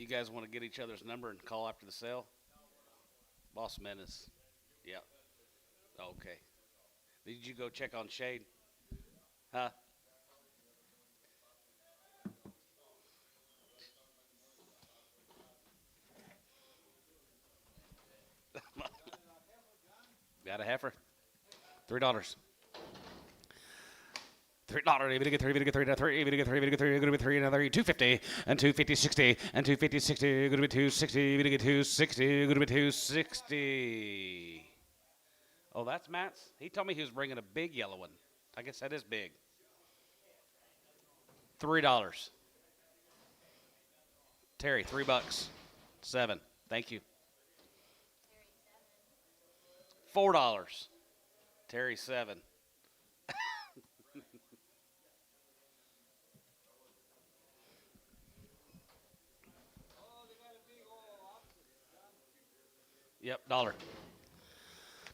You guys want to get each other's number and call after the sale? Boss Menace. Yeah. Okay. Did you go check on Shade? Huh? Got a heifer. $3. $3. Even to get three, even to get three, three, even to get three, even to get three, going to be three, another 250 and 250, 60 and 250, 60, going to be 260, even to get 260, going to be 260. Oh, that's Matt's. He told me he was bringing a big yellow one. I guess that is big. $3. Terry, $3. 7. Thank you. $4. Terry, 7. Yep, dollar.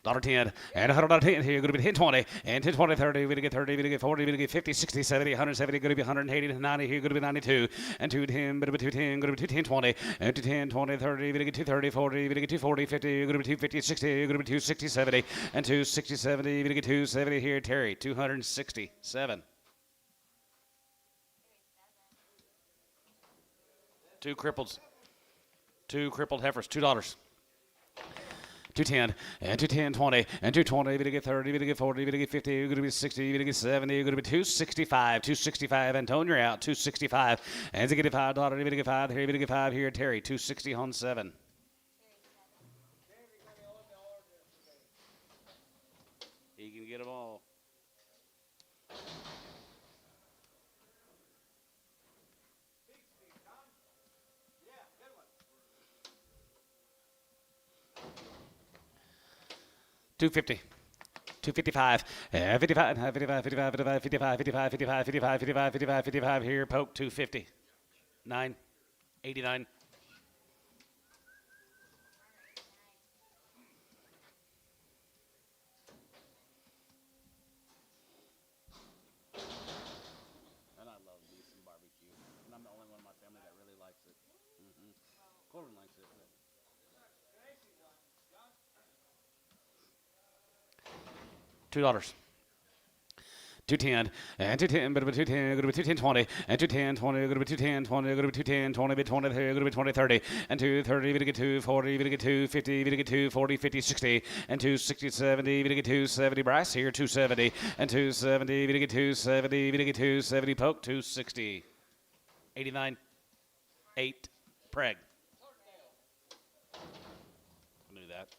$10 and $100 here, going to be 10.20 and 10.20, 30, we're going to get 30, we're going to get 40, we're going to get 50, 60, 70, 170, going to be 180 and 90 here, going to be 92 and 210, but 210, going to be 210.20 and 210, 20, 30, we're going to get 230, 40, we're going to get 240, 50, you're going to be 250, 60, you're going to be 260, 70 and 260, 70, we're going to get 270 here, Terry, 267. Two crippled heifers, $2. 210 and 210.20 and 220. You're gonna get 30. You're gonna get 40. You're gonna get 50. You're gonna be 60. You're gonna get 70. You're gonna be 265. 265. Antonio, you're out. 265. And you get $5. You're gonna get 5 here. You're gonna get 5 here. Terry, 260 on 7. He can get them all. $250. 255, 55, 55, 55, 55, 55, 55, 55, 55, 55, 55, 55 here, poke, 250. 9, 89. And I love decent barbecue. And I'm the only one in my family that really likes it. Corbin likes it. $2. 210 and 210, but 210, going to be 210.20 and 210.20, going to be 210.20, going to be 210.20, bit 20, going to be 20.30 and 230, going to get 240, going to get 250, going to get 240, 50, 60 and 260, 70, going to get 270. Bryce here, 270 and 270, going to get 270, going to get 270. Poke, 260. 89. 8. Preg. I knew that.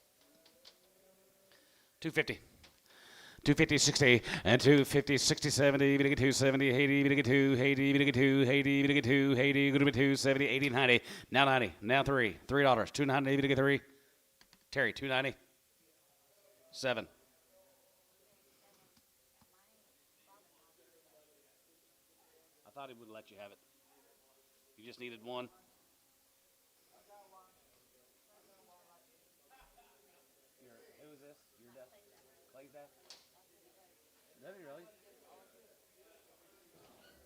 250. 250, 60, and 250, 60, 70, even to get 270, 80, even to get 280, even to get 280, even to get 280, going to be 270, 80, 90, now 90, now $3, $290, even to get 3. Terry, 290, 7. I thought he would let you have it. You just needed one. Who is this? Your dad? Clay's dad? Does he really?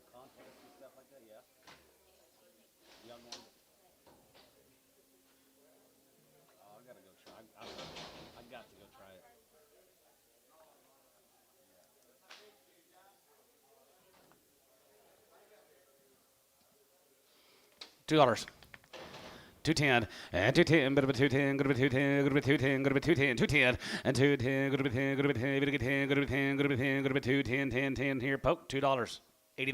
Contests and stuff like that, yeah. Young one. Oh, I gotta go try. I got to go try it. $2. 210 and 210, but 210, go to 210, go to 210, go to 210, 210 and 210, go to 10, go to 10, go to 10, go to 10, go to 10, go to 210, 10, 10 here. Poke, $2. 89. Are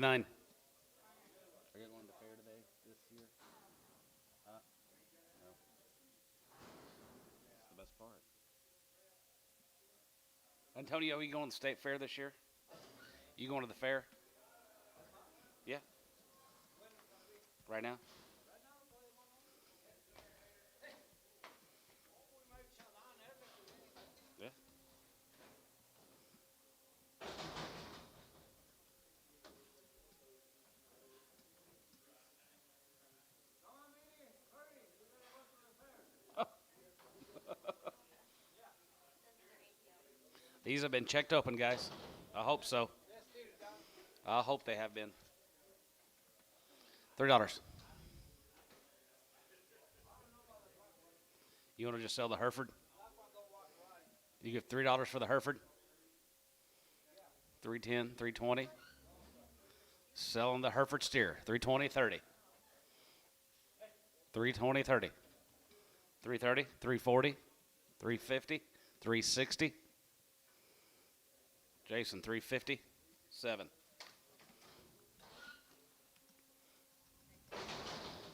you going to the fair today this year? Huh? No. That's the best part. Antonio, are you going to the state fair this year? You going to the fair? Yeah. Right now? Yeah. These have been checked open, guys. I hope so. I hope they have been. $3. You want to just sell the Hereford? You give $3 for the Hereford. 310, 320. Selling the Hereford steer. 320, 30. 320, 30. 330, 340, 350, 360. Jason, 350, 7.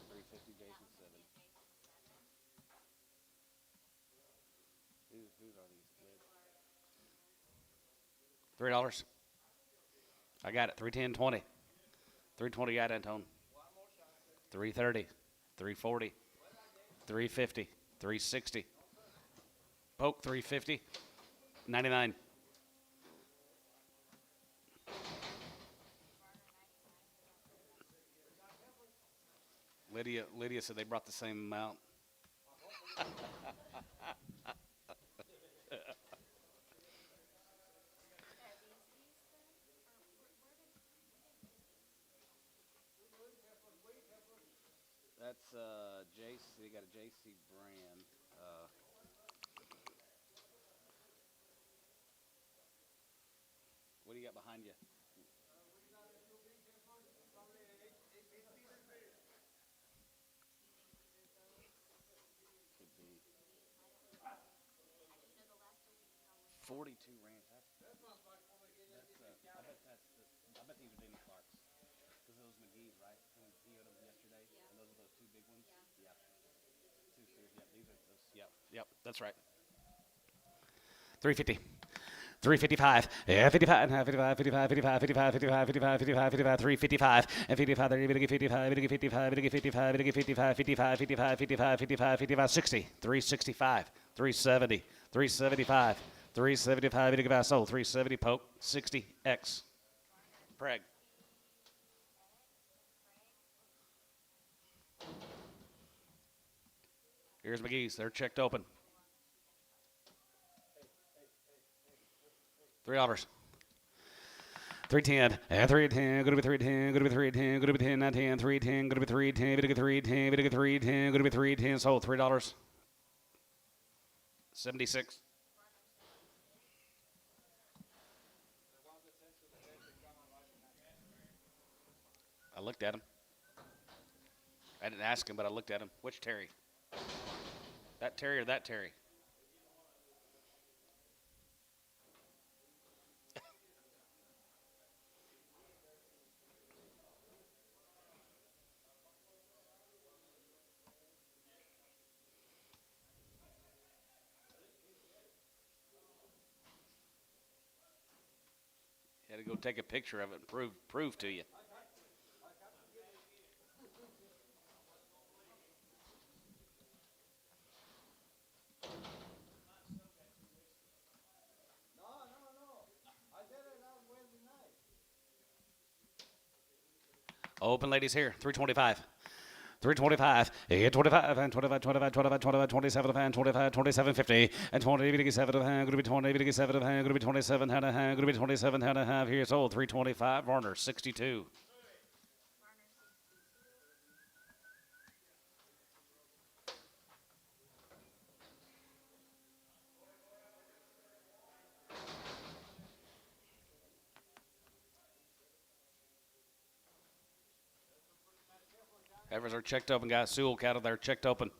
350, Jason, 7. Whose are these? $3. I got it. 310, 20. 320 got Antone. 330, 340, 350, 360. Poke 350, 99. Lydia said they brought the same amount. That's JC. They got a JC brand. What do you got behind you? Could be 42 ranch. I bet that's the. I bet these are Denny Clark's. Because those McGee's, right? And he owed them yesterday. Yeah. And those are those two big ones. Yeah. Two steers. Yep. These are those. Yep. Yep. That's right. 350. 355, yeah, 55, 55, 55, 55, 55, 55, 55, 55, 55, 355, and 55, 55, 55, 55, 55, 55, 55, 55, 55, 55, 60, 365, 370, 375, 375, sold, 370, poke, 60, X. Preg. Here's McGee's. They're checked open. $3. 310, and 310, go to be 310, go to be 310, go to be 10, 910, 310, go to be 310, video 310, video 310, go to be 310, sold $3. 76. I looked at him. I didn't ask him, but I looked at him. Which Terry? That Terry or that Terry? Had to go take a picture of it and prove to you. Open ladies here, 325. 325, 25, and 25, 25, 25, 25, 27, and 25, 27, 50, and 20, 7, going to be 20, 7, going to be 27, going to be 27, and a half. Here's old 325, Warner, 62. Heifers are checked open, guys. Sewell cattle there checked open.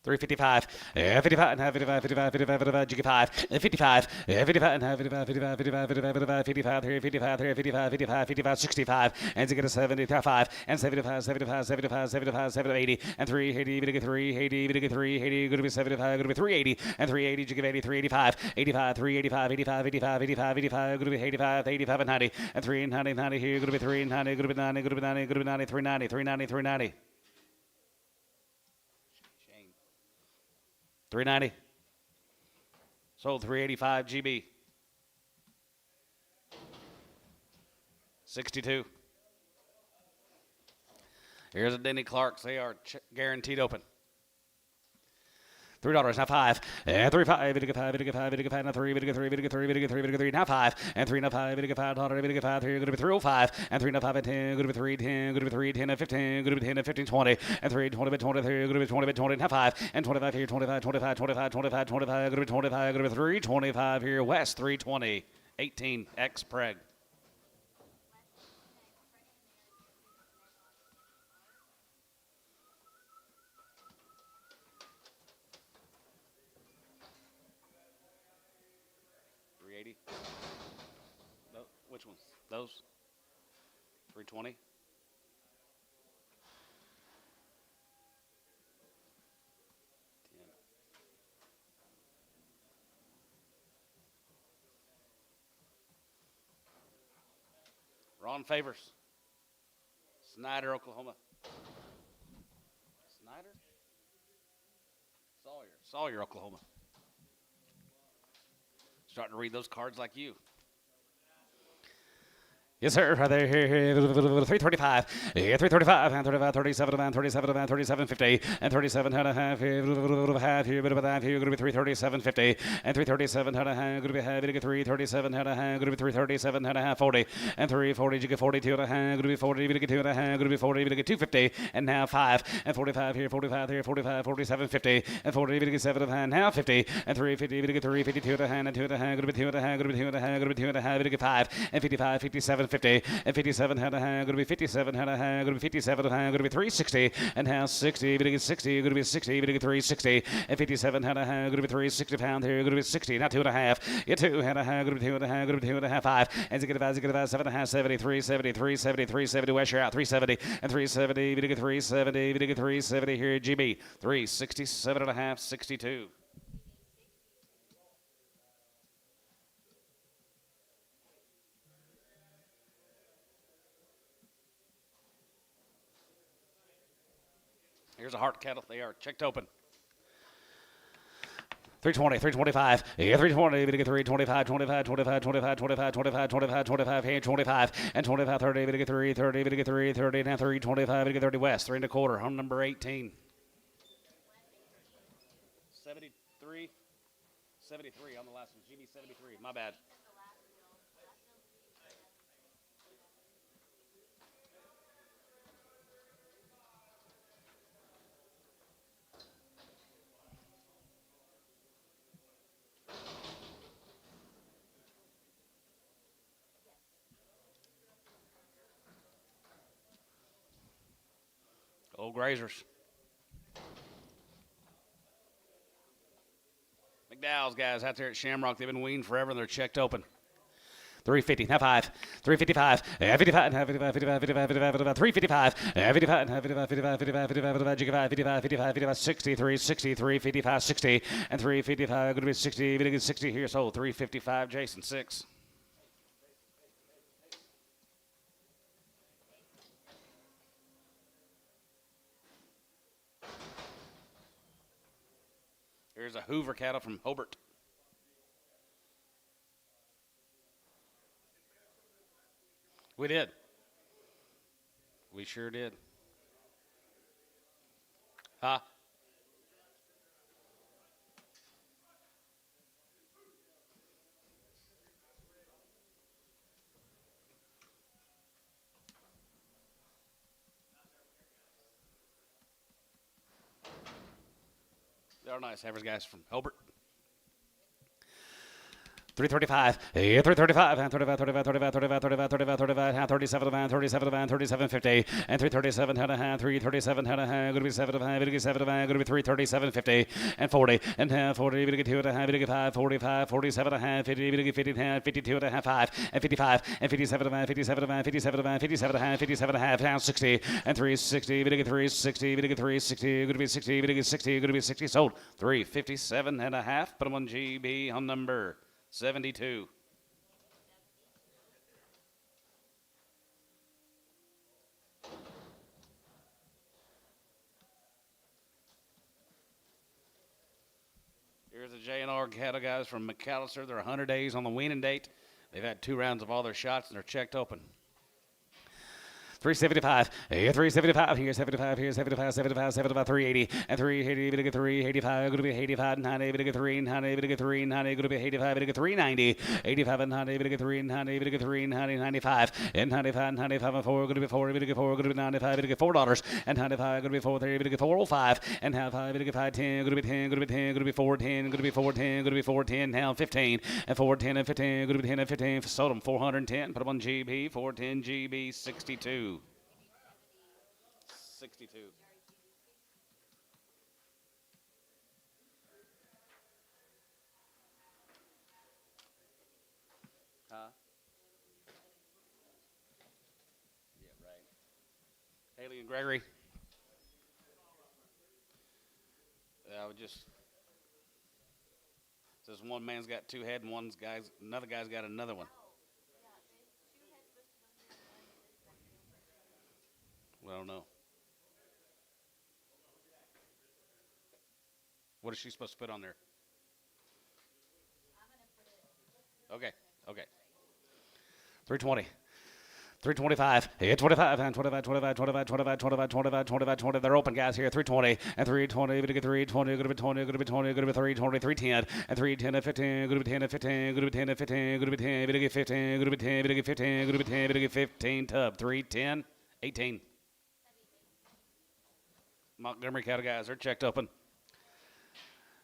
355, 55, and 55, 55, 55, 55, 55, 55, and 55, 55, 55, 55, 55, 55, 55, 55, 55, 65, and to get a 75, and 75, 75, 75, 75, 75, 80, and 380, 380, 380, going to be 75, going to be 380, and 380, you give 80, 385, 85, 385, 85, 85, 85, 85, going to be 85, 85, and 90, and 390, 90 here, going to be 390, going to be 90, going to be 90, going to be 90, 390, 390, 390. 390. Sold 385 GB. 62. Here's a Denny Clark's. They are guaranteed open. $3. Now 5. And 3 5. Bid get 5. Bid get 5. Bid get 5. Now 3. Bid get 3. Bid get 3. Bid get 3. Bid get 3. Now 5. And 3 now 5. Bid get 5. $1. Bid get 5. 3. Good to be 305. And 3 now 5 and 10. Good to be 3 10. Good to be 3 10 and 15. Good to be 10 and 15 20. And 3 20 bid 23. Good to be 20 bid 20. Now 5. And 25 here. 25 25 25 25 25. Good to be 25. Good to be 3 25 here. West 320. 18 X Preg. Which ones? Those? 320? 10. Ron Favors. Snyder, Oklahoma. Snyder? Sawyer, Oklahoma. Starting to read those cards like you. Yes, sir. Right there, here, 335. Yeah, 335. And 35, 37, and 37, and 37, 50. And 37 and a half. Here, half. Here, bit of a half. Here, going to be 337, 50. And 337 and a half. Going to be half. Going to get 337 and a half. Going to be 337 and a half. 40. And 340. You get 42 and a half. Going to be 40. Going to get 2 and a half. Going to be 40. Going to get 250. And now 5. And 45 here. 45 here. 45. 47, 50. And 40. Going to get 7 and a half. Now 50. And 350. Going to get 352 and a half. And 2 and a half. Going to be 2 and a half. Going to be 2 and a half. Going to be 2 and a half. Going to get 5. And 55. 57. 50 and 57 and a half, going to be 57 and a half, going to be 57 and a half, going to be 360 and half 60, going to get 60, going to be 60, going to get 360 and 57 and a half, going to be 360 pound here, going to be 60, not 2 and a half, get 2 and a half, going to be 2 and a half, going to be 2 and a half, 5, and to get about 7 and a half, 70, 370, 370, 370, West you're out, 370 and 370, going to get 370, going to get 370 here, GB, 367 and a half, 62. Here's a heart cattle. They are checked open. 320, 325, yeah, 320, we get 325, 25, 25, 25, 25, 25, 25, 25, here, 25, and 25, 30, we get 3, 30, we get 3, 30, now 3, 25, we get 30 West, 3 1/4, home number 18. 73, 73 on the last one, GB 73, my bad. Old grazers. McDowell's guys out there at Shamrock, they've been weaned forever and they're checked open. 350, now 5, 355, 55, 55, 55, 55, 55, 355, 55, 55, 55, 55, 55, 55, 55, 55, 63, 63, 55, 60, and 355, going to be 60, going to get 60 here, so 355, Jason, 6. Here's a Hoover cattle from Hobart. We did. We sure did. Huh? They're nice. Average guys from Hobart. 335, 335, and 35, 35, 35, 35, 35, 35, 35, and 37, and 37, and 37, 50, and 337, and a half, 337, and a half, going to be 7 of a half, going to be 7 of a half, going to be 337, 50, and 40, and half, 40, going to get 2 and a half, going to get 5, 45, 47 and a half, 50, going to get 50 and a half, 52 and a half, 5, and 55, and 57 and a half, 57 and a half, 57 and a half, 57 and a half, 57 and a half, down 60, and 360, going to get 360, going to get 360, going to be 60, going to get 60, going to be 60, sold, 357 and a half, put them on GB on number 72. Here's the J&R cattle guys from McAllister. They're 100 days on the weaning date. They've had 2 rounds of all their shots and they're checked open. 375, 375, here's 75, here's 75, 75, 75, 380, and 380, going to get 385, going to be 85, 90, going to get 3, 90, going to get 3, 90, going to be 85, going to get 390, 85, and 90, going to get 3, 90, going to get 3, 90, 95, and 95, 95, and 4, going to be 4, going to get 4, going to be 95, going to get $4, and 95, going to be 4, 30, going to get 405, and half 5, going to get 510, going to be 10, going to be 10, going to be 410, going to be 410, going to be 410, now 15, and 410 and 15, going to be 10 and 15, sold them 410, put them on GB, 410 GB, 62. 62. Huh? Yeah, right. Haley and Gregory. I would just says one man's got two head and another guy's got another one. Well, I don't know. What is she supposed to put on there? Okay, okay. 320. 325, 25, and 25, 25, 25, 25, 25, 25, 25, 20. They're open, guys, here. 320, and 320, going to get 320, going to be 20, going to be 20, going to be 320, 310, and 310, and 15, going to be 10, and 15, going to be 10, and 15, going to be 10, going to get 15, going to be 10, going to get 15, going to be 10, going to get 15, tub, 310, 18. Montgomery cattle, guys, they're checked open.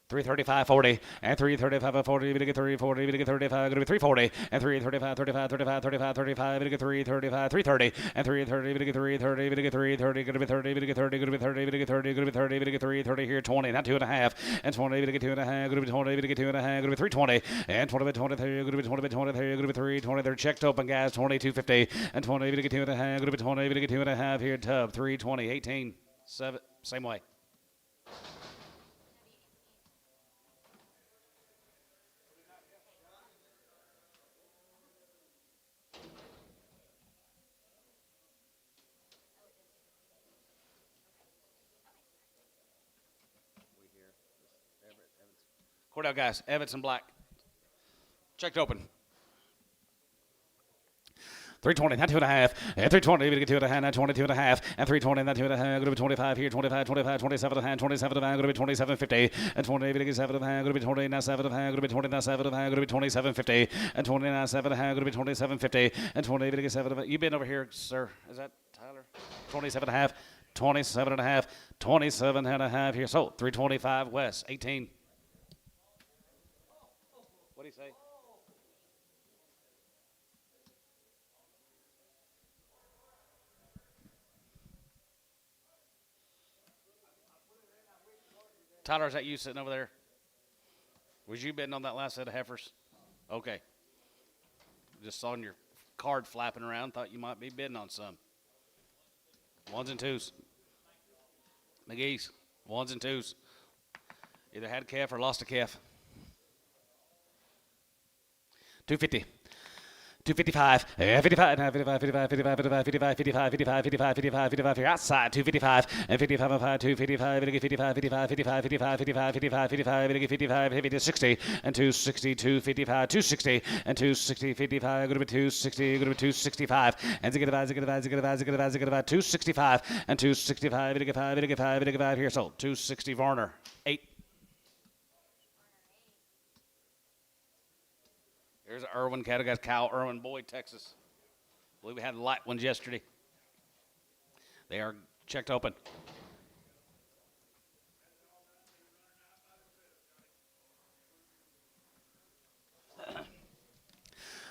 335, 40, and 335, 40, going to get 340, going to get 35, going to be 340, and 335, 35, 35, 35, 35, going to get 335, 330, and 330, going to get 330, going to get 330, going to be 30, going to get 30, going to be 30, going to get 30, going to be 30, going to get 330 here, 20, not 2.5, and 20, going to get 2.5, going to be 20, going to get 2.5, going to be 320, and 20 by 23, going to be 20 by 23, going to be 320. They're checked open, guys, 2250, and 20, going to get 2.5, going to be 20, going to get 2.5 here, tub, 320, 18, 7, same way. Cordell, guys, Evans and Black. Checked open. 320, not 2.5, and 320, going to get 2.5, not 22.5, and 320, not 2.5, going to be 25 here, 25, 25, 27.5, 27.5, going to be 27.50, and 20, going to get 7.5, going to be 20, not 7.5, going to be 20, not 7.5, going to be 27.50, and 20, not 7.5, going to be 27.50, and 20, going to get 7.5. You been over here, sir? Is that Tyler? 27.5, 27.5, 27.5 here. So 325 West, 18. What do you say? Tyler, is that you sitting over there? Was you bidding on that last set of heifers? Okay. Just saw your card flapping around. Thought you might be bidding on some. Ones and twos. McGee's. Ones and twos. Either had a calf or lost a calf. 250. 255, 55, 55, 55, 55, 55, 55, 55, 55, 55, 55, 55, you're outside, 255, and 55, 5, 255, 55, 55, 55, 55, 55, 55, 55, 55, 50, 60, and 260, 255, 260, and 260, 55, going to be 260, going to be 265, and 265, and 265, 85 here, so 260 Varner, 8. There's Irwin cattle, guys. Kyle Irwin, Boyd, Texas. I believe we had light ones yesterday. They are checked open.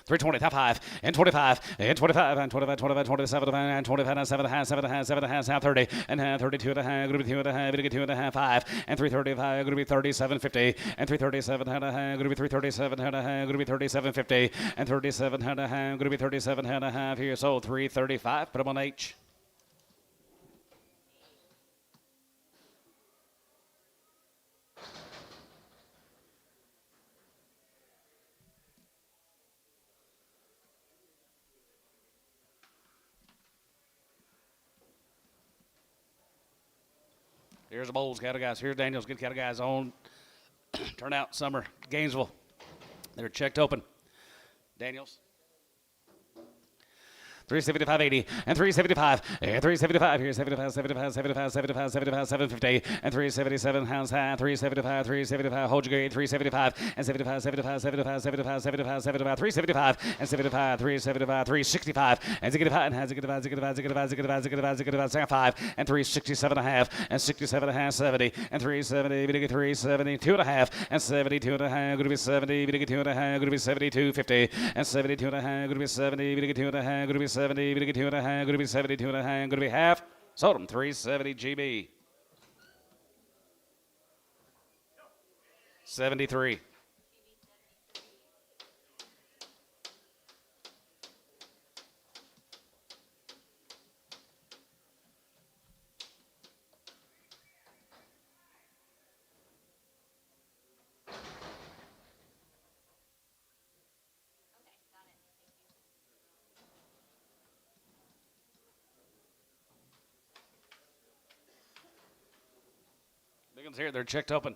320, top 5, and 25, and 25, and 25, 25, 27, and 25, and 7 half, 7 half, 7 half, half 30, and half 32 and a half, going to be 2 and a half, going to get 2 and a half, 5, and 335, going to be 37.50, and 337 and a half, going to be 337 and a half, going to be 37.50, and 37 and a half, going to be 37 and a half here, so 335, put them on H. Here's the Bowles cattle guys. Here's Daniels good cattle guys on Turnout Summer, Gainesville. They're checked open. Daniels. 375.80 and 375 and 375 here 75 75 75 75 75 750 and 377 hands high 375 375 hold your grade 375 and 75 75 75 75 75 75 375 and 75 375 365 and 65 and 65 65 65 65 65 65 65 and 367 and a half and 67 and a half 70 and 370 372 and a half and 72 and a half going to be 70 2 and a half going to be 72 50 and 72 and a half going to be 70 2 and a half going to be 70 2 and a half going to be 72 and a half going to be half. Sold them 370 GB. 73. Big ones here. They're checked open.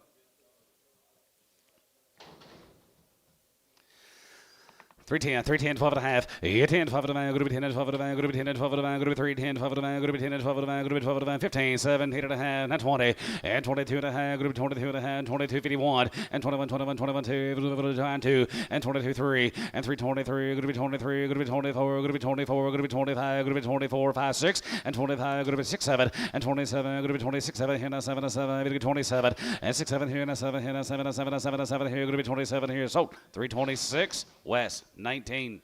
310, 310, 12 and a half, 10, 12 and a half, going to be 10 and 12 and a half, going to be 10 and 12 and a half, going to be 3, 10, 12 and a half, going to be 10 and 12 and a half, going to be 12 and a half, 15, 17 and a half, and 20, and 22 and a half, going to be 22 and a half, 22, 51, and 21, 21, 21, 2, and 22, 3, and 323, going to be 23, going to be 24, going to be 24, going to be 25, going to be 24, 5, 6, and 25, going to be 6, 7, and 27, going to be 26, 7, here, 7, 7, going to be 27, and 6, 7 here, 7, here, 7, 7, 7, 7 here, going to be 27 here, so 326, West, 19.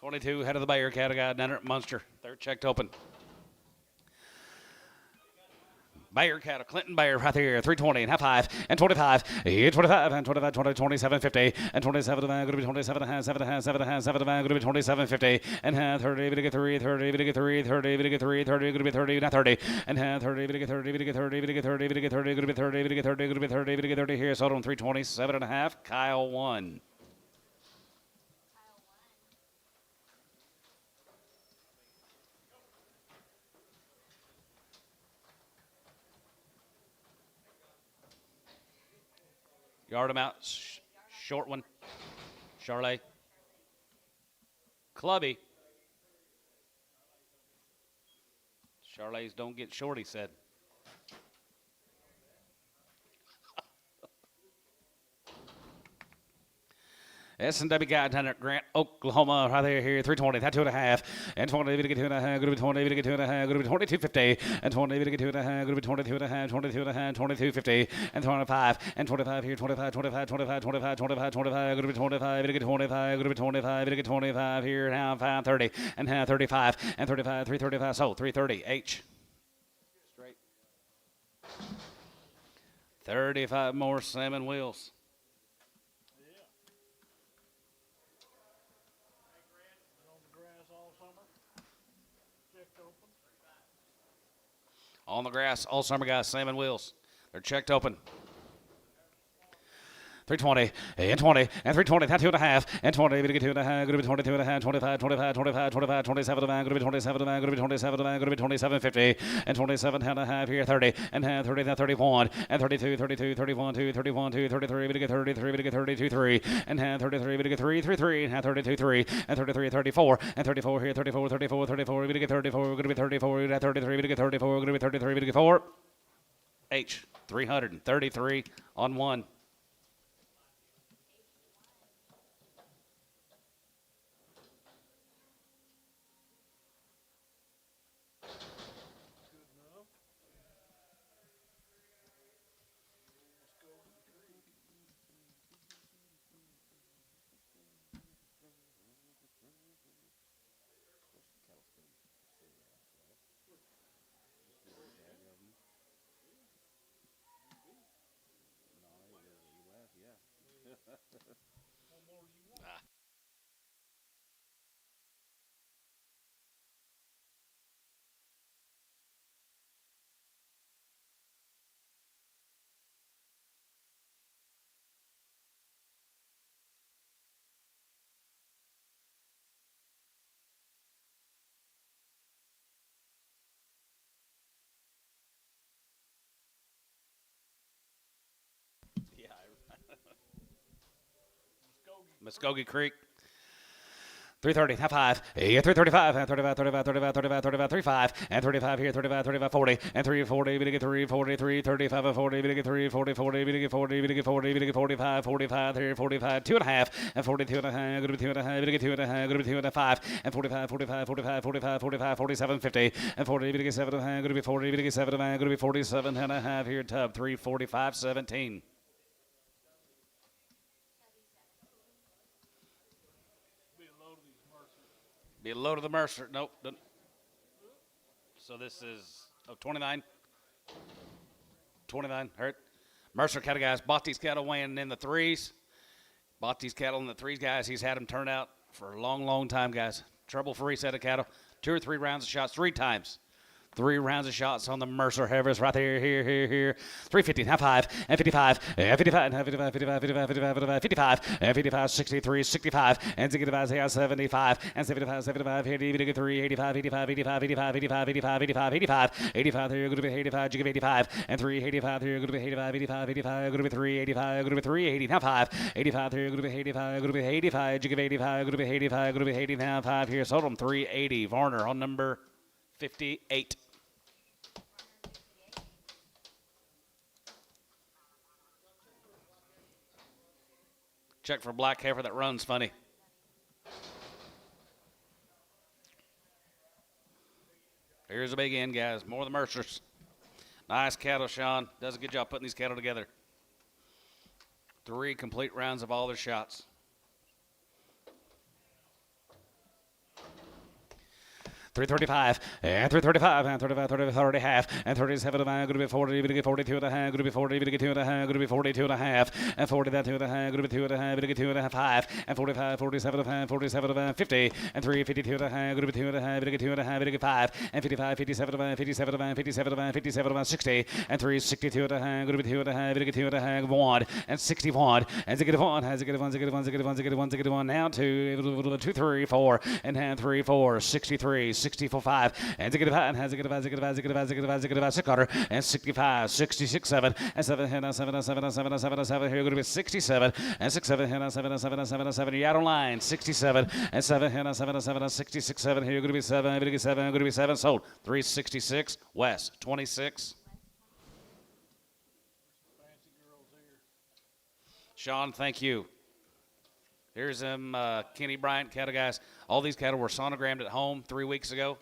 $22 head of the Bayer category down at Munster. They're checked open. Bayer cattle, Clinton Bayer right there, 320 and half 5 and 25, 25 and 25, 20, 27, 50 and 27 and going to be 27 and half, 7 and half, 7 and half, 7 and going to be 27, 50 and half 30, to get 3, 30, to get 3, 30, to get 3, 30, going to be 30, not 30 and half 30, to get 30, to get 30, to get 30, to get 30, going to be 30, to get 30, going to be 30, to get 30 here. Sold on 327 and a half. Kyle 1. Yard him out. Short one. Charlotte. Clubby. Charlotte's don't get short, he said. S&W guy down at Grant, Oklahoma, right there here, 320, that 2 and a half, and 20, to get 2 and a half, going to be 20, to get 2 and a half, going to be 22.50, and 20, to get 2 and a half, going to be 22 and a half, 22 and a half, 22.50, and 25, and 25 here, 25, 25, 25, 25, 25, 25, going to be 25, to get 25, going to be 25, to get 25 here, now 530, and now 35, and 35, 335, so 330, H. Straight. 35 more salmon wheels. On the grass all summer, guys. Salmon wheels. They're checked open. 320 and 20 and 320, that 2 and a half and 20, to get 2 and a half, going to be 22 and a half, 25, 25, 25, 25, 27 and a half, going to be 27 and a half, going to be 27 and a half, going to be 27.50 and 27 and a half here, 30 and half, 30, that 31 and 32, 32, 31, 2, 31, 2, 33, to get 33, to get 32, 3 and half, 33, to get 3, 3, 3 and half, 32, 3 and 33, 34 and 34 here, 34, 34, 34, to get 34, going to be 34, at 33, to get 34, going to be 33, to get 4. H, 333 on 1. Muskogee Creek. 330, half 5, 335, and 35, 35, 35, 35, 35, 35, and 35 here, 35, 35, 40, and 340, we get 343, 35, and 40, we get 340, 40, we get 40, we get 40, we get 45, 45, here, 45, 2.5, and 42 and a half, good to be 2.5, we get 2.5, good to be 2.5, and 45, 45, 45, 45, 45, 47, 50, and 40, we get 7.5, good to be 40, we get 7.5, good to be 47 and a half here, tub, 345, 17. Be a load of the Mercer. Nope. So this is 29. 29. Hurt. Mercer cattle guys. Bought these cattle weighing in the threes. Bought these cattle in the threes, guys. He's had them turn out for a long, long time, guys. Trouble-free set of cattle. 2 or 3 rounds of shots 3 times. 3 rounds of shots on the Mercer Harvest right there, here. 350, half 5, and 55, and 55, and 55, 55, 55, 55, 55, 55, and 55, 63, 65, and 65, 75, and 75, 75, 80, 3, 85, 85, 85, 85, 85, 85, 85, 85, 85, here, going to be 85, you give 85, and 3, 85, here, going to be 85, 85, 85, going to be 3, 85, going to be 3, 80, now 5, 85, here, going to be 85, going to be 85, you give 85, going to be 85, going to be 80, now 5, here, sold them 380, Varner on number 58. Check for black heifer that runs funny. Here's a big end, guys. More of the Mercers. Nice cattle, Sean. Does a good job putting these cattle together. 3 complete rounds of all their shots. 335, and 335, and 35, 35, 30 half, and 37 and a half, going to be 40, going to get 42 and a half, going to be 40, going to get 2 and a half, going to be 42 and a half, and 40 that 2 and a half, going to be 2 and a half, going to get 2 and a half, 5, and 45, 47 and a half, 47 and a half, 50, and 3, 52 and a half, going to be 2 and a half, going to get 2 and a half, going to get 5, and 55, 57 and a half, 57 and a half, 57 and a half, 57 and a half, 60, and 3, 62 and a half, going to be 2 and a half, going to get 2 and a half, 1, and 61, and 1, has a good 1, 1, now 2, 2, 3, 4, and hand 3, 4, 63, 64, 5, and zig and has a good 6 quarter and 65, 66, 7 and 7 and 7 and 7 and 7 and 7 and 7 here going to be 67 and 6 7 and 7 and 7 and 7 and 7 you're out on line 67 and 7 and 7 and 7 and 66 7 here going to be 7 going to be 7 going to be 7 sold 366 West 26. Sean, thank you. Here's them Kenny Bryant cattle guys. All these cattle were sonogrammed at home 3 weeks ago.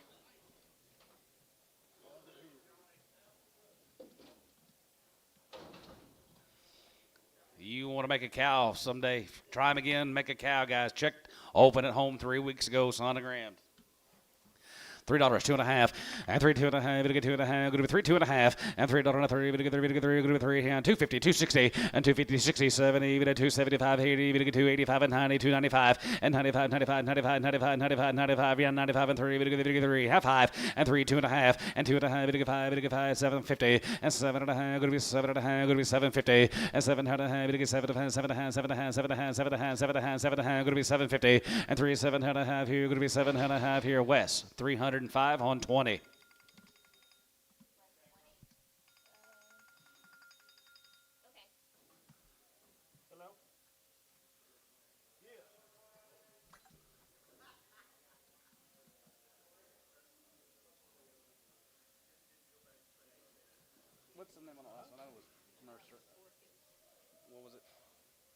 You want to make a cow someday, try them again, make a cow, guys. Checked, open at home 3 weeks ago, sonogrammed. $3, 2.5, and 3, 2.5, going to get 2.5, going to be 3, 2.5, and $3 and 3, going to get 3, going to be 3, and 250, 260, and 250, 60, 70, even at 275, 80, going to get 285 and 90, 295, and 95, 95, 95, 95, 95, 95, yeah, 95 and 3, going to get 3, half 5, and 3, 2.5, and 2.5, going to get 5, going to get 5, 750, and 7.5, going to be 7.5, going to be 750, and 7.5, going to get 7.5, 7.5, 7.5, 7.5, 7.5, 7.5, 7.5, going to be 750, and 3, 7.5 here, going to be 7.5 here, West, 305 on 20. Hello? Yeah. What's the name on the last one? I was Mercer. What was it?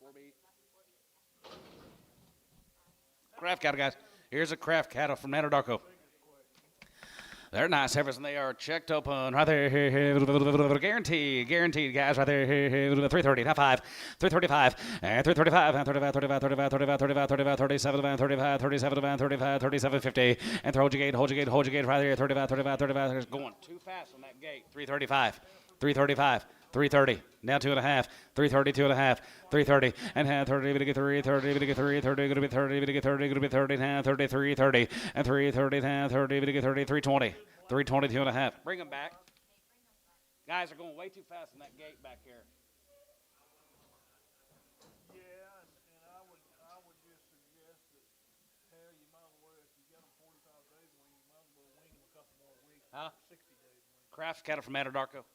4B? Craft cattle, guys. Here's a craft cattle from Anadarko. They're nice heifers, and they are checked open right there. Guaranteed, guys, right there. 330, not 5, 335, and 335, and 35, 35, 35, 35, 35, 35, 37, and 35, 37, and 35, 37, 50, and hold your gate right there. 35, 35, 35. It's going too fast on that gate. 335, 335. 330, now 2.5, 330, 2.5, 330, and half 30, to get 330, to get 330, going to be 30, to get 30, going to be 30, half 30, 330, and 330, half 30, to get 30, 320, 320, 2.5. Bring them back. Guys are going way too fast in that gate back here. Yeah, and I would just suggest that, hell, you might as well, if you got them 45 days wean, you might as well wean them a couple more weeks. Huh? 60 days wean. Craft cattle from Anadarko.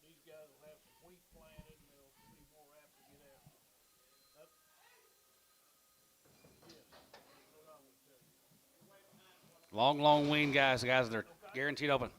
These guys will have some wheat planted, and they'll be more apt to get out. Long wean guys. The guys that are guaranteed open.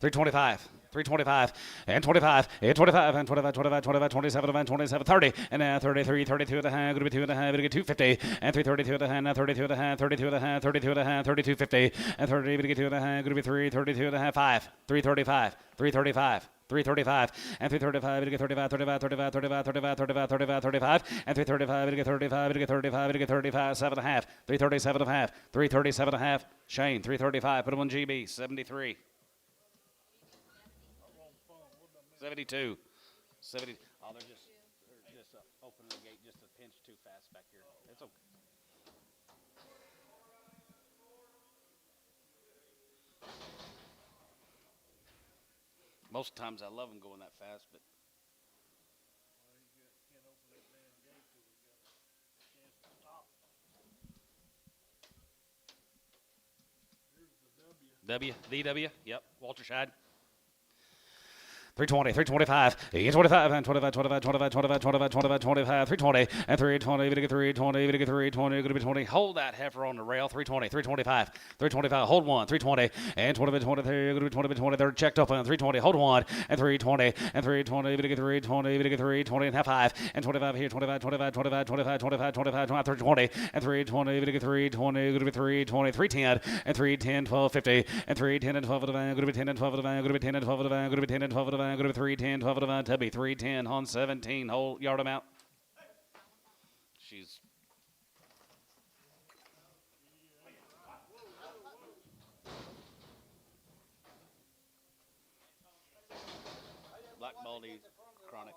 325. 325 and 25 and 25 and 25, 25, 25, 27 and 27, 30 and now 33, 32 and a half, going to be 2 and a half, going to get 250 and 332 and a half, now 32 and a half, 32 and a half, 32 and a half, 3250 and 30, going to get 2 and a half, going to be 3, 32 and a half, 5, 335, 335. 335 and 335 to get 35 35 35 35 35 35 35 35 and 335 to get 35 to get 35 to get 35 7 and a half 337 and a half 337 and a half Shane 335 put him on GB 73 72 70 oh they're just opening the gate just a pinch too fast back here. It's okay. Most times I love them going that fast, but Can't open that damn gate till we got a chance to stop. Here's the W. W, yep, Walter Scheid. 320, 325, 25, and 25, 25, 25, 25, 25, 25, 25, 320, and 320, we get 320, we get 320, going to be 20. Hold that heifer on the rail, 320, 325, 325, hold one, 320, and 20, 23, going to be 20, 20, they're checked open, 320, hold one, and 320, and 320, we get 320, we get 320, and half 5, and 25 here, 25, 25, 25, 25, 25, 25, 25, 320, and 320, we get 320, going to be 320, 310, and 310, 1250, and 310 and 12 of the van, going to be 10 and 12 of the van, going to be 10 and 12 of the van, going to be 10 and 12 of the van. Go to 310, 12 of the van, Tubby, 310 on 17, whole yard them out. She's Black Baldy, chronic.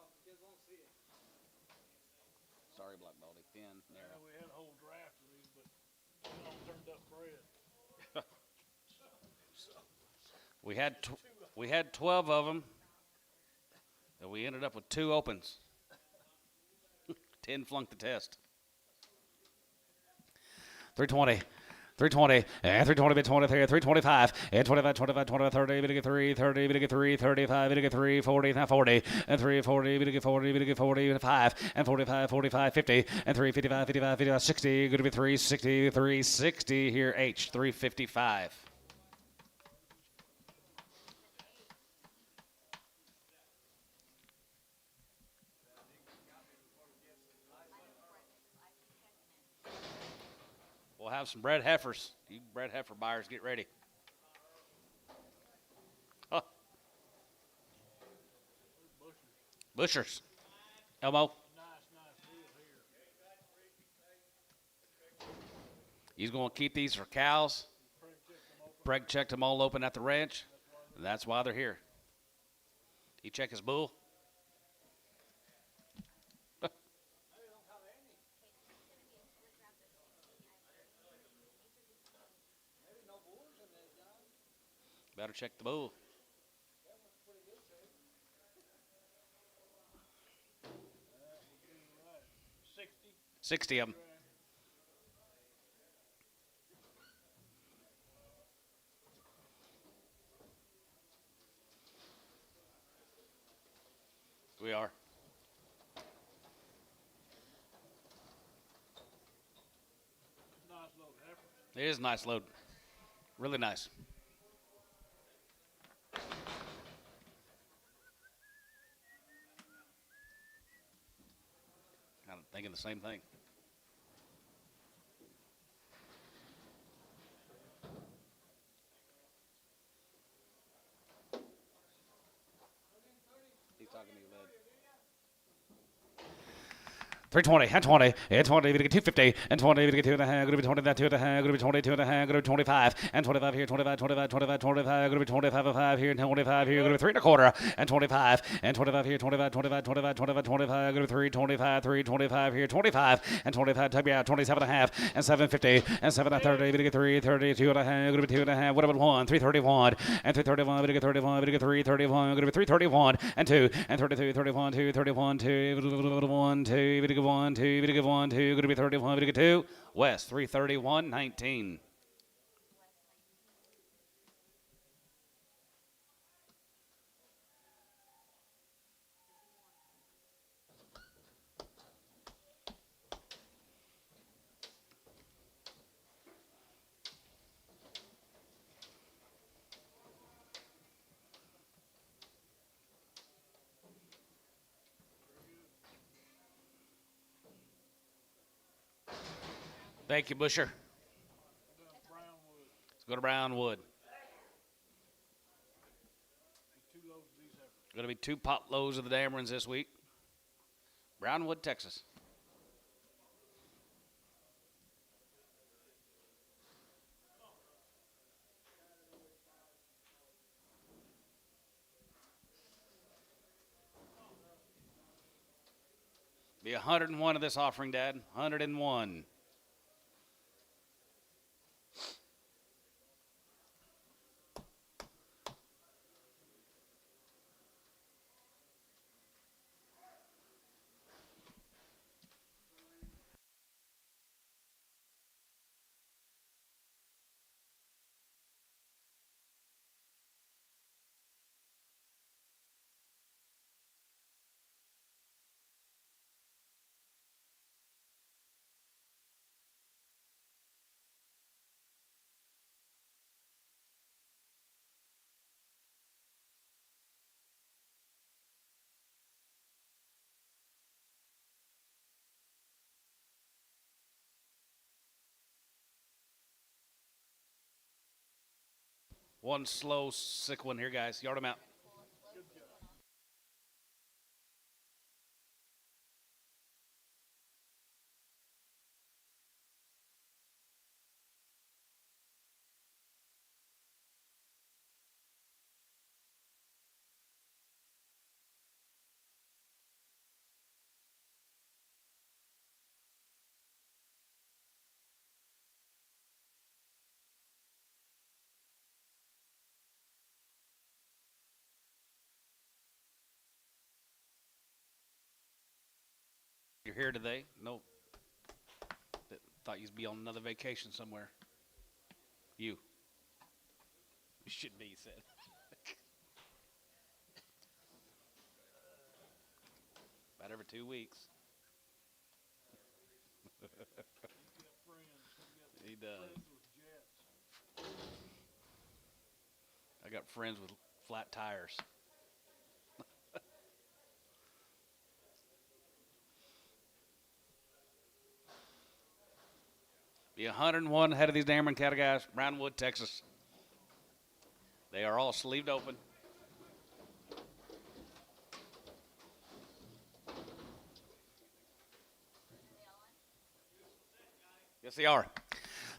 Sorry, Black Baldy, thin, narrow. We had a whole draft of these, but they all turned up bred. We had 12 of them. And we ended up with 2 opens. 10 flunked the test. 320. 320, and 320, 23, 325, and 25, 25, 25, 30, we get 3, 30, we get 3, 35, we get 3, 40, now 40, and 340, we get 40, we get 45, and 45, 45, 50, and 355, 55, 55, 60, going to be 360, 360 here, H, 355. We'll have some bred heifers. You bred heifer buyers, get ready. Huh. Bushers. Elmo. Nice deal here. He's going to keep these for cows. Preg checked them all open at the ranch. That's why they're here. He checked his bull. Better check the bull. 60 of them. We are. Nice load of heifers. It is a nice load. Really nice. Kind of thinking the same thing. He's talking to you, bud. 320, and 20, and 20, we get 250, and 20, we get 2 and a half, going to be 20, that 2 and a half, going to be 22 and a half, going to be 25, and 25 here, 25, 25, 25, 25, going to be 25 and 5 here, and 25 here, going to be 3 and a quarter, and 25, and 25 here, 25, 25, 25, 25, 25, going to be 3, 25, 3, 25 here, 25, and 25, tug me out, 27 and a half, and 750, and 7 and 30, we get 3, 32 and a half, going to be 2 and a half, what about 1, 331, and 331, we get 31, we get 331, going to be 331, and 2, and 32, 31, 2, 31, 2, 1, 2, we get 1, 2, we get 1, 2, going to be 31, we get 2, West, 331, 19. Thank you, Busher. Down Brownwood. Let's go to Brownwood. Two loads of these heifers. Going to be 2 pot loads of the Damerons this week. Brownwood, Texas. Be 101 of this offering, Dad. 101. One slow, sick one here, guys. Yard them out. You're here today. No. Thought you'd be on another vacation somewhere. You. You should be, you said. About every 2 weeks. He does. I got friends with flat tires. Be 101 ahead of these Dameron cattle guys, Brownwood, Texas. They are all sleeved open. Yes, they are.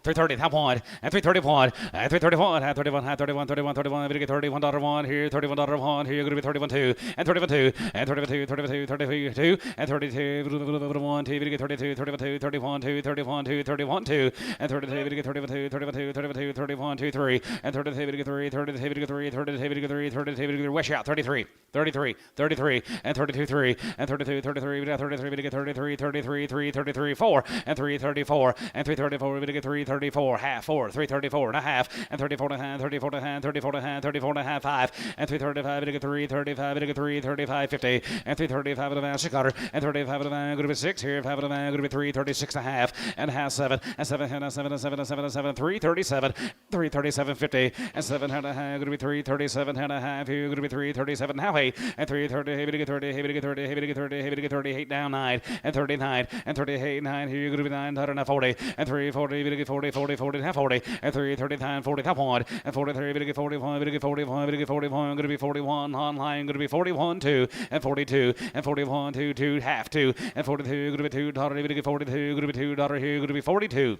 330, half one, and 331, and 331, and 31, and 31, 31, 31, we get $31 here, $31 here, you're going to be 31 2, and 31 2, and 32, 32, 32, and 32, 1 2, we get 32, 32, 31 2, 31 2, 31 2, and 32, we get 31 2, 31 2, 32, 31 2, 3, and 32, we get 3, 32, we get 3, 32, we get 3, 32, we get West out, 33, 33, 33, and 32 3, and 32, 33, we got 33, we get 33, 33, 3, 33, 4, and 3, 34, and 3, 34, we get 3, 34, half, 4, 334 and a half, and 34 and a half, 34 and a half, 34 and a half, 34 and a half, 5, and 335, and 3, 35, and 3, 35, 50, and 335 and a half, 600, and 35 and a half, going to be 6 here, 5 and a half, going to be 3, 36 and a half, and a half, 7, and 7, and 7, and 7, and 7, and 7, 337, 337, 50, and 7 and a half, going to be 337 and a half, here, going to be 337 and a half, 8, and 330, heavy to get 30, heavy to get 30, heavy to get 30, heavy to get 38 down 9, and 39, and 38, 9, here, you're going to be 940, and 340, heavy to get 40, 40, 40 and a half, 40, and 339, 40, half one, and 43, we get 41, we get 41, we get 41, going to be 41, online, going to be 41, 2, and 42, and 41, 2, 2, half 2, and 42, going to be $2, we get 42, going to be $2 here, going to be 42.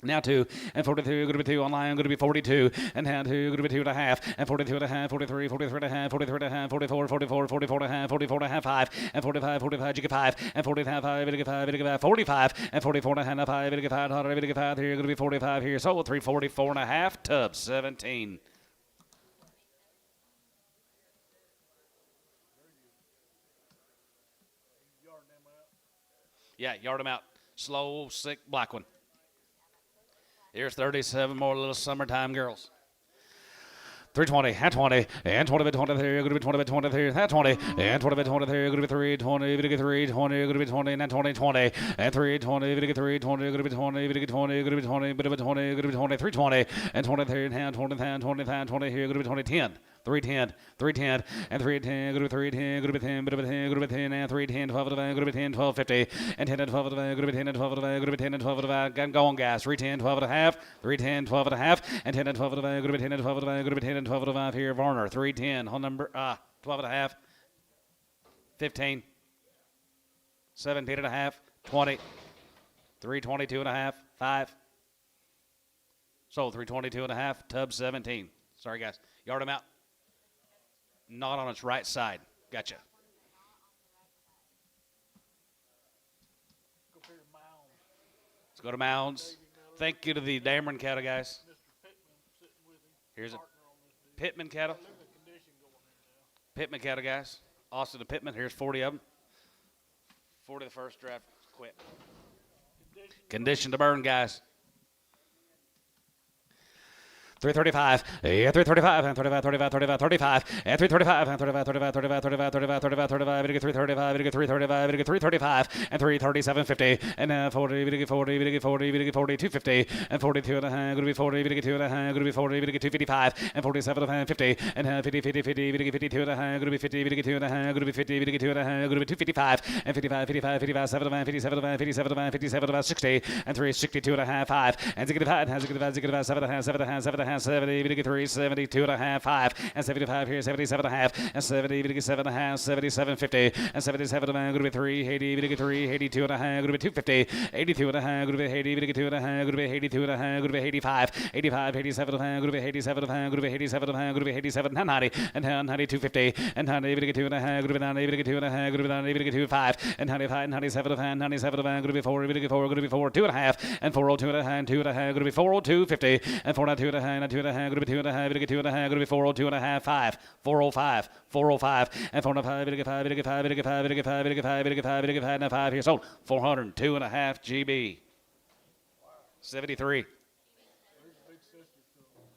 Now 2, and 42, going to be 2 online, going to be 42, and now 2, going to be 2 and a half, and 42 and a half, 43, 43 and a half, 43 and a half, 44, 44, 44 and a half, 44 and a half, 5, and 45, 45, you get 5, and 45, 5, you get 5, you get 5, 45, and 44 and a half, 5, you get 5, $1, you get 5, here, going to be 45 here, so 344 and a half, tub 17. Yeah, yard them out. Slow, sick, black one. Here's 37 more little summertime girls. 320, and 20, and 20 bit 23, going to be 20 bit 23, and 20, and 20 bit 23, going to be 320, going to get 320, going to be 20, and then 20, 20, and 320, going to get 320, going to be 20, going to get 20, going to be 20, bit of 20, going to be 20, 320, and 23, and 20, 20, 20, here, going to be 20, 10. 310, 310, and 310, go to 310, go to 10, go to 10, go to 10, and 310, 12 to 5, go to 10, 12, 50, and 10 and 12 to 5, go to 10 and 12 to 5, go to 10 and 12 to 5, got going, guys. 310, 12 and a half, 310, 12 and a half, and 10 and 12 to 5, go to 10 and 12 to 5, go to 10 and 12 to 5 here, Varner. 310, whole number, 12 and a half, 15, 17 and a half, 20, 322 and a half, 5. Sold 322 and a half, tub 17. Sorry, guys. Yard him out. Not on its right side. Gotcha. Go here to Mounds. Let's go to Mounds. Thank you to the Dameron cattle, guys. Mr. Pittman sitting with him. Here's a Partner on this deal. Pittman cattle. Look at the condition going here now. Pittman cattle, guys. Austin to Pittman. Here's 40 of them. 40 the first draft. Quit. Condition to burn, guys. 335, yeah, 335, and 35, 35, 35, 35, and 335, and 35, 35, 35, 35, 35, 35, 35, we get 335, we get 335, we get 335, and 337, 50, and 40, we get 40, we get 40, we get 40, 250, and 42 and a half, going to be 40, we get 2 and a half, going to be 40, we get 255, and 47 and a half, 50, and 50, 50, 50, we get 52 and a half, going to be 50, we get 2 and a half, going to be 50, we get 2 and a half, going to be 255, and 55, 55, 55, 7 and a half, 57 and a half, 57 and a half, 57 and a half, 60, and 362 and a half, 5, and 65, and 65, 7 and a half, 7 and a half, 7 and a half, 70, we get 3, 72 and a half, 5, and 75 here, 77 and a half, and 70, we get 7 and a half, 77, 50, and 77 and a half, going to be 3, 80, we get 3, 82 and a half, going to be 250, 82 and a half, going to be 80, we get 2 and a half, going to be 82 and a half, going to be 85, 85, 87 and a half, going to be 87 and a half, going to be 87 and a half, going to be 87, and 90, and 90, 250, and 90, we get 2 and a half, going to be 90, we get 2 and a half, going to be 90, we get 2, 5, and 95, 97 and a half, 97 and a half, going to be 4, we get 4, going to be 4, 2 and a half, and 402 and a half, 2 and a half, going to be 402, 50, and 492 and a half, 2 and a half, going to be 2 and a half, we get 2 and a half, going to be 402 and a half, 5, 405, 405, and 405, we get 5, we get 5, we get 5, we get 5, we get 5, we get 5, we get 5, and 5 here sold 402 and a half GB. 73. There's a big sister to him.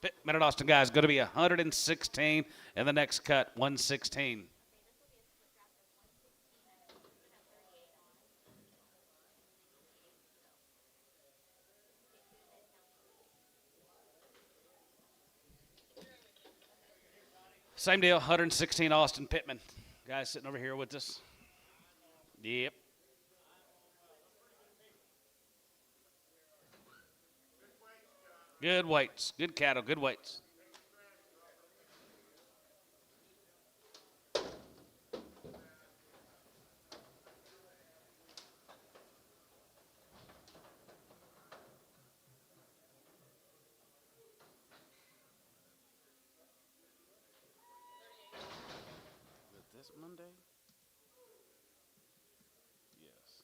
Pittman and Austin, guys, going to be 116, and the next cut 116. Same deal, 116 Austin Pittman. Guys sitting over here with us. Yep. Good weights. Good cattle. Good weights. This Monday? Yes.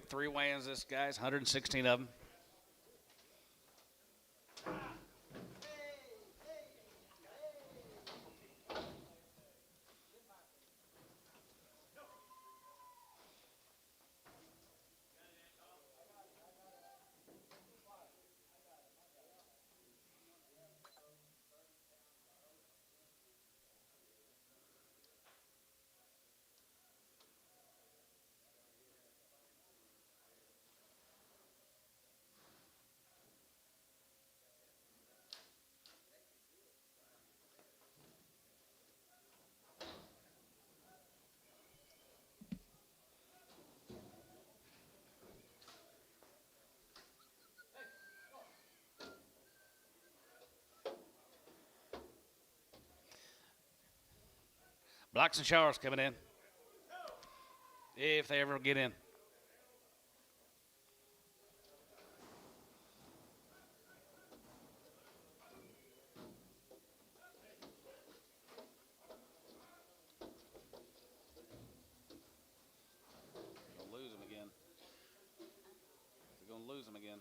Three weigh-ins, this guys, 116 of them. Blocks and showers coming in. If they ever get in. gonna lose him again.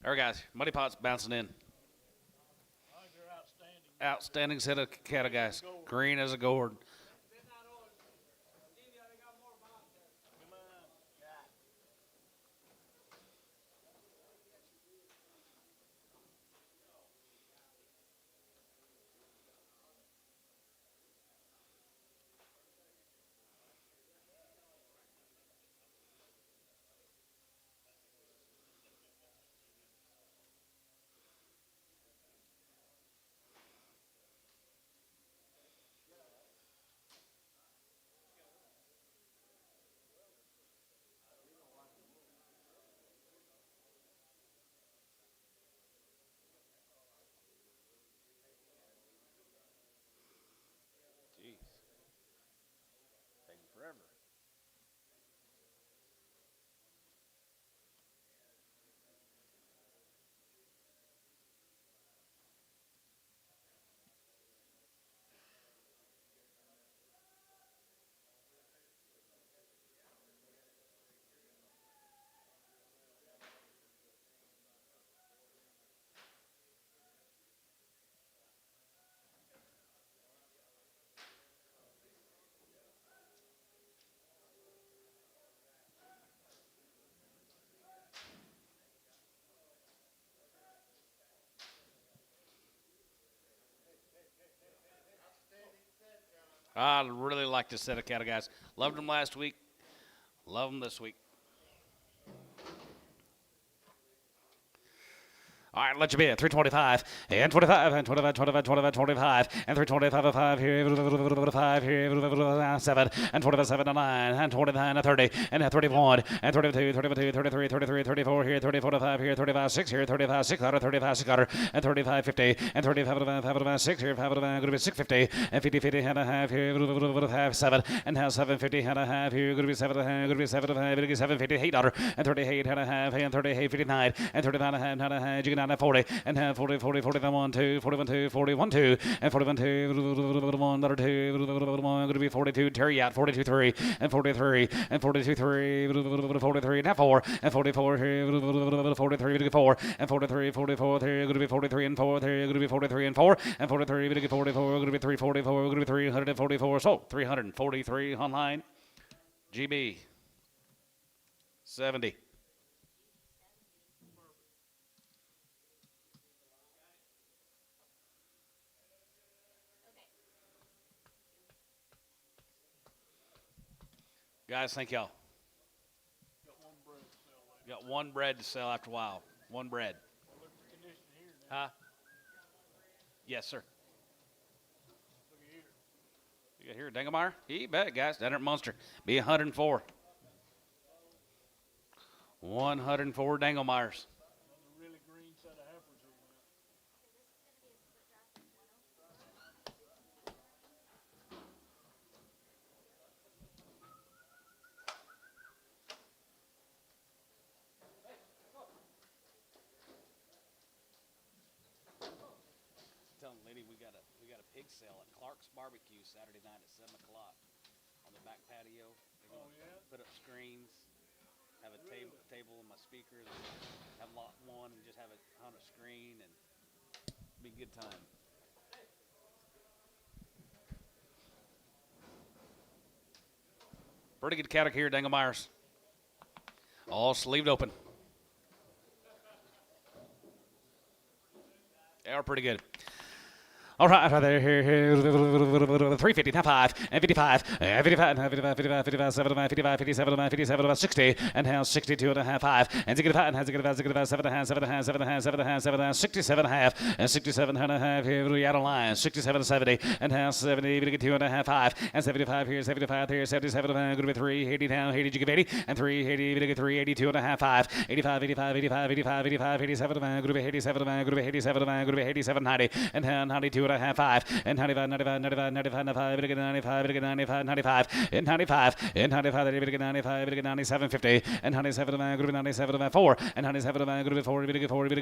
All right, guys. Muddy Pot's bouncing in. I think they're outstanding. Outstanding set of cattle, guys. Green as a gourd. Come on. Jeez. Taking forever. I really like this set of cattle, guys. Loved them last week. Love them this week. All right, let you be at 325 and 25 and 25, 25, 25, 25 and 325 5 here, 5 here, 7 and 25, 7 to 9 and 29 to 30 and 31 and 32, 32, 33, 33, 34 here, 34 to 5 here, 35, 6 here, 35, 6 out 35, 6 out and 35, 50 and 35 to 5, 6 here, 5 to 5, going to be 650 and 50, 50 and a half here, half 7 and now 750 and a half here, going to be 7 and a half, going to be 7 to 5, 750, $8 and 38 and a half and 38, 59 and 39 and a half, you get down to 40 and have 40, 40, 41, 2, 41, 2, 41, 2 and 41, 2, 1, 2, going to be 42, Terry out, 42, 3 and 43 and 42, 3, 43 and now 4 and 44 here, 43, 4 and 43, 44, there going to be 43 and 4, there going to be 43 and 4 and 43, 44, going to be 344, going to be 344, so 343 online. GB 70. Guys, thank y'all. Got one bread to sell after a while. One bread. Huh? Yes, sir. You got here, Dingelmeyer? You bet, guys. Down at Munster. Be 104. 104 Dingelmeyers. Really green set of heifers here now. Telling the lady we got a pig sale at Clark's Barbecue Saturday night at 7 o'clock on the back patio. They're gonna put up screens, have a table and my speakers, have lot one and just have it on a screen and be a good time. Pretty good cattle here, Dingelmeyers. All sleeved open. They are pretty good. All right, right there, here, 350, now 5, and 55, and 55, and 55, 55, 55, 75, 55, 57, 57, 60, and now 62 and a half, 5, and 65, and 65, 65, 7 and a half, 7 and a half, 7 and a half, 7 and a half, 7 and a half, 67 and a half, and 67 and a half, here, we out of line, 67 and 70, and now 70, we get 2 and a half, 5, and 75 here, 75 here, 77 and a half, going to be 380 now, 80, you give 80, and 380, we get 382 and a half, 5, 85, 85, 85, 85, 85, 87 and a half, going to be 87 and a half, going to be 87 and a half, going to be 87, 90, and now 92 and a half, 5, and 95, 95, 95, 95, 95, 95, 95, 95, and 95, and 95, 95, 97, 50, and 97, going to be 97, 4, and 97, going to be 4,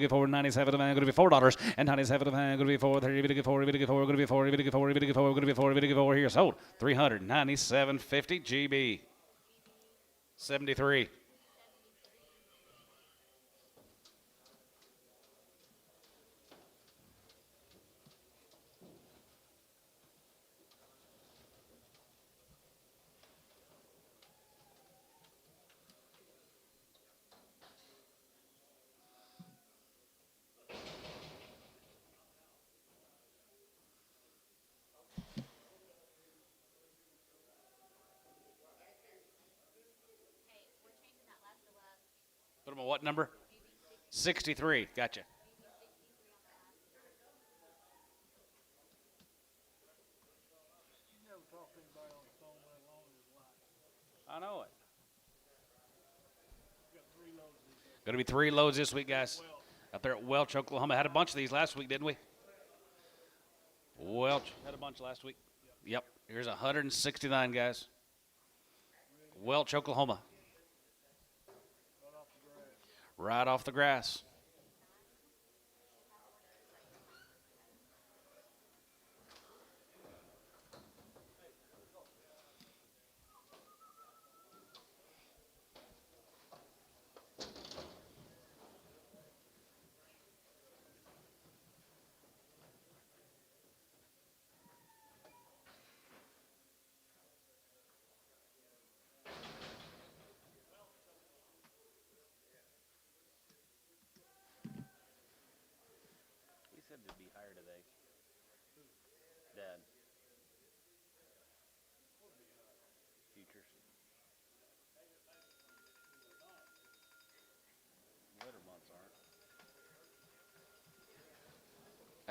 4, 97, going to be $4, and 97, going to be 4, 30, 4, 4, going to be 4, 4, going to be 4, going to be 4 here, sold, 397.50 GB, 73. Put them on what number? 63. Gotcha. You never talk to anybody on the phone that long in his life. I know it. You got 3 loads of these. Going to be 3 loads this week, guys. Out there at Welch, Oklahoma. Had a bunch of these last week, didn't we? Welch had a bunch last week. Yep. Here's 169, guys. Welch, Oklahoma. Right off the grass.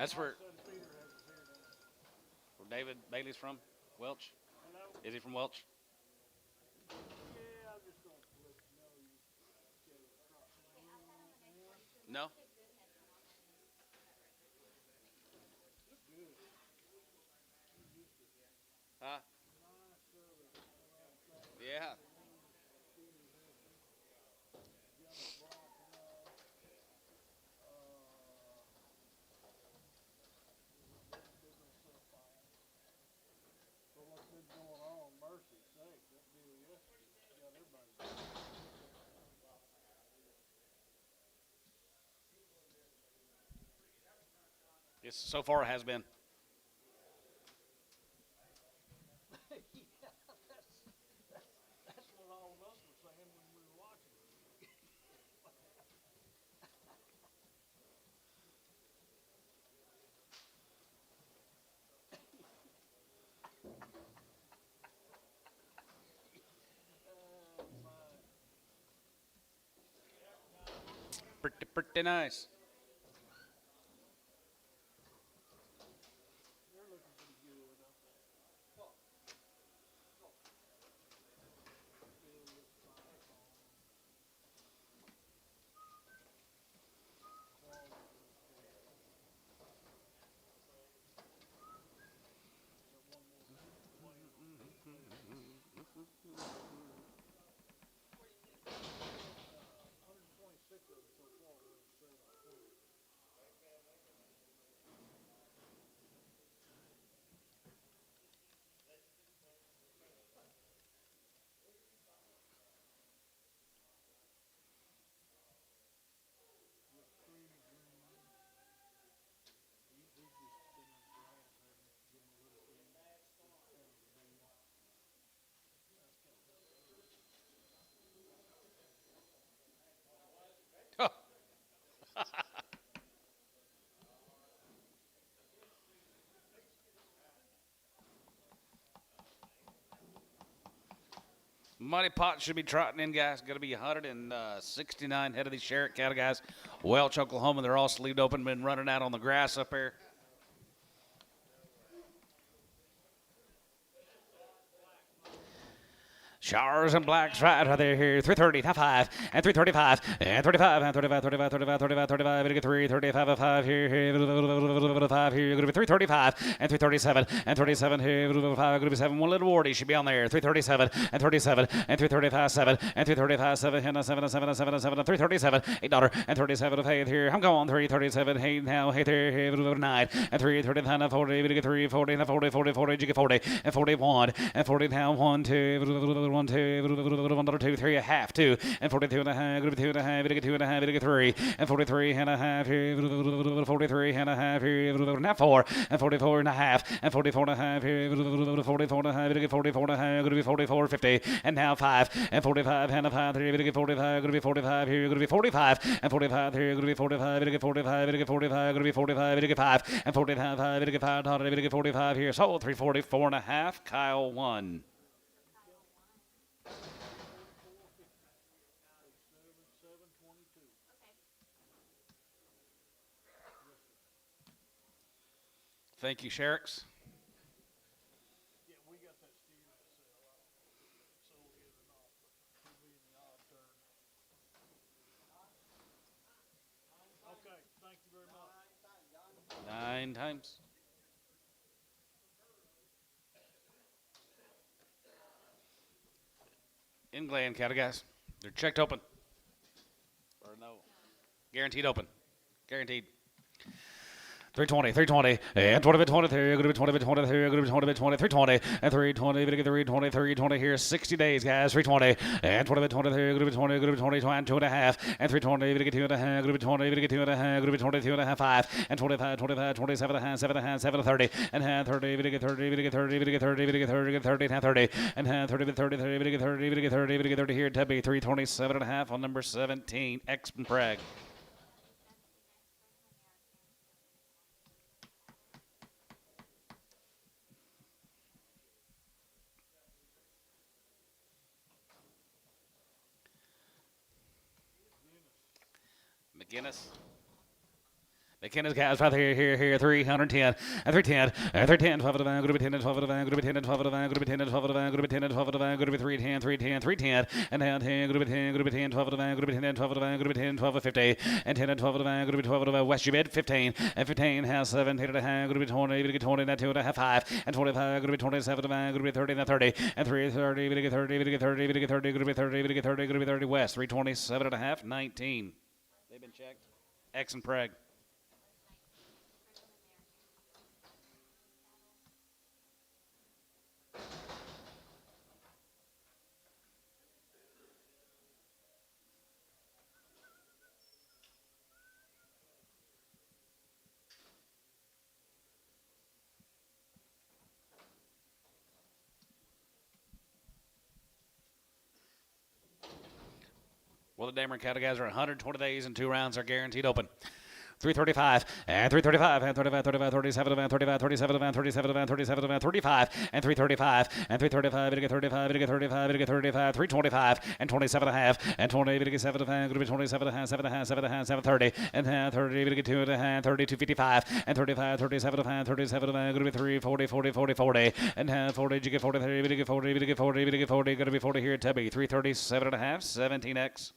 That's where Said Peter has his hair down. David Bailey's from. Welch. Hello? Is he from Welch? Yeah, I'm just going to let you know you get it across. No. It's good. Huh? Nice service. Yeah. Jenna Brock, they're going to sell fine. But what's been going on, mercy sakes, that deal yesterday got everybody. Yes, so far it has been. Yeah, that's what all of us were saying when we were watching. My. Pretty nice. They're looking pretty good up there. Still looks fine on them. Quality looks good. Got one more plane on it. 126 of them so far. We're at 720. With creamy green. He's just been in the grass, having given a little feed. Kind of a deal. That's kind of Money Pot should be trotting in, guys. Going to be 169 head of these Sherritt cattle, guys. Welch, Oklahoma. They're all sleeved open, been running out on the grass up there. Showers and blacks right there here. 330, top 5, and 335, and 35, and 35, 35, 35, 35, 35, and 3, 35, 5 here, 5 here. You're going to be 335, and 337, and 37 here, 5, going to be 7. One little Wardy should be on there. 337, and 37, and 335, 7, and 335, 7, and 7, and 7, and 7, and 7, and 337, $8, and 37 of hay here. I'm going 337, hay now, hay there, 9, and 339, and 40, we get 3, 40, and 40, 40, 40, you get 40, and 41, and 40 now, 1, 2, 1, 2, 3, a half, 2, and 42 and a half, 2 and a half, 2 and a half, 3, and 43 and a half, 43 and a half, now 4, and 44 and a half, and 44 and a half, 44 and a half, 44 and a half, going to be 44, 50, and now 5, and 45 and a half, 45, going to be 45 here, going to be 45, and 45 here, going to be 45, 45, 45, going to be 45, 5, and 45, 5, 45 here, so 344 and a half, Kyle 1. 722. Thank you, Sherricks. Yeah, we got that steer to sell. I don't know if we sold it or not, but he'll be in the odd turn. Okay, thank you very much. 9 times. England cattle, guys. They're checked open. Or no. Guaranteed open. Guaranteed. 320, 320, and 20, 20, going to be 20, 20, going to be 20, 20, 320, and 320, going to get 320, 320 here, 60 days, guys, 320, and 20, 20, going to be 20, going to be 20, 2 and a half, and 320, going to get 2 and a half, going to be 20, going to get 2 and a half, going to be 22 and a half, 5, and 25, 25, 27 and a half, 7 and a half, 7 and 30, and half 30, going to get 30, going to get 30, going to get 30, going to get 30, get 30, and half 30, and half 30, 30, 30, going to get 30, going to get 30, going to get 30 here, Tubby, 327 and a half on number 17, X and Prague. McGinnis. McKenna's guys right here, 310, and 310, and 310, 12 of the van, going to be 10 and 12 of the van, going to be 10 and 12 of the van, going to be 10 and 12 of the van, going to be 10 and 12 of the van, going to be 310, 310, 310, and down 10, going to be 10, going to be 10, 12 of the van, going to be 10 and 12 of the van, going to be 10, 12 of 50, and 10 and 12 of the van, going to be 12 of the van, West Ubed, 15, and 15 has 17 and a half, going to be 20, going to get 20, and 2 and a half, 5, and 25, going to be 27 of the van, going to be 30, and 30, and 330, going to get 30, going to get 30, going to get 30, going to be 30, going to get 30, going to be 30 West, 327 and a half, 19. They've been checked. X and Preg. Well, the Dameron Cattle guys are 120 days and 2 rounds are guaranteed open. 335 and 335 and 35, 35, 37 and 35, 37 and 37 and 37 and 35 and 335 and 335 and 35 and 35 and 35, 325 and 27 and a half and 20 and 7 and going to be 27 and a half, 7 and a half, 7 and a half, 730 and 30 and get 2 and a half, 32, 55 and 35, 37 and a half, 37 and going to be 3, 40, 40, 40, 40 and 40, you get 40, 30, you get 40, you get 40, you get 40, going to be 40 here at Tubby, 337 and a half, 17X.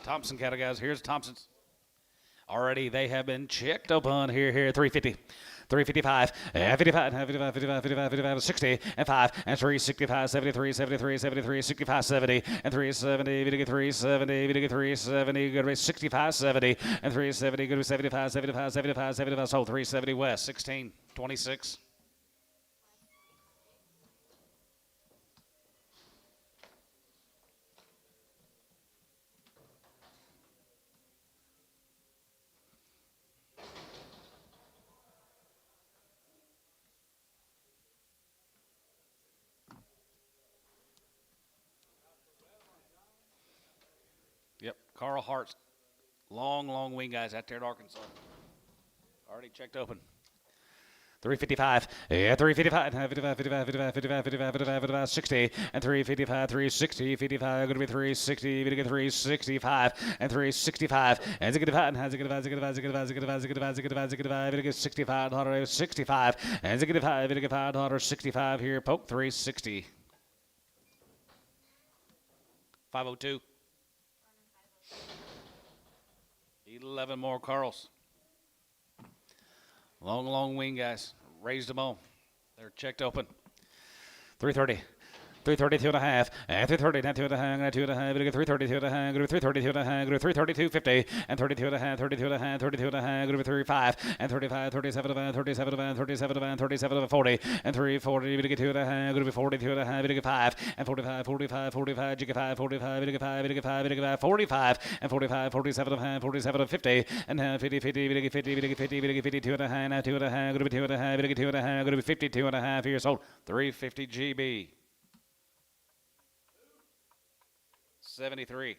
Thompson cattle guys. Here's Thompson's. Already they have been checked open here, 350. 355, and 55, and 55, 55, 55, 55, 60, and 5, and 3, 65, 73, 73, 73, 65, 70, and 370, we get 370, we get 370, good to be 65, 70, and 370, good to be 75, 75, 75, 75, so 370 West, 16, 26. Yep, Carl Hart's long wing guys out there at Arkansas. Already checked open. 355, yeah, 355, 55, 55, 55, 55, 55, 55, 55, 60, and 355, 360, 55, going to be 360, going to get 365, and 365, and Ziggy-Divide, and Ziggy-Divide, Ziggy-Divide, Ziggy-Divide, Ziggy-Divide, Ziggy-Divide, Ziggy-Divide, Ziggy-Divide, going to get 65, 65, and Ziggy-Divide, Ziggy-Divide, 65 here, poke 360. 502. 11 more Carls. Long wing guys. Raised them all. They're checked open. 330. 332 and a half, and 330, 2 and a half, 2 and a half, 332 and a half, 332 and a half, 332, 50, and 32 and a half, 32 and a half, 32 and a half, 35, and 35, 37 and 37 and 37 and 37 and 40, and 340, we get 2 and a half, going to be 42 and a half, we get 5, and 45, 45, 45, you get 5, 45, we get 5, we get 5, we get 5, 45, and 45, 47 and a half, 47 and 50, and 50, 50, we get 50, we get 50, we get 52 and a half, now 2 and a half, going to be 2 and a half, we get 2 and a half, going to be 52 and a half years old, 350 GB. 73.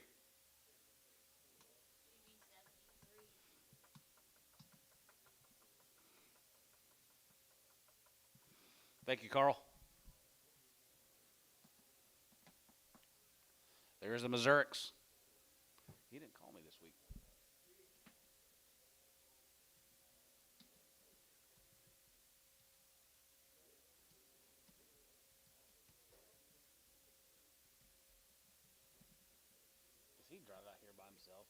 Thank you, Carl. There's the Missourics. He didn't call me this week. Does he drive out here by himself?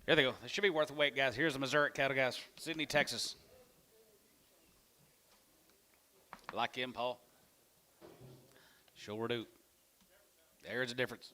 Here they go. They should be worth the weight, guys. Here's the Missouri cattle, guys. Sydney, Texas. Like him, Paul. Sure do. There's a difference.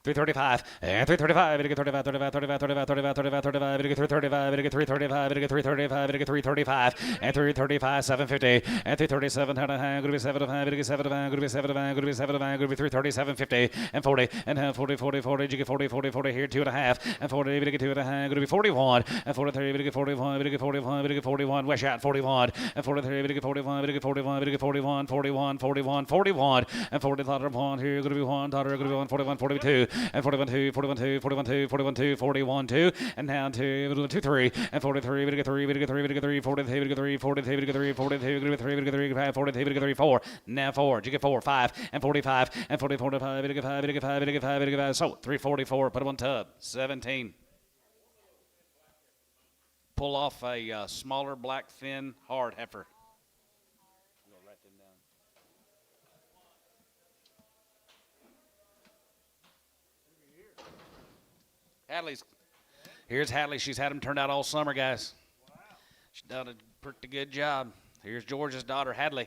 335 and 335. It get 35, 35, 35, 35, 35, 35, 35. It get 335. It get 335. It get 335. It get 335 and 335. 750 and 337. And a high. Going to be 75. It get 75. Going to be 75. Going to be 75. Going to be 337. 50 and 40 and 40, 40, 40. You get 40, 40, 40 here. 2.5 and 40. It get 2.5. Going to be 41 and 43. It get 41. It get 41. It get 41. West shot 41 and 43. It get 41. It get 41. It get 41. 41. 41. 41 and 40. Daughter one here. Going to be one. Daughter going to be 1. 41. 42. And 41 2, 41 2, 41 2, 41 2, 41 2, and down to 2 3, and 43, we get 3, we get 3, we get 3, 43, we get 3, 43, we get 3, 43, we get 3, we get 3, 5, 43, we get 3, 4, now 4, you get 4, 5, and 45, and 40, 45, we get 5, we get 5, we get 5, we get 5, so 344, put them on tub, 17. Pull off a smaller black thin hard heifer. Hadley's. Here's Hadley. She's had them turned out all summer, guys. She's done a pretty good job. Here's George's daughter, Hadley.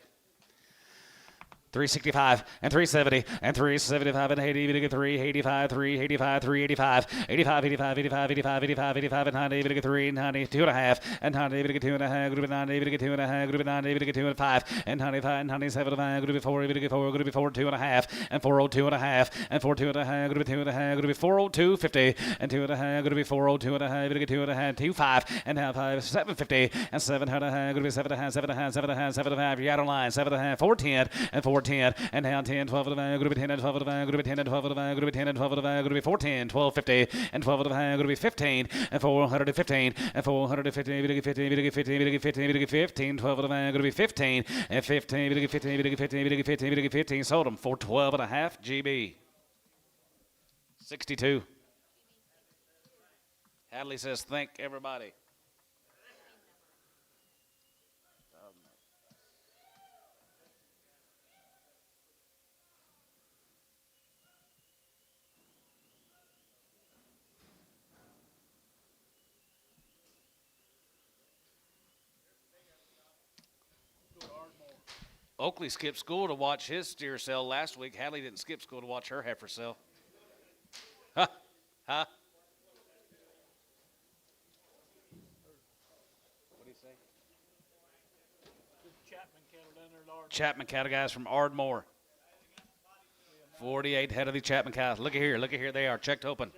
365 and 370 and 375 and 80, we get 385, 385, 385, 85, 85, 85, 85, 85, 85, and 90, we get 3, 90, 2.5, and 90, we get 2.5, group 90, we get 2.5, group 90, we get 2.5, and 95, 97, group 4, we get 4, group 4, 2.5, and 402.5, and 42.5, group 2.5, group 402, 50, and 2.5, group 402.5, we get 2.5, 25, and half 5, 750, and 7.5, group 7.5, 7.5, 7.5, 7.5, you're out on line, 7.5, 410, and 410, and down 10, 12 of the van, group 10 and 12 of the van, group 10 and 12 of the van, group 10 and 12 of the van, group 410, 1250, and 12 of the van, group 15, and 415, and 450, we get 15, we get 15, we get 15, we get 15, 12 of the van, group 15, and 15, we get 15, we get 15, we get 15, we get 15, sold them for 12.5 GB. 62. Hadley says, thank everybody. Oakley skipped school to watch his steer sell last week. Hadley didn't skip school to watch her heifer sell. Huh? Huh? What do you say? Chapman cattle down there at Ardmore. Chapman cattle guys from Ardmore. 48 head of the Chapman cattle. Look at here they are checked open.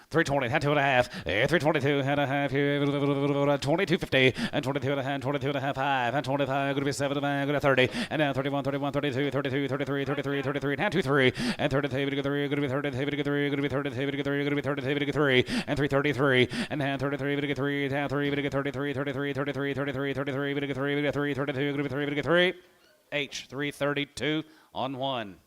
320, had 2.5, 322, had a half here, 2250, and 22 and a half, 22 and a half, 5, and 25, going to be 7, going to 30, and now 31, 31, 32, 32, 33, 33, 33, and 2, 3, and 33, going to 3, going to be 30, going to be 30, going to be 30, going to be 30, going to be 30, going to be 3, and 333, and now 33, going to get 3, down 3, going to get 33, 33, 33, 33, 33, going to get 3, going to get 3, 32, going to be 3, going to get 3, H, 332 on 1.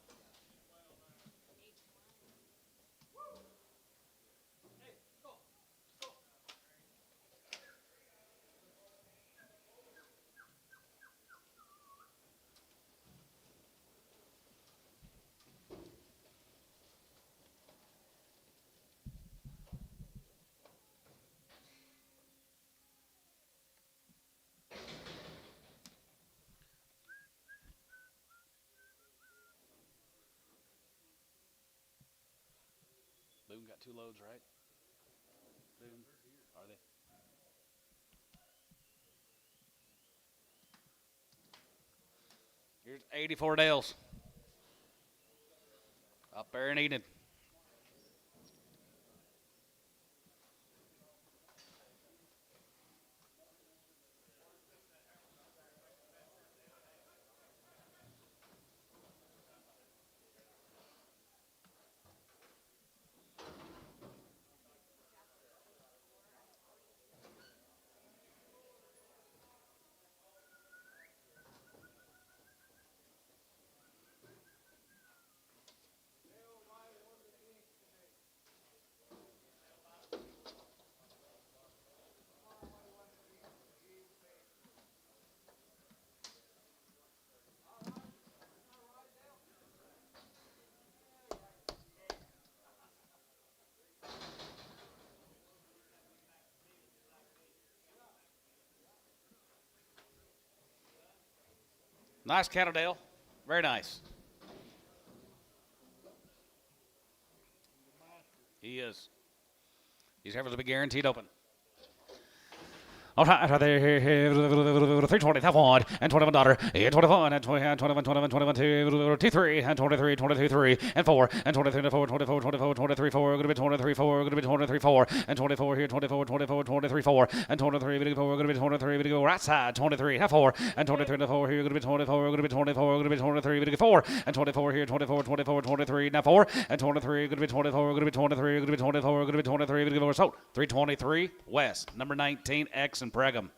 Boone got 2 loads, right? Boone, are they? Here's 84 Dales. Up there in Enid. Nice cattle, Dale. Very nice. He is. He's having to be guaranteed open. All right, 320, half wide, and 21 daughter, and 21, and 20, and 21, 21, 21, 2, 3, and 23, 22, 3, and 4, and 23, 4, 24, 24, 23, 4, going to be 23, 4, going to be 23, 4, and 24 here, 24, 24, 23, 4, and 23, video 4, going to be 23, video right side, 23, half 4, and 23, 4 here, going to be 24, going to be 24, going to be 23, video 4, and 24 here, 24, 24, 23, now 4, and 23, going to be 24, going to be 23, going to be 24, going to be 23, video 4, so 323 West, number 19, X and Brigham.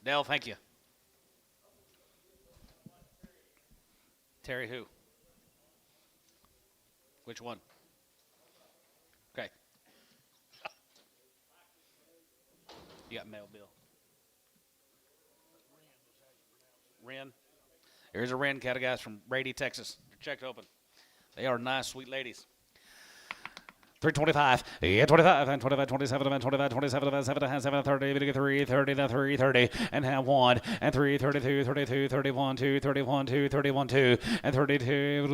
Dale, thank you. Terry who? Which one? Okay. You got mail, Bill. Wren. Here's a Wren cattle, guys, from Brady, Texas. They're checked open. They are nice, sweet ladies. 325, yeah, 25, and 25, 27, and 25, 27, and 7, 7, 30, 3, 30, 3, 30, and have 1, and 3, 32, 32, 31, 2, 31, 2, 31, 2, and 32,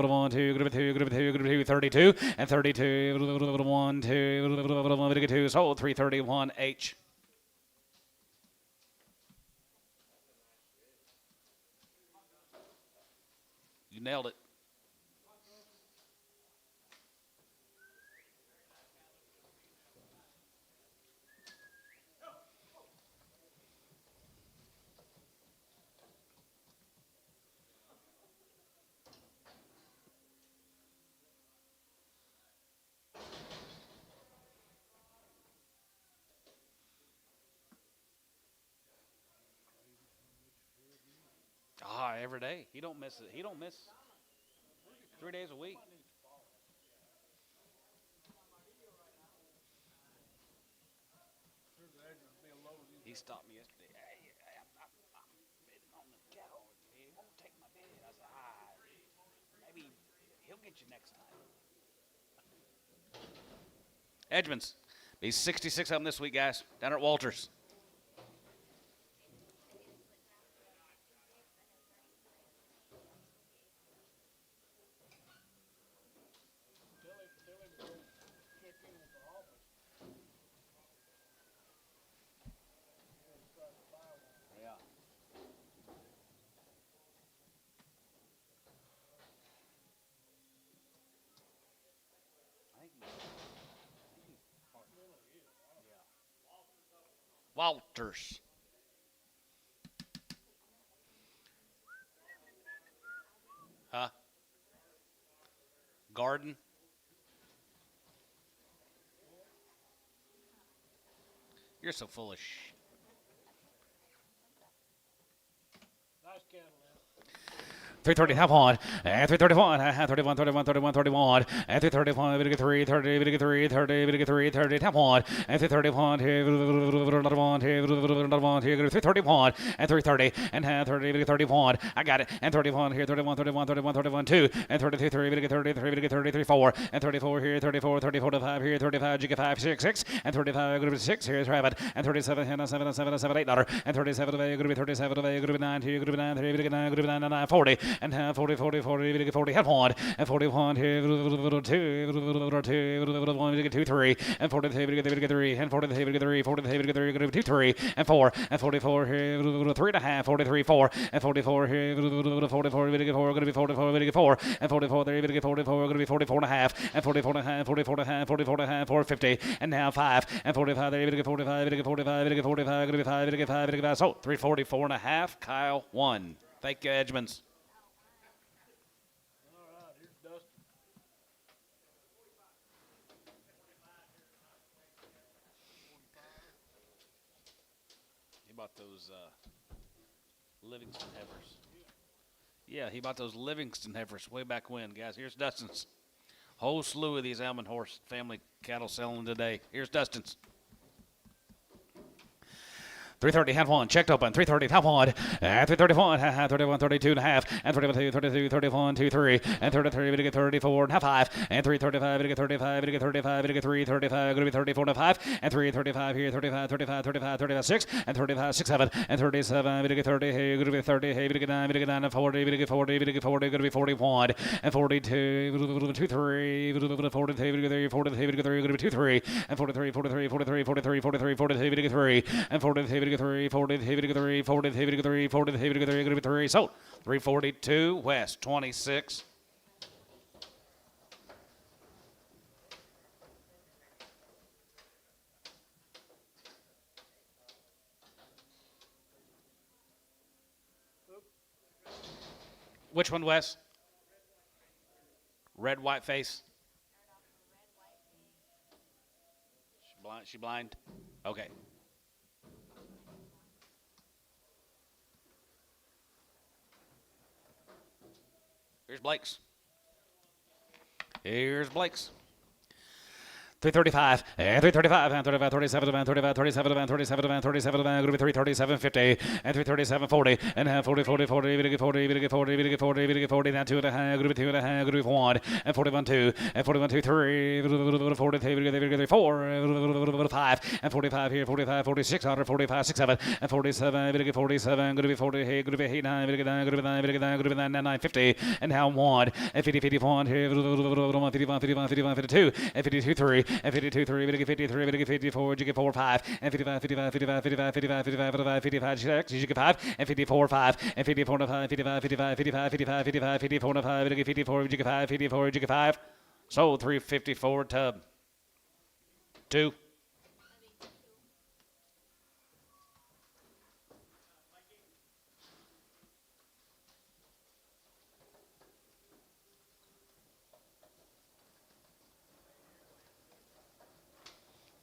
1, 2, 2, 32, and 32, 1, 2, 2, so 331 H. You nailed it. Every day. He don't miss it. He don't miss 3 days a week. He stopped me yesterday. Hey, I'm bidding on the cattle. He won't take my bid. I said, maybe he'll get you next time. Edmonds. Be 66 of them this week, guys. Down at Walters. Walters. Huh? Garden. You're so foolish. Nice cattle, man. 330, half on, and 331, 31, 31, 31, 31, and 331, we get 3, 30, we get 3, 30, we get 3, 30, half on, and 331, 331, and 330, and 30, we get 31, I got it, and 31 here, 31, 31, 31, 31, 2, and 33, 3, we get 33, we get 33, 4, and 34 here, 34, 34 to 5 here, 35, you get 5, 6, 6, and 35, going to be 6 here, is rabbit, and 37, here, 7, 7, 7, 8 dollar, and 37, going to be 37, going to be 9, here, going to be 9, 3, we get 9, going to be 9, 9, 40, and 40, 40, 40, we get 40, half one, and 41 here, 2, 1, we get 2, 3, and 43, we get 3, and 43, we get 3, 43, we get 3, 2, 3, and 4, and 44 here, 3 and a half, 43, 4, and 44 here, 44, we get 4, going to be 44, we get 4, and 44, there, we get 44, going to be 44 and a half, and 44 and a half, 44 and a half, 44 and a half, 450, and now 5, and 45, there, we get 45, we get 45, we get 45, going to be 5, we get 5, we get 5, so 344 and a half, Kyle 1. Thank you, Edmonds. bought those Livingston heifers. Yeah, he bought those Livingston heifers way back when, guys. Here's Dustin's. Whole slew of these Almond Horse family cattle selling today. Here's Dustin's. 330, half one, checked open, 330, half one, and 331, 31, 32 and a half, and 32, 32, 31, 23, and 33, we get 34 and half five, and 335, we get 35, we get 35, we get 335, going to be 34 and a half, and 335 here, 35, 35, 35, 35, 6, and 35, 6, 7, and 37, we get 30, hey, going to be 30, hey, we get 9, we get 9, and 40, we get 40, we get 40, going to be 41, and 42, 2, 3, 43, we get 3, 43, we get 3, going to be 2, 3, and 43, 43, 43, 43, 43, 43, we get 3, and 43, 3, 40, 3, 40, 3, 40, 3, 3, going to be 3. So 342 West 26. Which one, Wes? Red, white face. She blind? Okay. Here's Blake's. Here's Blake's. 335, and 335, and 35, 37, and 35, 37, and 37, and 37, and going to be 337, 50, and 337, 40, and 40, 40, 40, we get 40, we get 40, we get 40, we get 40, now 2 and a half, going to be 2 and a half, going to be 1, and 41, 2, and 41, 2, 3, 43, we get 4, 5, and 45 here, 45, 46, 45, 6, 7, and 47, we get 47, going to be 40, hey, going to be 8, 9, we get 9, going to be 9, we get 9, going to be 9, 9, 50, and now 1, and 50, 51 here, 51, 51, 51, 52, and 52, 3, and 52, 3, we get 53, we get 54, you get 4, 5, and 55, 55, 55, 55, 55, 55, 55, 55, 6, you get 5, and 54, 5, and 54, 5, 55, 55, 55, 55, 55, 54, 5, you get 54, you get 5, 54, you get 5. So 354 tub. 2.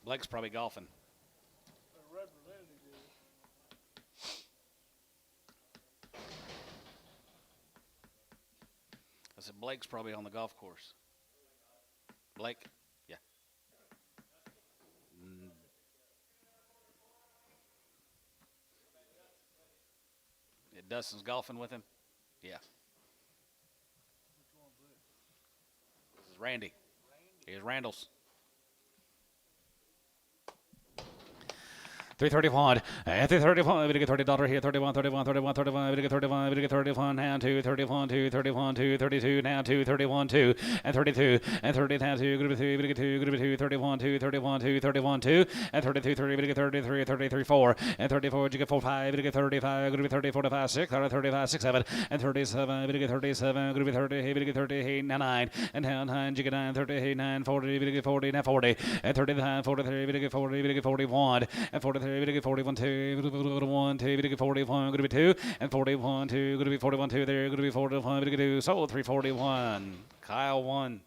Blake's probably golfing. The representative is. I said Blake's probably on the golf course. Blake? Yeah. Dustin's golfing with him? Yeah. Which one's this? This is Randy. Here's Randall's. 331, and 331, we get $30 here, 31, 31, 31, 31, we get 31, we get 31, now 2, 31, 2, 31, 2, 32, now 2, 31, 2, and 32, and 30, now 2, group of 3, we get 2, group of 2, 31, 2, 31, 2, 31, 2, and 32, 3, we get 33, 33, 4, and 34, you get 4, 5, we get 35, group of 30, 45, 6, 35, 6, 7, and 37, we get 37, group of 30, we get 38, now 9, and now 9, you get 9, 38, 9, 40, we get 40, now 40, and 39, 43, we get 40, we get 41, and 43, we get 41, 2, 1, 2, we get 41, going to be 2, and 41, 2, going to be 41, 2, there, going to be 41, we get 2, so 341. Kyle won.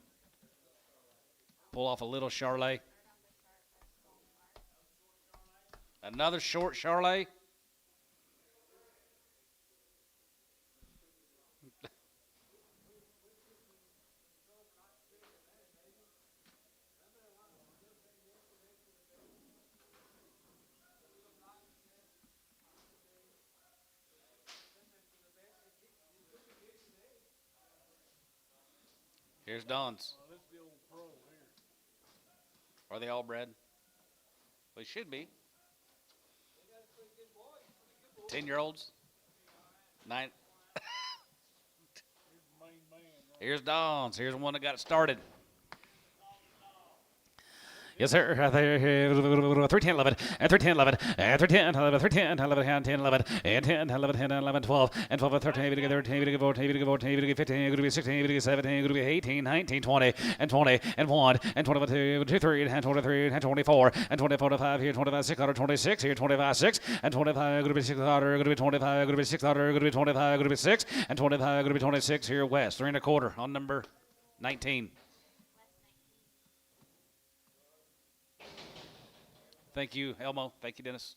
Pull off a little Charlet. Another short Charlet. Here's Don's. That's the old pro here. Are they all bred? They should be. 10-year-olds. 9. Here's the main man. Right? Here's Don's. Here's one that got it started. Yes, sir. 310, 11, and 310, 11, and 310, 11, 310, 11, and 10, 11, and 10, 11, 10, 11, 12, and 12, 13, we get 13, we get 14, we get 14, we get 15, we get 16, we get 17, we get 18, 19, 20, and 20, and 1, and 22, 23, and 23, and 24, and 24, 5 here, 25, 6, 26 here, 25, 6, and 25, going to be 6, going to be 25, going to be 6, going to be 25, going to be 6, and 25, going to be 26 here, West, 3 1/4 on number 19. Thank you, Elmo. Thank you, Dennis.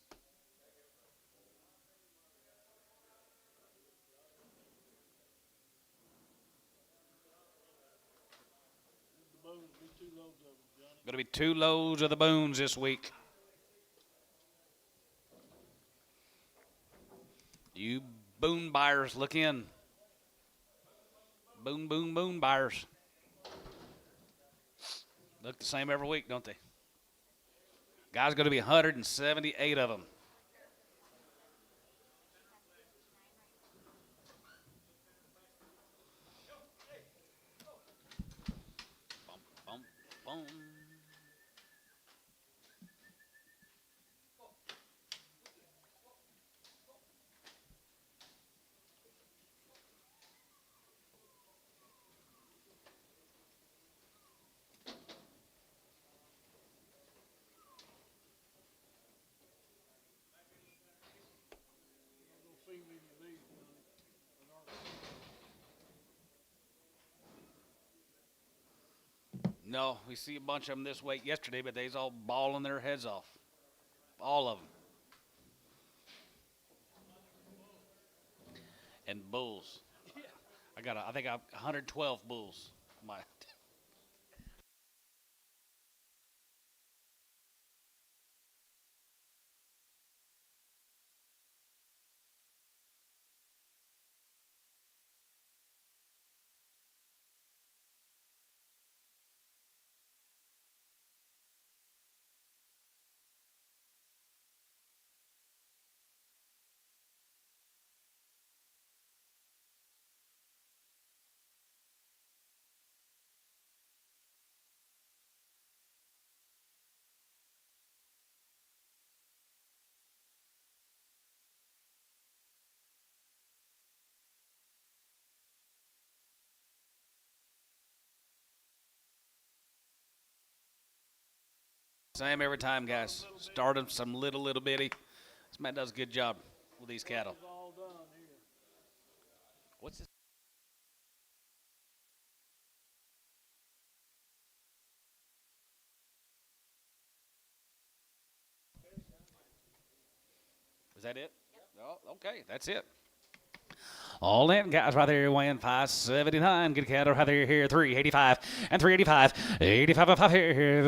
Going to be 2 loads of the boons this week. You boon buyers, look in. Boon, boon, boon buyers. Look the same every week, don't they? Guys, going to be 178 of them. Bum, bum, bum. Don't see many of these, Johnny. But No, we see a bunch of them this week yesterday, but they's all bawling their heads off. All of them. And bulls. I think I have 112 bulls. My same every time, guys. Started some little bitty. This man does a good job with these cattle. it's all done here. What's this? Is that it? Oh, okay, that's it. All in, guys, right there, weighing 579. Good cattle right there, here, 385 and 385. 85 of 5 here,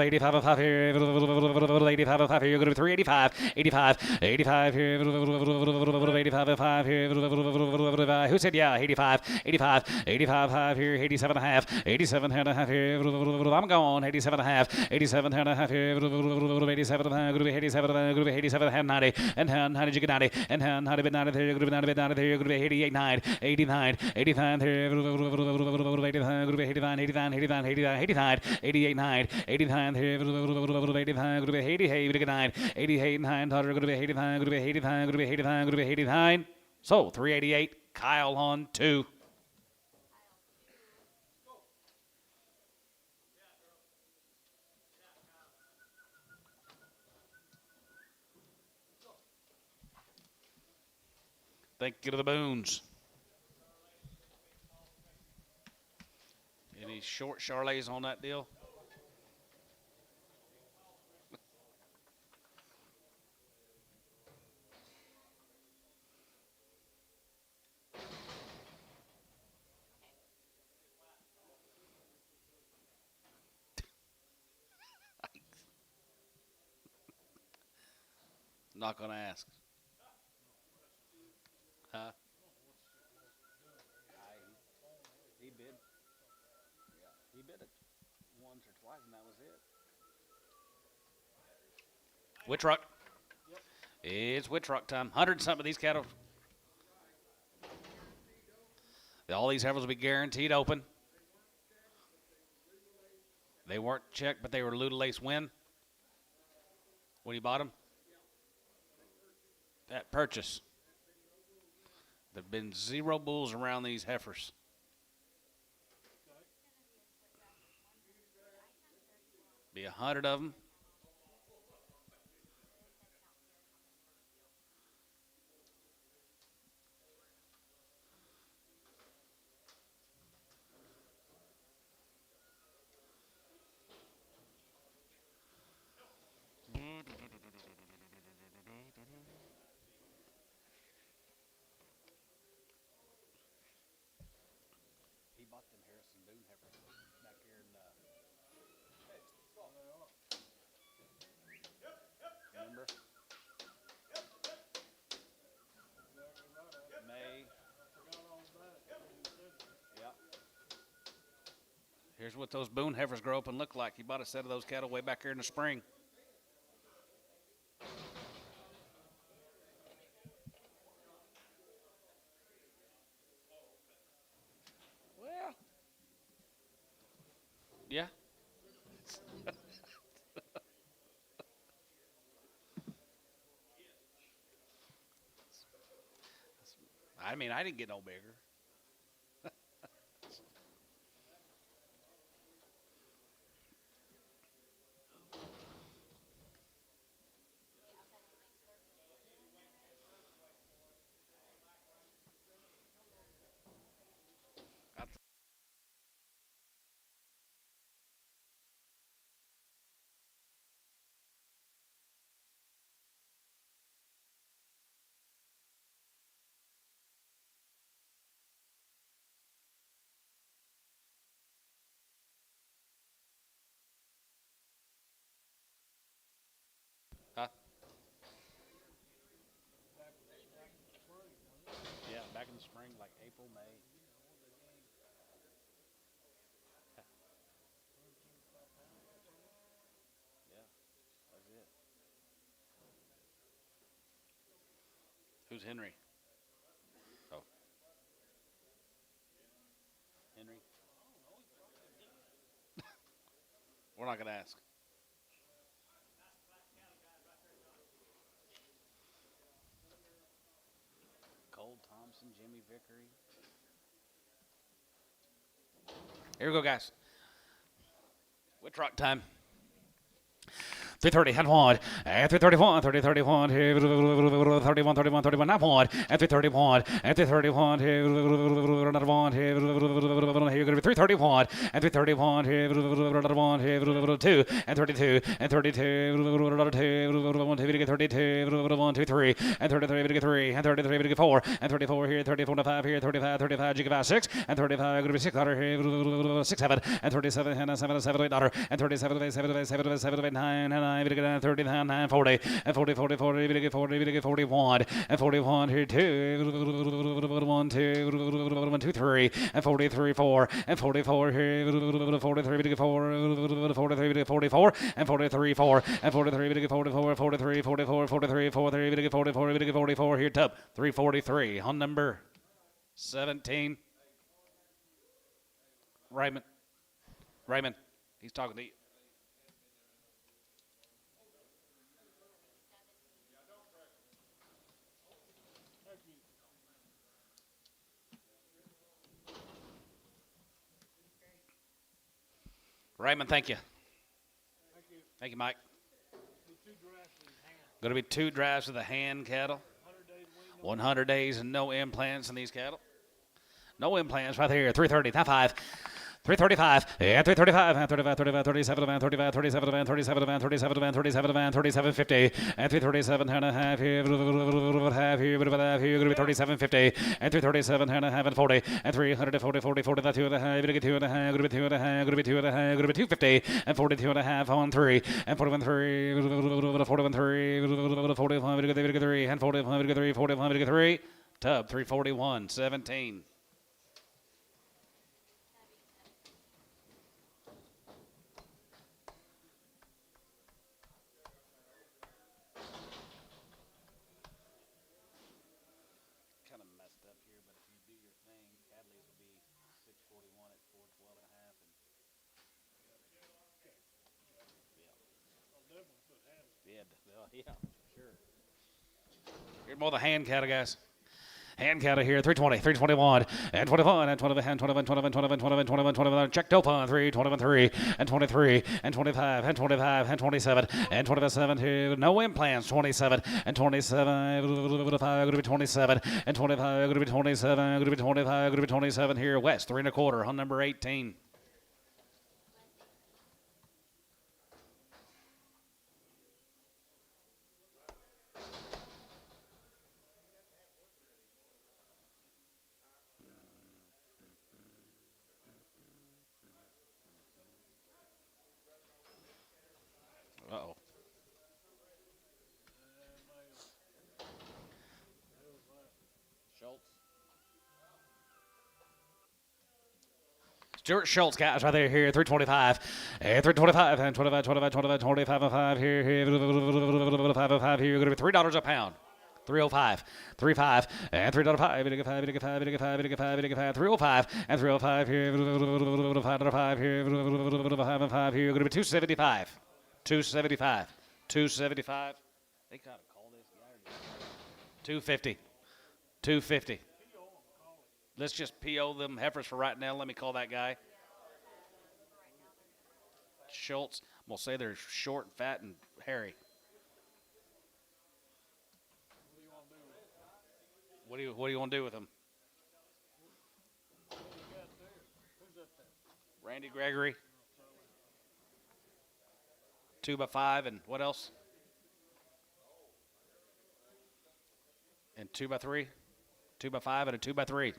85 of 5 here, 85 of 5 here, go to 385, 85, 85 here, 85 of 5 here, who said yeah, 85, 85, 85 5 here, 87 and a half, 87 and a half here, I'm going, 87 and a half, 87 and a half here, 87 and a half, 87 and a half, 87 and a half, 90, and 90, you get 90, and 90, 90 there, 90, 90 there, 88, 9, 89, 89 there, 89, 89, 89, 89, 89, 89, 88, 9, 89 there, 89, 88, 9, 88, 9, 89, 89, 89, 89. So 388, Kyle on 2. Thank you to the Boons. Any short Charlets on that deal? Not going to ask. Huh? He bid. Yeah, he bid it once or twice, and that was it. Wit truck. It's wit truck time. 100 something of these cattle. All these heifers will be guaranteed open. They weren't checked, but they were Luda Lace win. When you bought them? That purchase. There have been 0 bulls around these heifers. Be 100 of them. He bought them Harrison Boone heifers back here in Here's what those Boone heifers grow up and look like. You bought a set of those cattle way back here in the spring. Well, yeah. I mean, I didn't get no bigger. Huh? Yeah, back in the spring, like April, May. Yeah, that's it. Who's Henry? Oh, Henry. We're not gonna ask. Cole Thompson, Jimmy Vickery. Here we go, guys. Witch rock time. 330, hand wide, and 331, 30, 31, 31, 31, 31, not wide, and 331, and 331, not one, here, going to be 331, and 331, 2, and 32, and 32, 32, 1, 2, 3, and 33, 3, and 33, 4, and 34 here, 34 to 5 here, 35, 35, you give out 6, and 35, going to be 6 here, 6, 7, and 37, and 7, 7, 8, and 37, 7, 7, 7, 9, and 30, 9, 40, and 40, 40, 40, 40, 41, and 41 here, 2, 1, 2, 1, 2, 3, and 43, 4, and 44 here, 43, 4, 43, 44, and 43, 4, and 43, 44, 43, 44, 43, 43, 44, 44 here, tub, 343 on number 17. Raymond, he's talking to you. Raymond, thank you. Thank you, Mike. Going to be 2 drives of the hand cattle. 100 days and no implants in these cattle. No implants right here. 330, top 5. 335, and 335, and 35, 35, 37, and 35, 37, and 37, and 37, and 37, and 37, 50, and 337, and a half here, half here, going to be 37, 50, and 337, and a half, and 40, and 340, 40, 40, 2 and a half, going to be 2 and a half, going to be 2 and a half, going to be 2 and a half, going to be 250, and 42 and a half on 3, and 41, 3, 41, 3, 45, 3, and 45, 3, 45, 3, tub 341, 17. Yeah, sure. Here's more of the hand cattle, guys. Hand cattle here, 320, 321, and 21, and 21, and 21, 21, 21, 21, 21, 21, checked open, 3, 21, 3, and 23, and 25, and 25, and 27, and 27 here, no implants, 27, and 27, going to be 27, and 25, going to be 27, going to be 25, going to be 27 here, West, 3 1/4, on number 18. Uh-oh. Schultz. Stuart Schultz, guys, right there, here, 325, and 325, and 25, 25, 25, 25, 5 here, 5 here, going to be $3 a pound. 305, 35, and $3.5, 5, 305, and 305 here, $5 here, 5 here, going to be 275, 275, 275. They kind of call this guy 250, 250. Let's just PO them heifers for right now. Let me call that guy. Schultz. I'm going to say they're short, fat, and hairy. What do you want to do with them? Randy Gregory. 2x5 and what else? And 2x3. 2x5 and a 2x3.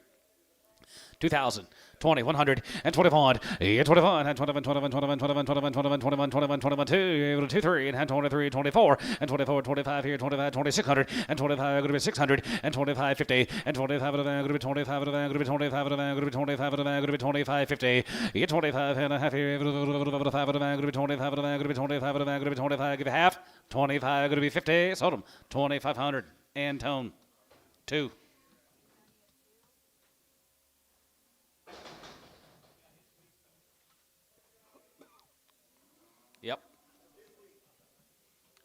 2,000, 20, 100, and 21, and 21, and 21, 21, 21, 21, 21, 21, 21, 21, 21, 2, 2, 3, and 23, 24, and 24, 25 here, 25, 2600, and 25, going to be 600, and 25, 50, and 25, going to be 25, going to be 25, going to be 25, going to be 25, 50, 25 and a half here, 5, going to be 25, going to be 25, going to be 25, give a half, 25, going to be 50, sold them, 2,500, and tone, 2. Yep.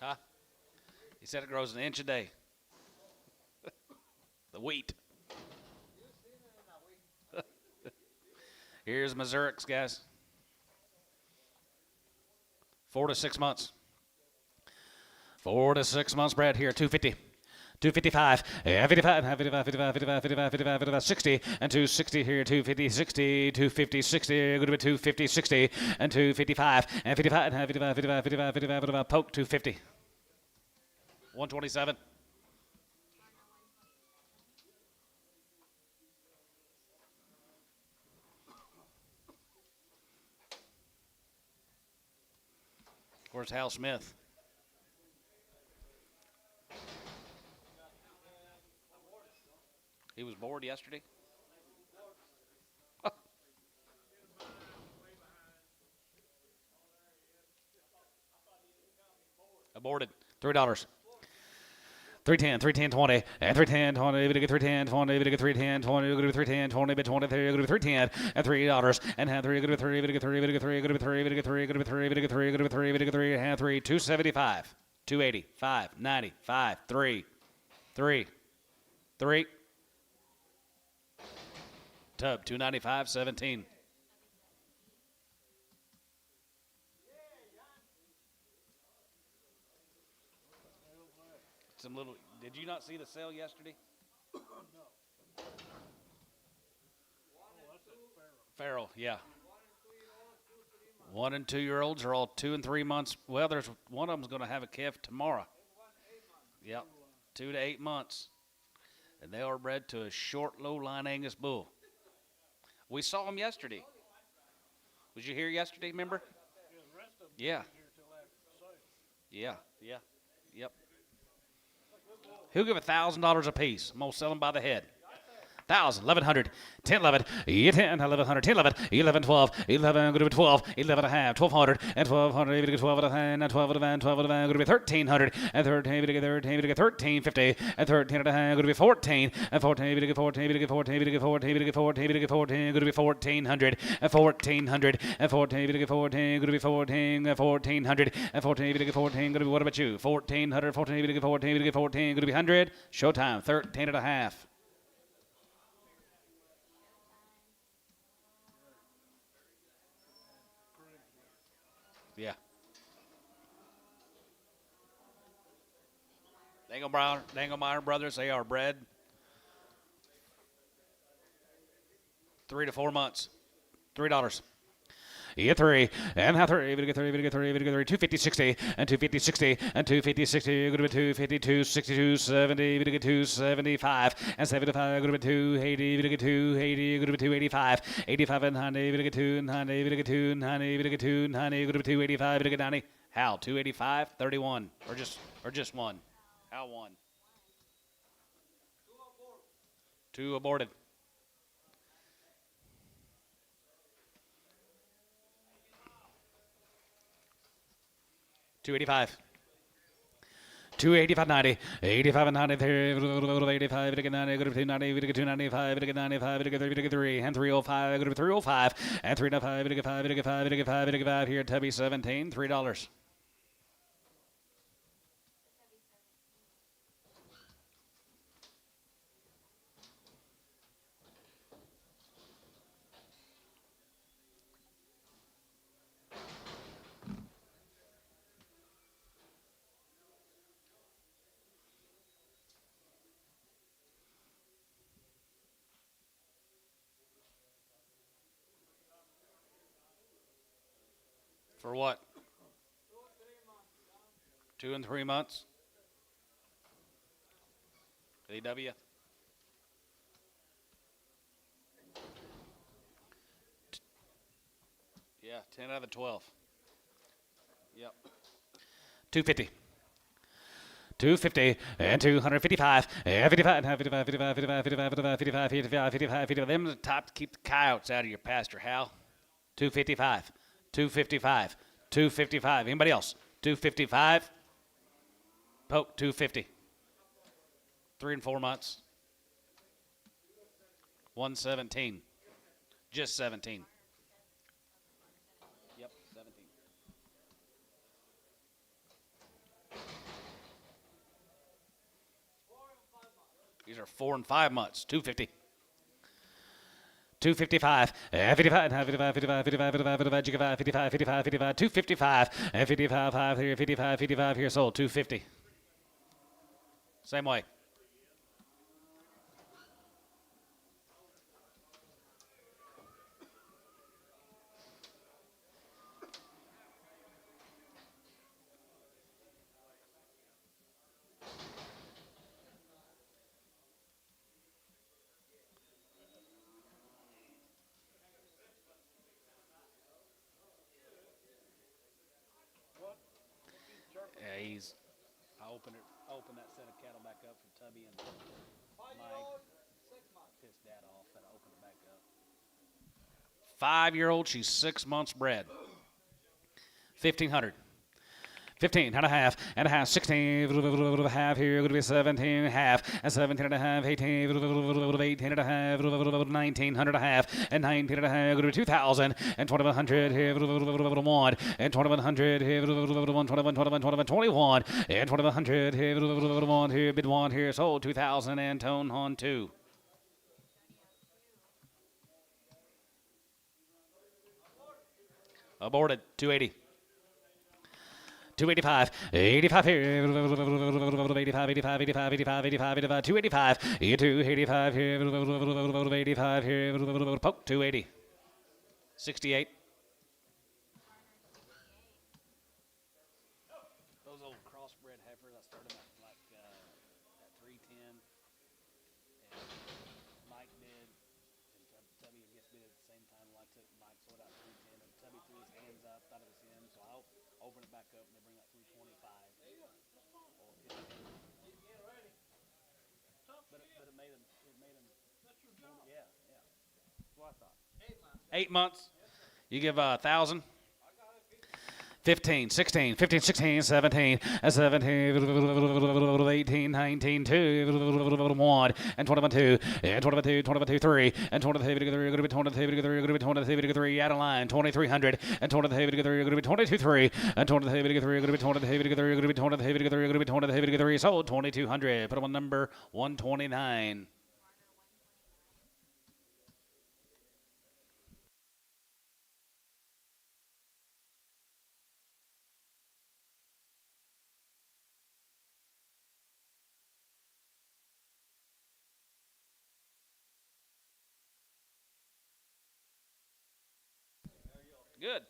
Huh? He said it grows an inch a day. The wheat. Here's Mazurix, guys. 4 to 6 months. 4 to 6 months bred here, 250. 255, 55, 55, 55, 55, 55, 55, 55, 60, and 260 here, 250, 60, 250, 60, going to be 250, 60, and 255, and 55, and 55, 55, 55, 55, 55, poke, 250. 127. Where's Hal Smith? He was bored yesterday. Aborted. $3. 310, 310, 20, and 310, 20, we get 310, 20, we get 310, 20, we get 310, 20, but 20, we get 310, and $3, and have 3, we get 3, we get 3, we get 3, we get 3, we get 3, we get 3, we get 3, we get 3, we get 3, and have 3, 275, 280, 5, 90, 5, 3, 3, 3. Tub, 295, 17. Some little. Did you not see the sale yesterday? No. Farrell, yeah. 1 and 2 year olds are all 2 and 3 months. Well, there's one of them's going to have a calf tomorrow. Yep, 2 to 8 months, and they are bred to a short, low line Angus bull. We saw them yesterday. Was you here yesterday? Remember? Yeah. Yeah. Yeah. Yep. He'll give $1,000 a piece. I'm gonna sell them by the head. 1,000, 1,100, 10, 11, 10, 1,100, 10, 11, 11, 12, 11, going to be 12, 11 and a half, 1,200, and 1,200, maybe 12 and a 12 and a van, 12 and a van, going to be 1,300, and 13, maybe 13, maybe 1,350, and 13 and a half, going to be 14, and 14, maybe 14, maybe 14, maybe 14, maybe 14, maybe 14, going to be 1,400, and 1,400, and 14, maybe 14, going to be 14, and 1,400, and 14, maybe 14, going to be, what about you? 1,400, 14, maybe 14, maybe 14, going to be 100, showtime, 13 and a half. Yeah. Dangelmeyer brothers, they are bred 3 to 4 months. $3. You get 3, and have 3, we get 3, we get 3, we get 3, 250, 60, and 250, 60, and 250, 60, you're going to be 250, 260, 270, we get 275, and 75, going to be 280, we get 280, you're going to be 285, 85 and 90, we get 290, we get 290, we get 290, you're going to be 285, we get 90. Hal, 285, 31, or just one. Hal, 1. 2 aborted. 285. 285.90, 85.90, 85, 90, 295, 95, 3, and 305, 305, and 395, 85 here at Tubby 17, $3. For what? 2 and 3 months? AW? Yeah, 10 out of the 12. Yep. 250. 250 and 255 and 55 and 55, 55, 55, 55, 55, 55, 55, 55. Them the top to keep the coyotes out of your pasture, Hal. 255, 255, 255. Anybody else? 255. Poke 250. 3 and 4 months. 117. Just 17. Yep, 17. These are 4 and 5 months. 250. 255, 55, 55, 55, 55, 55, 55, 55, 55, 255, 55, 5 here, 55, 55 here, sold, 250. Same way. Yeah, he's. I open that set of cattle back up for Tubby and Mike. Pissed Dad off that I opened it back up. 5-year-old, she's 6 months bred. 1,500. 15 and a half, 16 and a half here, going to be 17 and a half, and 17 and a half, 18, 18 and a half, 1900 and a half, and 19 and a half, going to be 2,000, and 2,100 here, 1, and 2,100 here, 1, 21, 21, and 2,100 here, 1 here, bid 1 here, sold 2,000, and tone on 2. Aborted, 280. 285, 85 here, 85, 85, 85, 85, 85, 285, 285 here, 85 here, poke, 280. 68. Those old crossbred heifers, I started at 310, and Mike did, and Tubby gets bid at the same time. Well, I took Mike sold out 310, and Tubby threw his hands up, thought it was him, so I'll open it back up and they bring out 325. But it made him. Yeah. That's what I thought. 8 months. You give 1,000. 15, 16, 15, 16, 17, 17, 18, 19, 2, 1, and 21, 2, and 22, 22, 3, and 23, going to be 23, going to be 23, 3, out of line, 2,300, and 23, going to be 22, 3, and 23, going to be 23, going to be 23, going to be 23, sold 2,200. Put them on number 129. Good.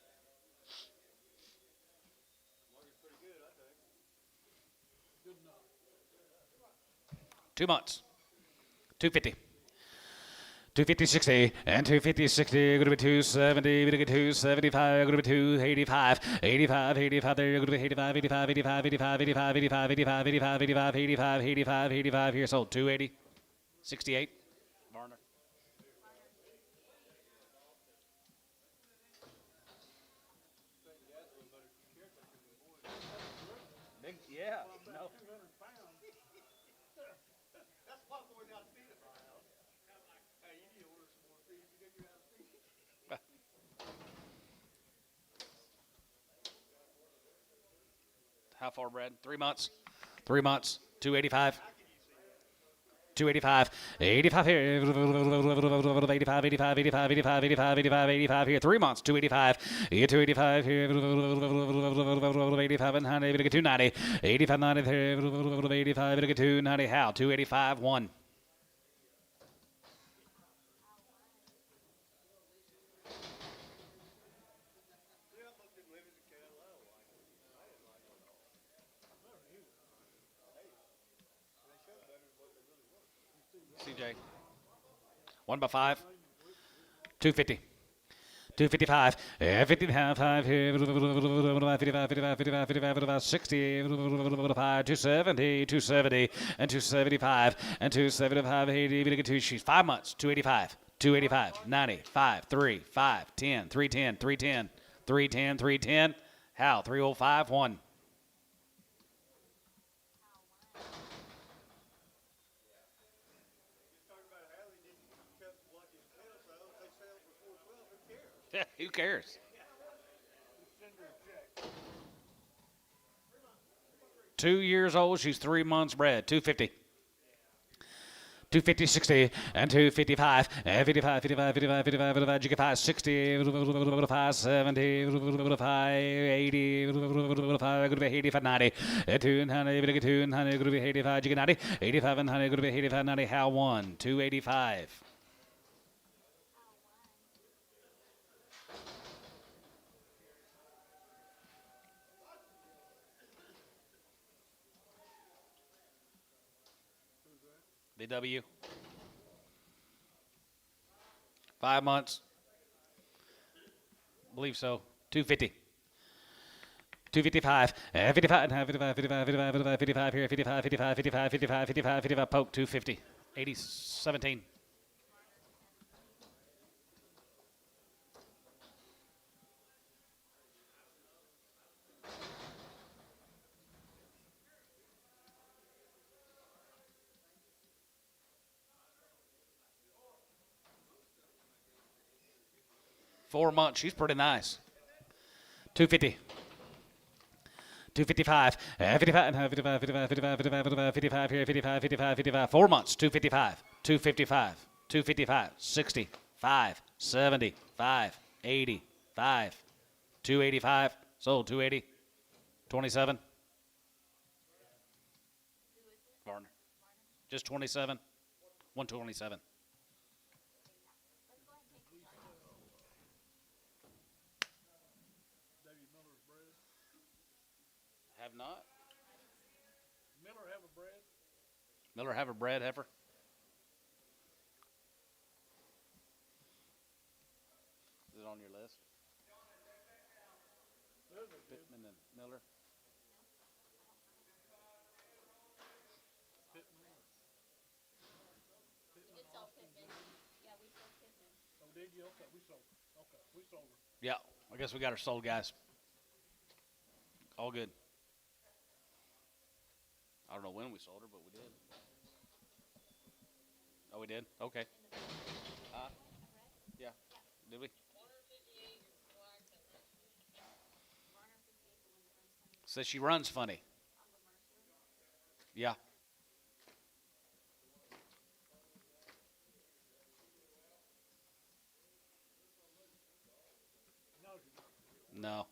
2 months. 250. 250, 60, and 250, 60, going to be 270, going to be 275, going to be 285, 85, 85, there, going to be 85, 85, 85, 85, 85, 85, 85, 85, 85, 85, 85, 85, here, sold 280, 68, Varner. No. 200 pounds. That's why boy not feed at my house. I'm like, hey, you need to order some more feed. You know you're out of feed. How far, Brad? 3 months. 3 months. 285. 285, 85 here, 85, 85, 85, 85, 85, 85, 85 here, 3 months, 285, 285 here, 85 and 90, 290, 85, 90 here, 85, 290, how, 285, 1. Yeah, I looked at living in cattle. I don't like it. I didn't like it at all. Hey, they show better than what they really were. CJ. 1 by 5, 250. 255, 55 here, 55, 55, 55, 55, 60, 270, 270, and 275, and 275, 80, she's 5 months, 285, 285, 90, 5, 3, 5, 10, 310, 310, 310, 310, Hal, 305, 1. Who cares? 2 years old. She's 3 months bred. 250. 250, 60, and 255, and 55, 55, 55, 55, 55, 55, 60, 5, 70, 5, 80, 5, 85, 90, 200, 200, 85, 90, 85, and 100, 85, 90, Hal 1, 285. BW. 5 months. Believe so. 250. 255, 55, 55, 55, 55, 55, 55 here, 55, 55, 55, 55, 55, 55, poke, 250, 80, 17. Four months, she's pretty nice. 250. 255, 55, 55, 55, 55, 55, 55 here, 55, 55, 55. 4 months, 255, 255, 255, 60, 5, 70, 5, 80, 5, 285, sold 280, 27. Varner. Just 27, 127. David Miller's bred. Have not. Miller have a bred. Miller have a bred heifer? Is it on your list? Pittman and Miller. Oh, did you? Okay, we sold her. Okay, we sold her. Yeah, I guess we got her sold, guys. All good. I don't know when we sold her, but we did. Oh, we did? Okay. Yeah. Did we? Says she runs funny. Yeah. No.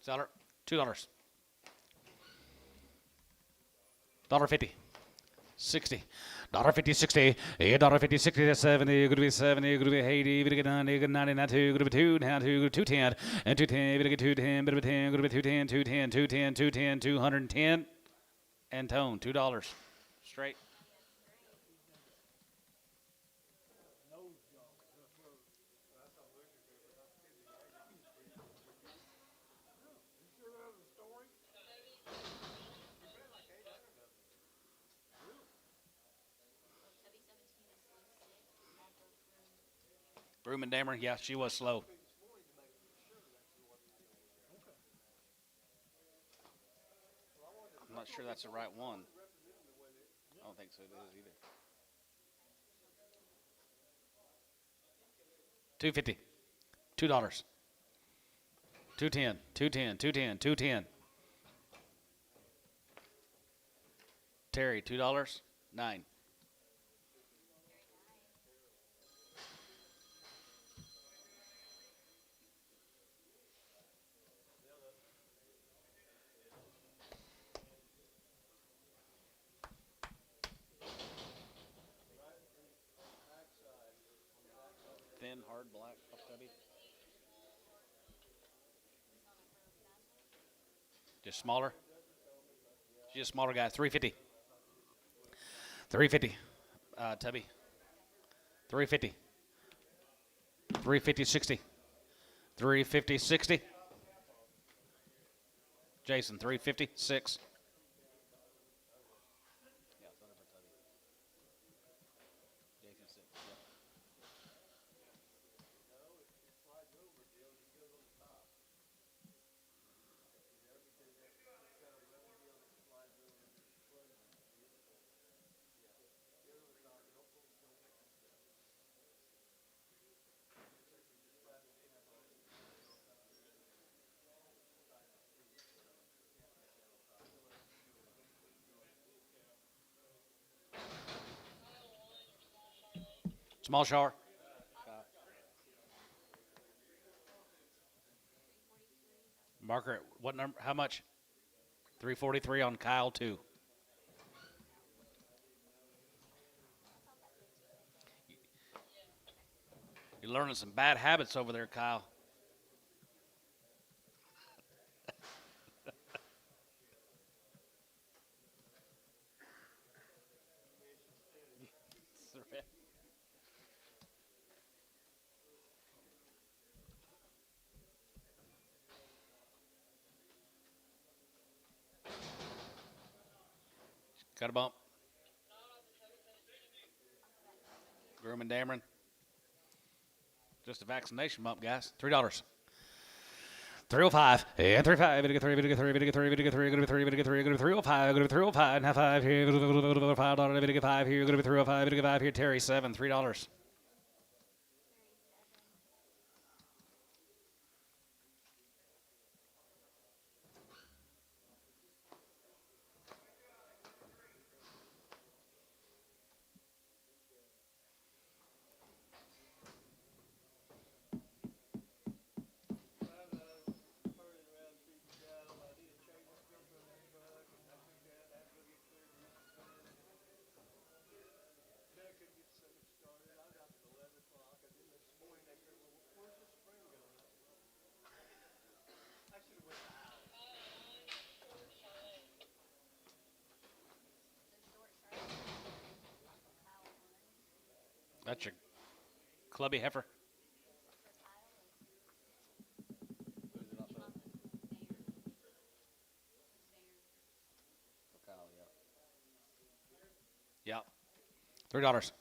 Seller, $2. $1.50. 60. $1.50, 60. $1.50, 60, 70. Going to be 70. Going to be 80. Going to get 90. Going to 90, 2. Going to be 2. Down 2. 210. And 210. Going to get 210. Going to be 10. Going to be 210. 210. 210. 210. 210. And tone. $2. Straight. Broom and Damer, yeah, she was slow. not sure that's the right one. I don't think so. It is either. 250. $2. 210. 210. 210. 210. Terry, $2. 9. Thin, hard, black, tubby. Just smaller. Just smaller guy. 350. 350. Tubby. 350. 350. 60. 350. 60. Jason. 350. 6. Small shower. Margaret, what number? How much? 343 on Kyle, 2. You're learning some bad habits over there, Kyle. Got a bump. Groom and Dameron. Just a vaccination bump, guys. $3. 305 and 35. Get 3. Get 3. Get 3. Get 3. Get 3. Get 3. Get 305. Get 305 and half 5 here. $5. Get 5 here. Get 305. Get 5 here. Terry 7. $3. That's your clubby heifer. Yeah. $3.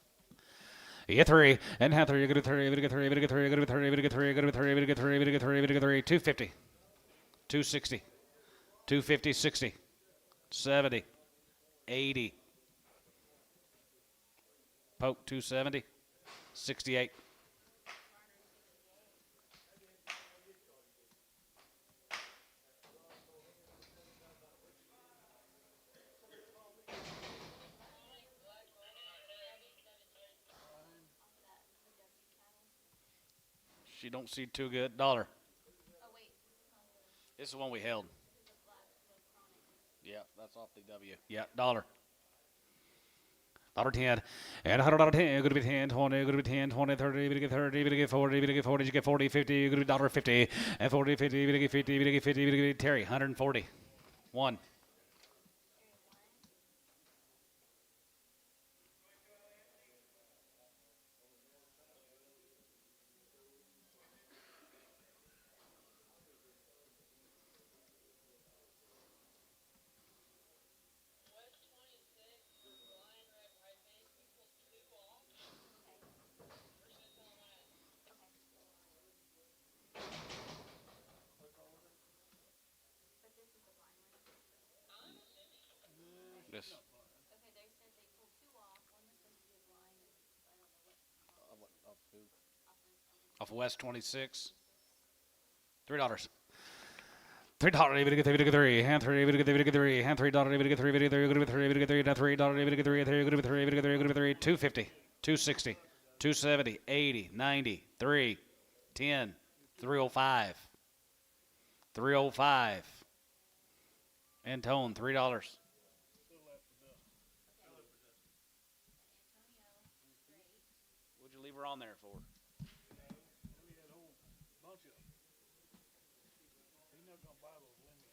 Get 3 and half 3. Get 3. Get 3. Get 3. Get 3. Get 3. Get 3. Get 3. Get 3. Get 3. 250. 260. 250. 60. 70. 80. Poke 270. 68. She don't see too good. $1. This is the one we held. Yeah, that's off the W. Yeah, $1. $10 and $100. Going to be 10, 20. Going to be 10, 20, 30. Going to get 30. Going to get 40. Going to get 40. You get 40, 50. Going to be $1.50 and 40, 50. Going to get 50. Going to get 50. Going to get Terry 140. 1. focus. Okay, they said they pulled 2 off. One was supposed to be a blind, and I don't know what. Off West 26. $3. $3 even to get three, hand three even to get three, hand $3 even to get three, video good with three, even to get three, $3 even to get three, good with three, even to get three, good with three, 250, 260, 270, 80, 90, 3, 10, 305, 305. Antone, $3. Still after dust. What'd you leave her on there for? Then we had a whole bunch of them. He's not gonna buy those lemons.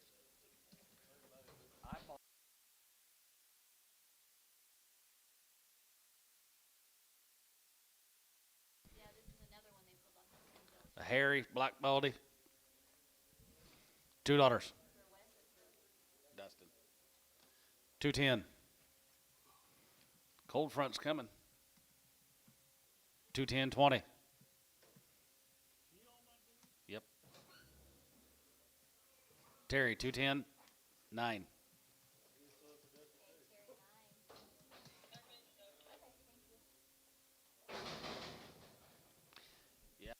Yeah, this is another one they pulled off the same bill. A hairy black baldy. $2. Dustin. 210. Cold front's coming. 210, 20. Yep. Terry, 210, 9. Yeah.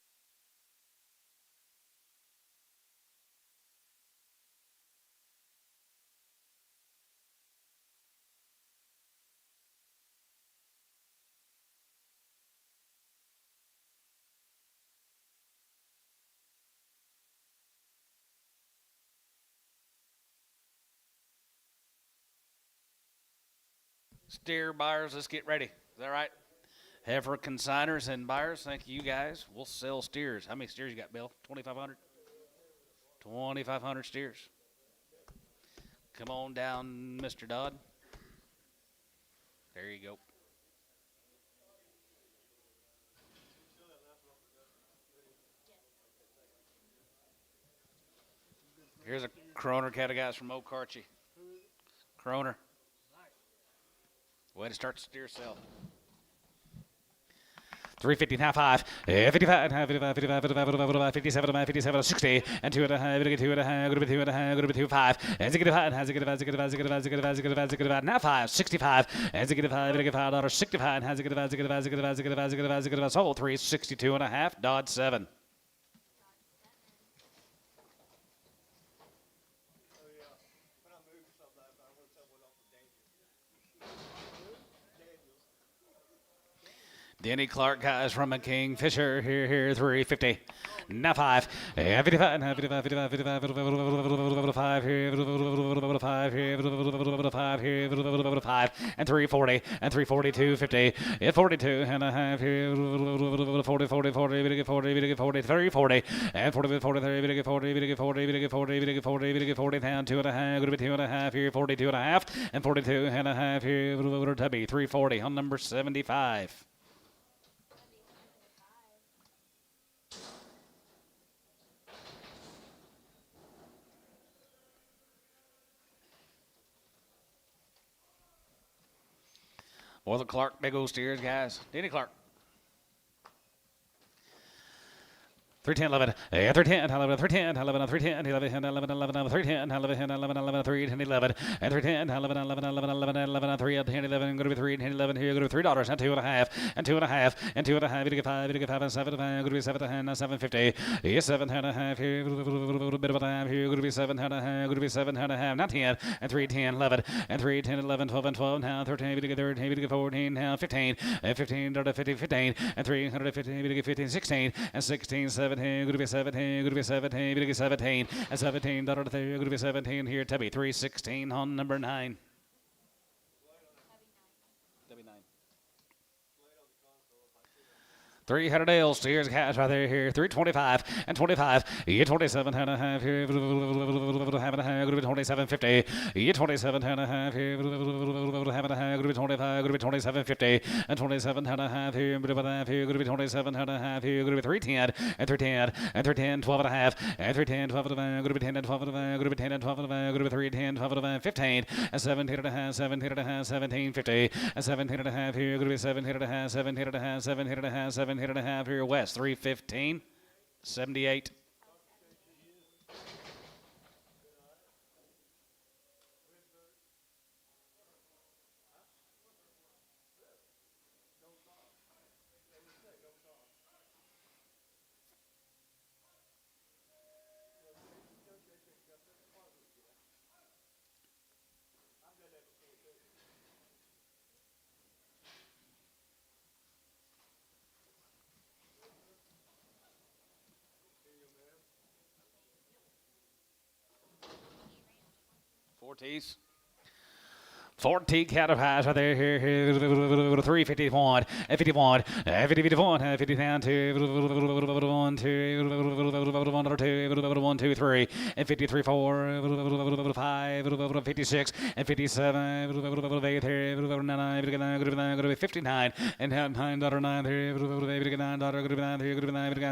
Steer buyers, let's get ready. Is that right? Heifer consigners and buyers, thank you guys. We'll sell steers. How many steers you got, Bill? 2,500? 2,500 steers. Come on down, Mr. Dodd. There you go. Here's a Kroner cat of guys from Okarche. Kroner. Way to start the steer sale. 350, half 5, 55, 55, 55, 55, 57, 57, 60, and 2 and a half, 2 and a half, good 2 and a half, good 2, 5, and zig divide, has a good divide, zig divide, zig divide, zig divide, zig divide, zig divide, now 5, 65, and zig divide, $5, 65, has a good divide, zig divide, zig divide, zig divide, zig divide, zig divide, sold 3, 62 and a half, Dodd 7. Oh yeah. When I moved something, I want someone off of Daniels. Denny Clark guys from a Kingfisher here 350. Now 5. 55, 55, 55, 55, 5 here, 5 here, 5 here, 5, and 340, and 340, 250, 42 and a half here, 40, 40, 40, 40, 40, 40, 30, 40, and 40, 40, 30, 40, 40, 40, 40, 40, 40, down 2 and a half, going to be 2 and a half here, 42 and a half, and 42 and a half here, Tubby, 340 on number 75. Boy, the Clark, big old steers, guys. Denny Clark. 310, 11, 310, 11, 310, 11, 310, 11, 11, 11, 310, 11, 11, 11, 310, 11, and 310, 11, 11, 11, 11, 11, 3, 10, 11, go to be 3, 10, 11, here, go to $3, and 2 and a half, and 2 and a half, and 2 and a half, you get 5, you get 5, and 7, go to be 7 and 750, yes, 7 and a half, here, a little bit of a time, here, go to be 7 and a half, go to be 7 and a half, now 10, and 3, 10, 11, and 3, 10, 11, 12, and 12, now 13, you get 13, you get 14, now 15, and 15, 50, 15, and 350, you get 15, 16, and 16, 17, go to be 17, going to be 17, going to be 17, and 17, going to be 17 here, Tubby, 316 on number 9. Tubby 9. 300 Ales, here's cash right there, here, 325 and 25, you 27 and a half here, half and a half, going to be 2750, you 27 and a half here, half and a half, going to be 25, going to be 2750, and 27 and a half here, going to be 27 and a half here, going to be 310, and 310, and 310, 12 and a half, and 310, 12 and a half, going to be 10 and 12 and a half, going to be 10 and 12 and a half, going to be 310, 12 and a half, 15, and 17 and a half, 17 and a half, 1750, and 17 and a half here, going to be 17 and a half, 17 and a half, 17 and a half, 17 and a half here, West, 315, 78. 4 T's. 14 count of highs right there. Here, 351, 51, 51, 50 down to 1, 2, 1, 2, 3, and 53, 4, 5, 56, and 57, 59, and 9,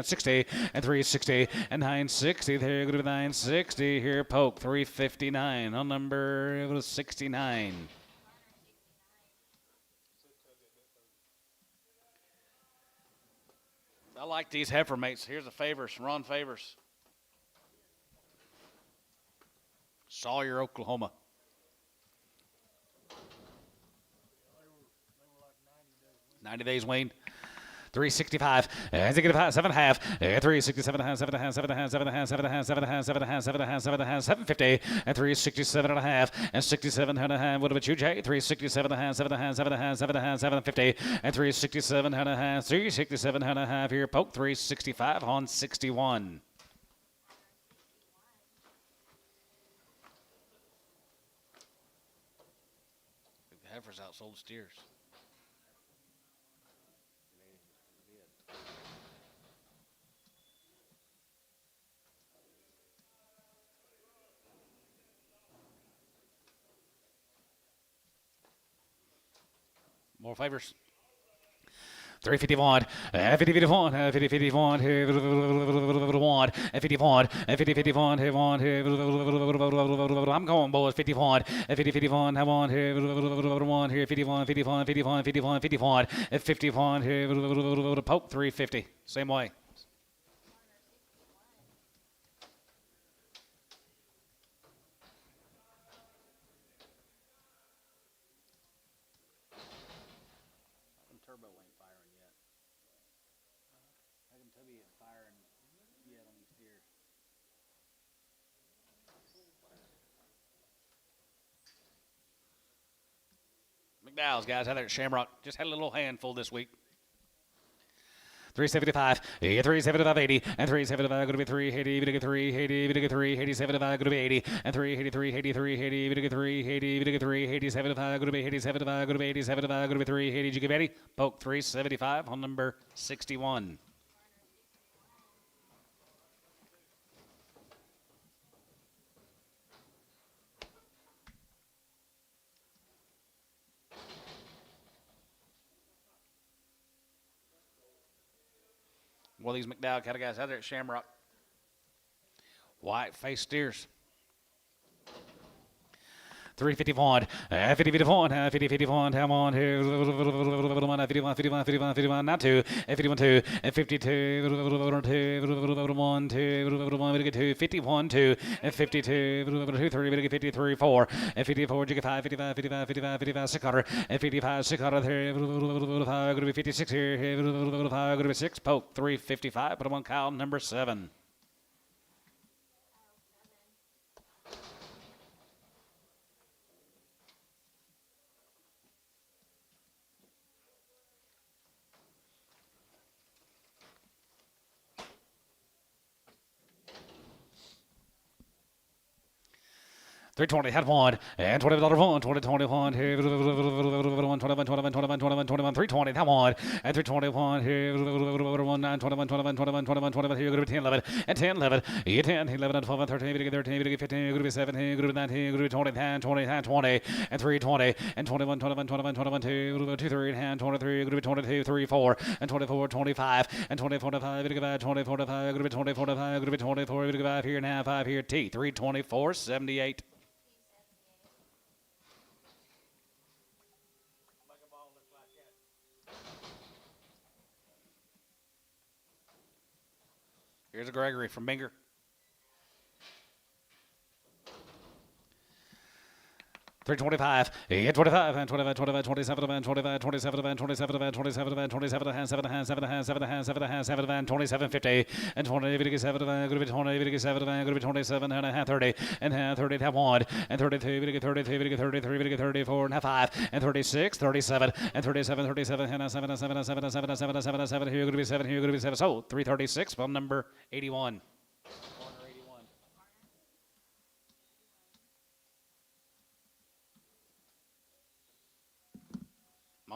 60, and 360, and 960, there, 960, here, poke, 359 on number 69. I like these heifer mates. Here's a Favors, Ron Favors. Sawyer, Oklahoma. They were like 90 days weaned. 365, 7 half, 367 and a half, 7 and a half, 7 and a half, 7 and a half, 7 and a half, 7 and a half, 7 and a half, 7 and a half, 7 and a half, 750, and 367 and a half, and 67 and a half. What about you, Jay? 367 and a half, 7 and a half, 7 and a half, 7 and a half, 750, and 367 and a half, 367 and a half. Here, poke 365 on 61. The heifers outsold steers. More Favors. 351, 50-51, 50-51, 51, 51, 50-51, 51, I'm going, boys, 51, 50-51, have on here, 51, 51, 51, 51, 51, 51, poke 350, same way. Turbo ain't firing yet. How come Tubby ain't firing yet on these steers? McDowell's guys out there at Shamrock just had a little handful this week. 375, 375, 80, and 375 going to be 380, even to get 380, even to get 380, 75 going to be 80, and 383, 83, 80, even to get 380, even to get 380, 75 going to be 80, 75 going to be 80, 75 going to be 380. Did you give 80? Poke 375 on number 61. Well, these McDowell kind of guys out there at Shamrock. White face steers. 351, 50-51, 50-51, come on here, 51, 51, 51, 51, not 2, 51, 2, 52, 1, 2, 51, 2, 52, 2, 3, 53, 4, 54, 55, 55, 55, 55, 55, 600, 55, 600, 5, going to be 56 here, 5, going to be 6, poke, 355, put them on cow number 7. $320 had one, and $20 one, 2021 here, 21, 21, 21, 21, 21, 21, 320 that one, and 321 here, 1, 9, 21, 21, 21, 21, 21 here, going to be 10, 11, and 10, 11, 10, 11, 12, and 13, 13, 15, going to be 17, going to be 19, going to be 20, 10, 20, 10, 20, and 320, and 21, 21, 21, 21, 2, 2, 3, and 23, going to be 22, 3, 4, and 24, 25, and 24, 5, going to be 24, 5, going to be 24, 5, going to be 24, going to be 5 here, now 5 here, T, 324, 78. Here's a Gregory from Binger. 325, 25, and 25, 25, 27, and 25, 27, and 27, and 27, and 27, and 7, and 7, and 7, and 7, and 7, and 27, 50, and 20, 7, and going to be 20, 7, and going to be 27, and a half 30, and half 30, half 1, and 32, 33, 33, 34, and half 5, and 36, 37, and 37, 37, and 7, and 7, and 7, and 7, and 7, and 7, and 7, here going to be 7, here going to be 7, so 336 from number 81.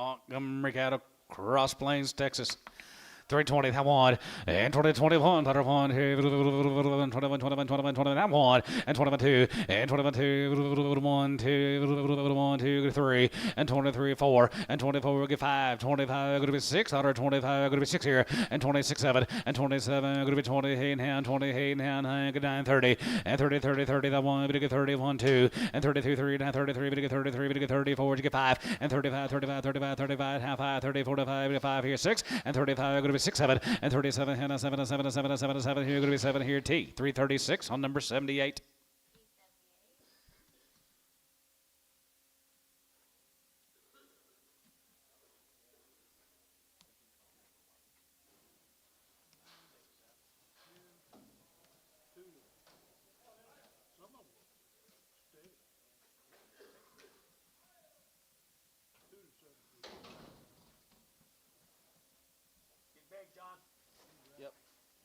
Montgomery Cattle, Cross Plains, Texas. 320, that one, and 2021, that one, 21, that one, and 22, and 22, 1, 2, 1, 2, 3, and 23, 4, and 24, we'll get 5, 25, going to be 6, 125, going to be 6 here, and 26, 7, and 27, going to be 28, and 28, and 9, 30, and 30, 30, 30, that one, we get 30, 1, 2, and 33, 3, and 33, we get 33, we get 34, we get 5, and 35, 35, 35, 35, half 5, 30, 45, we get 5 here, 6, and 35, going to be 6, 7, and 37, and 7, 7, 7, 7, 7, here, going to be 7 here, T. 336 on number 78. Some of them stay. 2 to 7. Get big, John. Yep.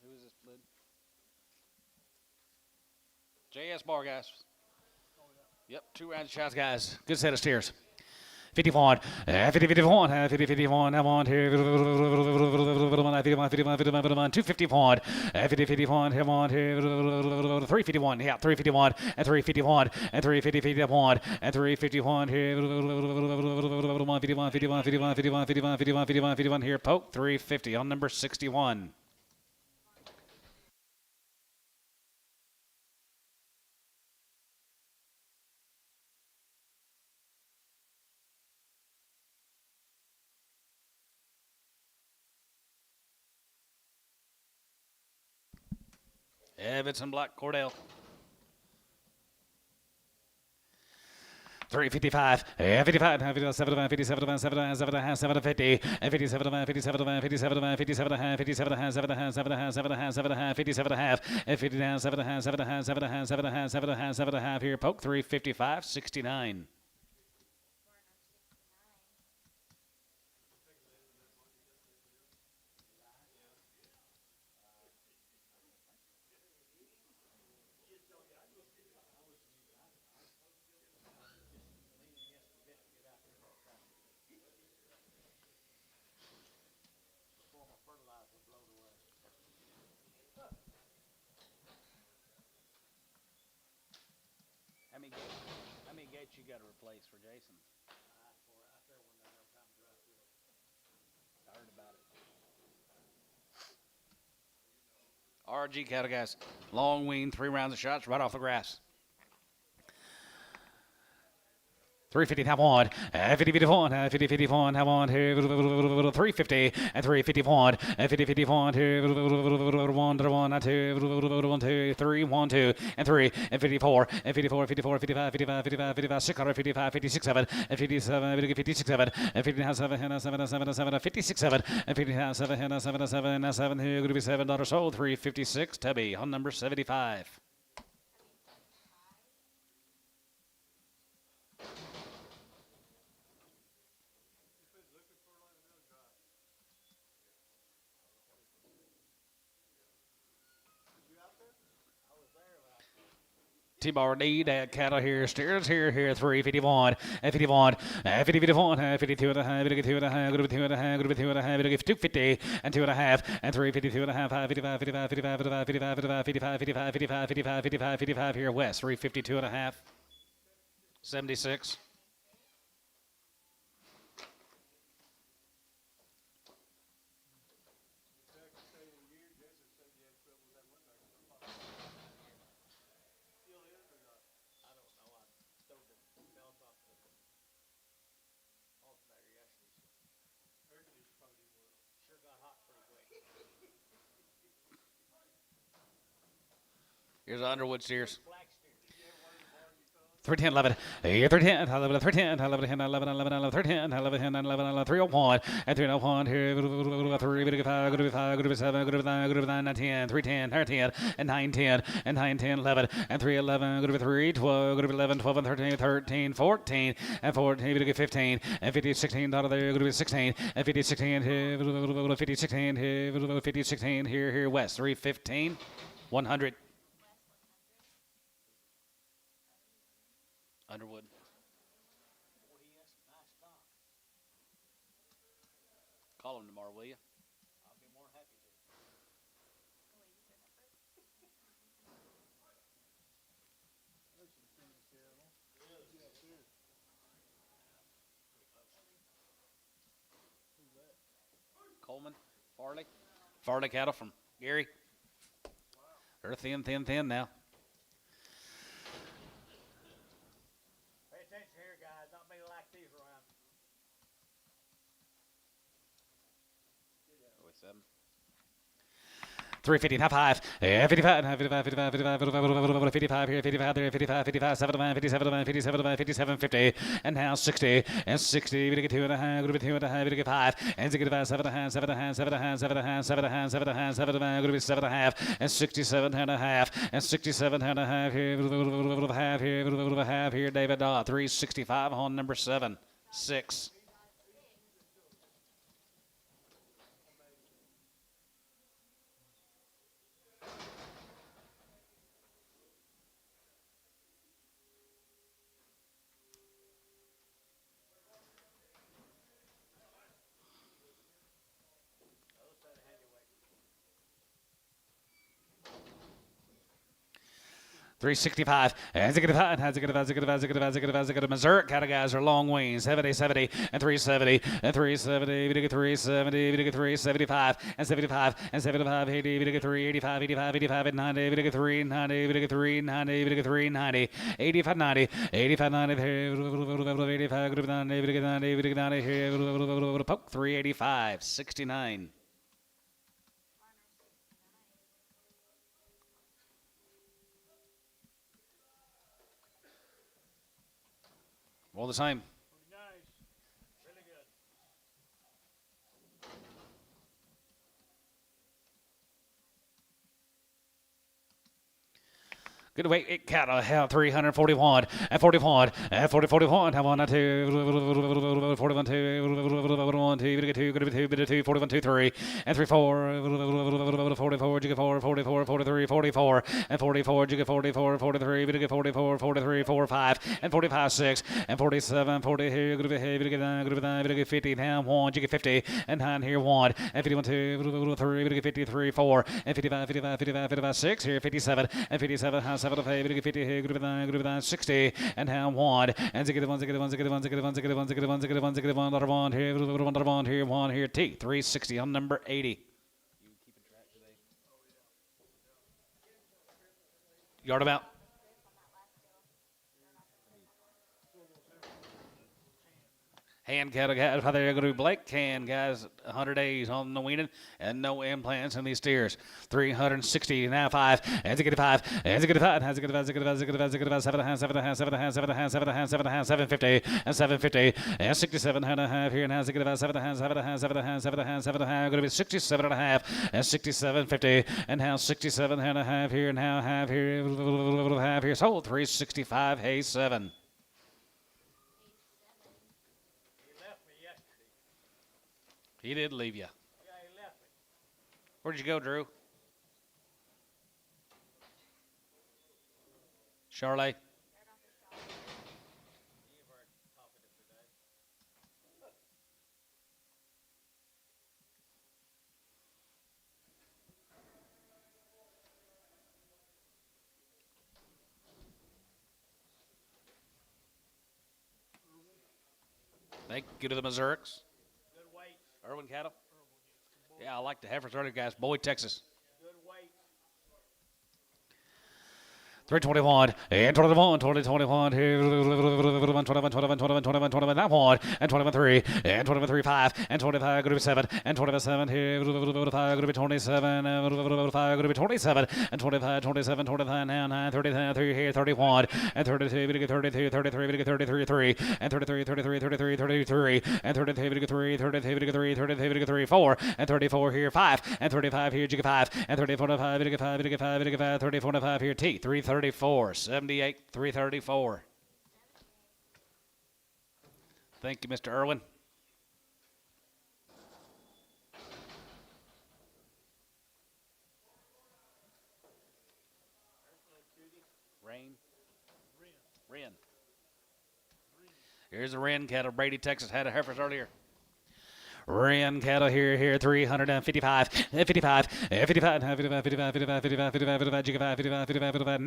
Who is this, Lid? JS Bar, guys. Yep, 2 rounds of shots, guys. Good set of steers. 51, 50, 51, 50, 51, I'm on here, 51, 51, 51, 251, 50, 51, I'm on here, 351, yeah, 351, and 351, and 350, 51, and 351 here, 51, 51, 51, 51, 51, 51, 51, 51 here, poke, 350 on number 61. Everton Black Cordell. 355, 55, 57, 57, 7, 7, 7, 50, 57, 57, 57, 57, 57, 7, 7, 7, 7, 57 half, 59, 7, 7, 7, 7, 7, 7 half here, poke 355, 69. How many gates you got to replace for Jason? I heard about it. RG cattle, guys. Long wean, 3 rounds of shots right off the grass. 350, have on, 50, 51, 50, 51, have on, 350, and 351, and 50, 51, 1, 2, 2, 3, 1, 2, and 3, and 54, and 54, 54, 55, 55, 55, 55, 655, 56, 7, and 57, 56, 7, and 59, 7, and 7, 7, 7, 56, 7, and 59, 7, and 7, 7, 7, here, going to be $7 sold, 356, Tubby on number 75. T-bar need cattle here, steers here, 351, 51, 50, 51, 52 and a half, 52 and a half, 2 and a half, 2 and a half, 250, and 2 and a half, and 352 and a half, 55, 55, 55, 55, 55, 55, 55, 55, 55, 55, 55 here, West, 352 and a half, 76. Here's Underwood steers. 310, 11, 310, 11, 310, 11, 11, 11, 11, 310, 11, 11, 11, 301, and 301 here, 3, 5, go to 5, go to 7, go to 9, go to 9, 10, 310, 10, and 910, and 910, 11, and 311, go to 3, 12, go to 11, 12, and 13, 13, 14, and 14, go to 15, and 50, 16, out of there, go to 16, and 50, 16, here, 50, 16, here, 50, 16, here, West, 315, 100. Underwood. Call him tomorrow, will you? I'll be more than happy to. Oh, wait, these are heifers? There's some skinny cattle. Yeah, too. Who's that? Coleman, Farley. Farley cattle from Gary. They're thin now. Pay attention here, guys. Not many like these around. 7. 350, half 55, 55, 55, 55, 55 here, 55 there, 55, 57, 57, 57, 57, 50, and now 60, and 60, we get 2 and a half, gonna be 2 and a half, we get 5, and 65, 7 and a half, 7 and a half, 7 and a half, 7 and a half, 7 and a half, 7 and a half, 7 and a half, gonna be 7 and a half, and 67 and a half, and 67 and a half here, half here, David Dodd, 365 on number 7, 6. 365, and Missouri cattle guys are long wings, 70, 70, and 370, and 370, we get 370, we get 375, and 75, and 75, 80, we get 385, 85, 85, and 90, we get 390, we get 390, we get 390, 85, 90, 85, 90, 85, 90, we get 90, we get 90, poke 385, 69. All the same. Pretty nice. Really good. Good weight, it cattle, 341, and 41, and 40, 41, have 1, 2, 41, 2, 2, bit 2, bit 2, 41, 2, 3, and 3, 4, 44, jig 4, 44, 43, 44, and 44, jig 44, 43, bit 44, 43, 4, 5, and 45, 6, and 47, 40, here, good bit 9, bit 50, down 1, jig 50, and 9 here 1, and 51, 2, 3, bit 53, 4, and 55, 55, 55, 55, 6, here 57, and 57, house 75, 50, here, group of 9, 60, and how 1, and zig 1, zig 1, zig 1, zig 1, zig 1, zig 1, zig 1, zig 1, dollar 1, here, 1 here, 1 here, T, 360 on number 80. You keeping track today? Yard about. Hand cattle guys, how they're going to be Blake can guys, 100 days on the weaning and no implants in these steers. 360 now 5 and 5 and 5 and 7 and 750 and 750 and 67 and a half here now 7 going to be 67 and a half and 67.50 and now 67 and a half here now half here sold 365 hay 7. He did leave you. Yeah, he left me. Where'd you go, Drew? Charlotte? Thank you to the Missourics. Good weight. Irwin cattle? Yeah, I like the heifers earlier, guys. Boyd, Texas. Good weight. 321 and 21, 21 here, 21, that one, and 21 3 and 21 3 5 and 25 going to be 7 and 27 here, 5 going to be 27 and 5 going to be 27 and 25 27 25 now 9 33 here 31 and 32 we get 32 33 we get 33 3 and 33 33 33 33 and 33 we get 3 33 we get 3 33 we get 3 4 and 34 here 5 and 35 here you get 5 and 34 5 we get 5 we get 5 we get 5 34 5 here T 334 78 334. Thank you, Mr. Irwin. Wren. Here's a wren cattle. Brady, Texas had a heifers earlier. Ren cattle here, 355, 55, 55, 55, 55, 55, 55, 55, 55,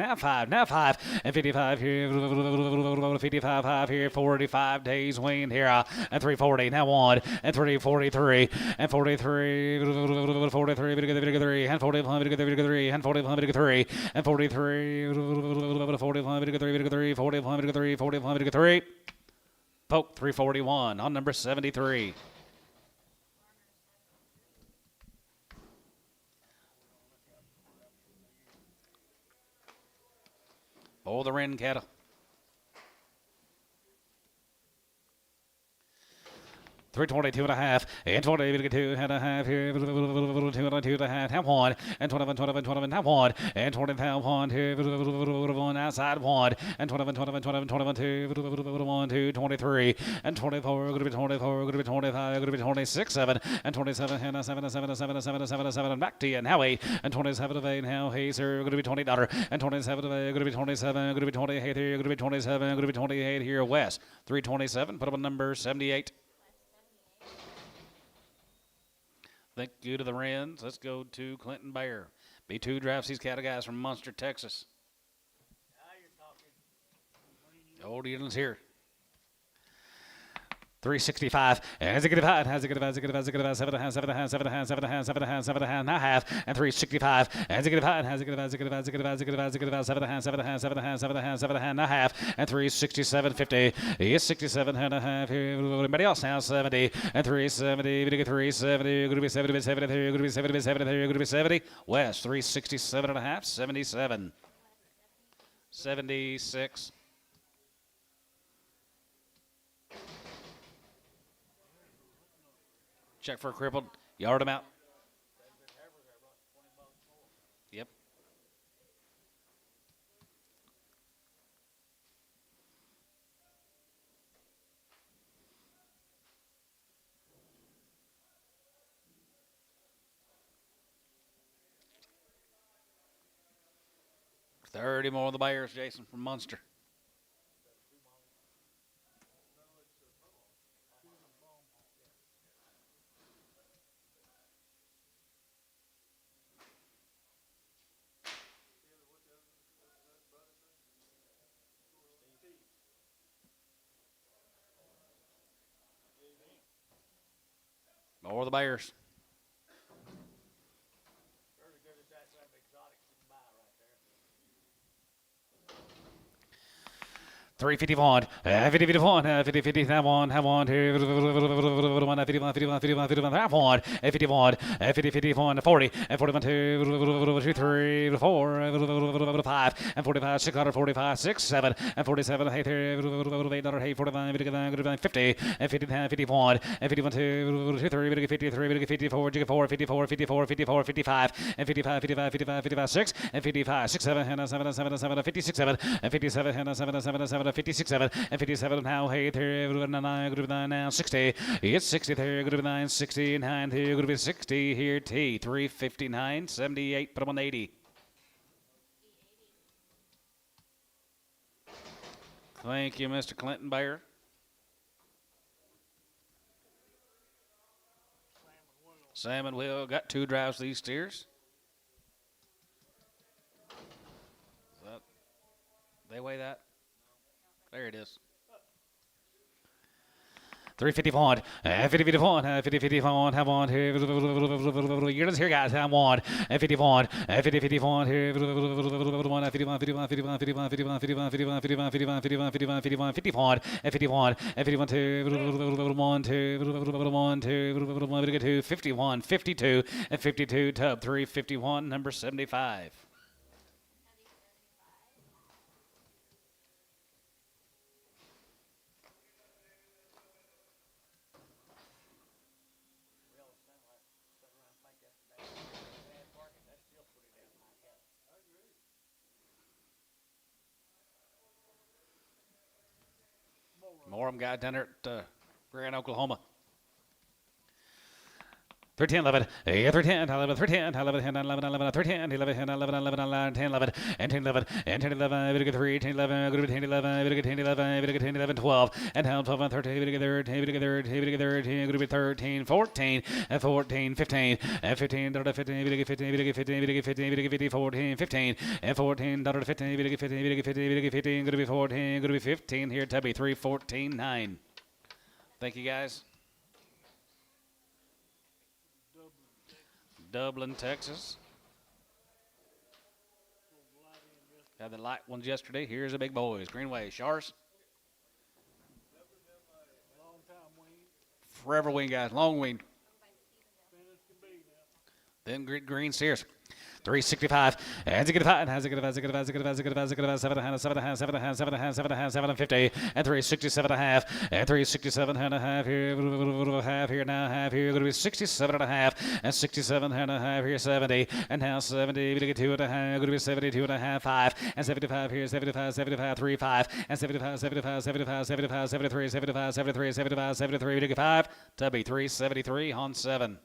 now 5, and 55 here, 55 here, 45 days weaned here, and 340, now 1, and 343, and 43, 43, 3, and 45, 3, and 45, 3, and 43, 45, 3, 45, 3, Poke 341 on number 73. Oh, the Wren cattle. 322 and a half, and 22 and a half here, 2 and a half, have 1, and 21, have 1, and 20, have 1, here, 1, outside 1, and 21, 2, 1, 2, 23, and 24, going to be 24, going to be 25, going to be 26, 7, and 27, and 7, 7, 7, 7, 7, 7, and back to you, and how 8, and 27 of 8, now hey, sir, going to be $20, and 27 of 8, going to be 27, going to be 28 here, going to be 27, going to be 28 here, West, 327, put up a number 78. Thank you to the Wrens. Let's go to Clinton Bear. B2 drafts these cattle guys from Munster, Texas. Old Eden's here. 365, and 7 now half, and 365, and 7 now half, and 367, 50, is 67 and a half here, everybody else now 70, and 370, 370, going to be 70, 70, going to be 70, 70, going to be 70, West, 367 and a half, 77, 76, check for a crippled. Yard him out. Yep. $30 more of the Bears, Jason, from Munster. More of the Bears. Very good as that, some exotics you can buy right there. 351, 50, 50, have one, here, 51, 51, 51, have one, 51, 50, 51, 40, and 41, 2, 3, 4, 5, and 45, 645, 6, 7, and 47, 8, 8, 45, 50, and 50, 51, and 51, 2, 3, 53, 54, 54, 54, 54, 54, 55, and 55, 55, 55, 55, 6, and 55, 6, 7, 7, 7, 7, 56, 7, and 57, 7, 7, 7, 56, 7, and 57 now, hey, 9, now, 60, it's 60 there, good to be 9, 69 here, good to be 60 here, T, 359, 78, put them on 80. Thank you, Mr. Clinton Bear. Sam and Will got 2 drives to these steers. They weigh that? There it is. 351, 50, 51, have on here, you're here, guys, have one, 51, 50, 51, here, 51, 51, 51, 51, 51, 51, 51, 51, 51, 51, 51, 51, 51, 51, 2, 1, 2, 1, 2, 51, 52, and 52, tub 351, number 75. More of them guys down there at Grand, Oklahoma. 13, 11, 13, 11, 13, 11, 10, 11, 11, 13, 11, 10, 11, 11, 11, 10, 11, and 10, 11, and 10, 11, we get 3, 10, 11, good 10, 11, we get 10, 11, we get 10, 11, 12, and now 12, and 13, we get 13, we get 13, we get 13, good 13, 14, and 14, 15, and 15, 15, we get 15, we get 15, we get 15, we get 15, 14, 15, and 14, 15, we get 15, we get 15, we get 15, good 14, good 15 here, Tubby, 3, 14, 9. Thank you, guys. Dublin, Texas. Had the light ones yesterday. Here's the big boys. Greenway, Shars. Long time wing. Forever wing, guys. Long wing. Thin as can be now. Then green steers. 365. And 5. And 7 and 50. And 367 and a half. And 367 and a half here. Half here now. Half here. Going to be 67 and a half. And 67 and a half here. 70. And now 70. We get 2 and a half. Going to be 72 and a half. 5. And 75 here. 75, 75, 3, 5. And 75, 75, 75, 75, 73, 75, 73, 75, 73. We get 5. Tubby 373 on 7.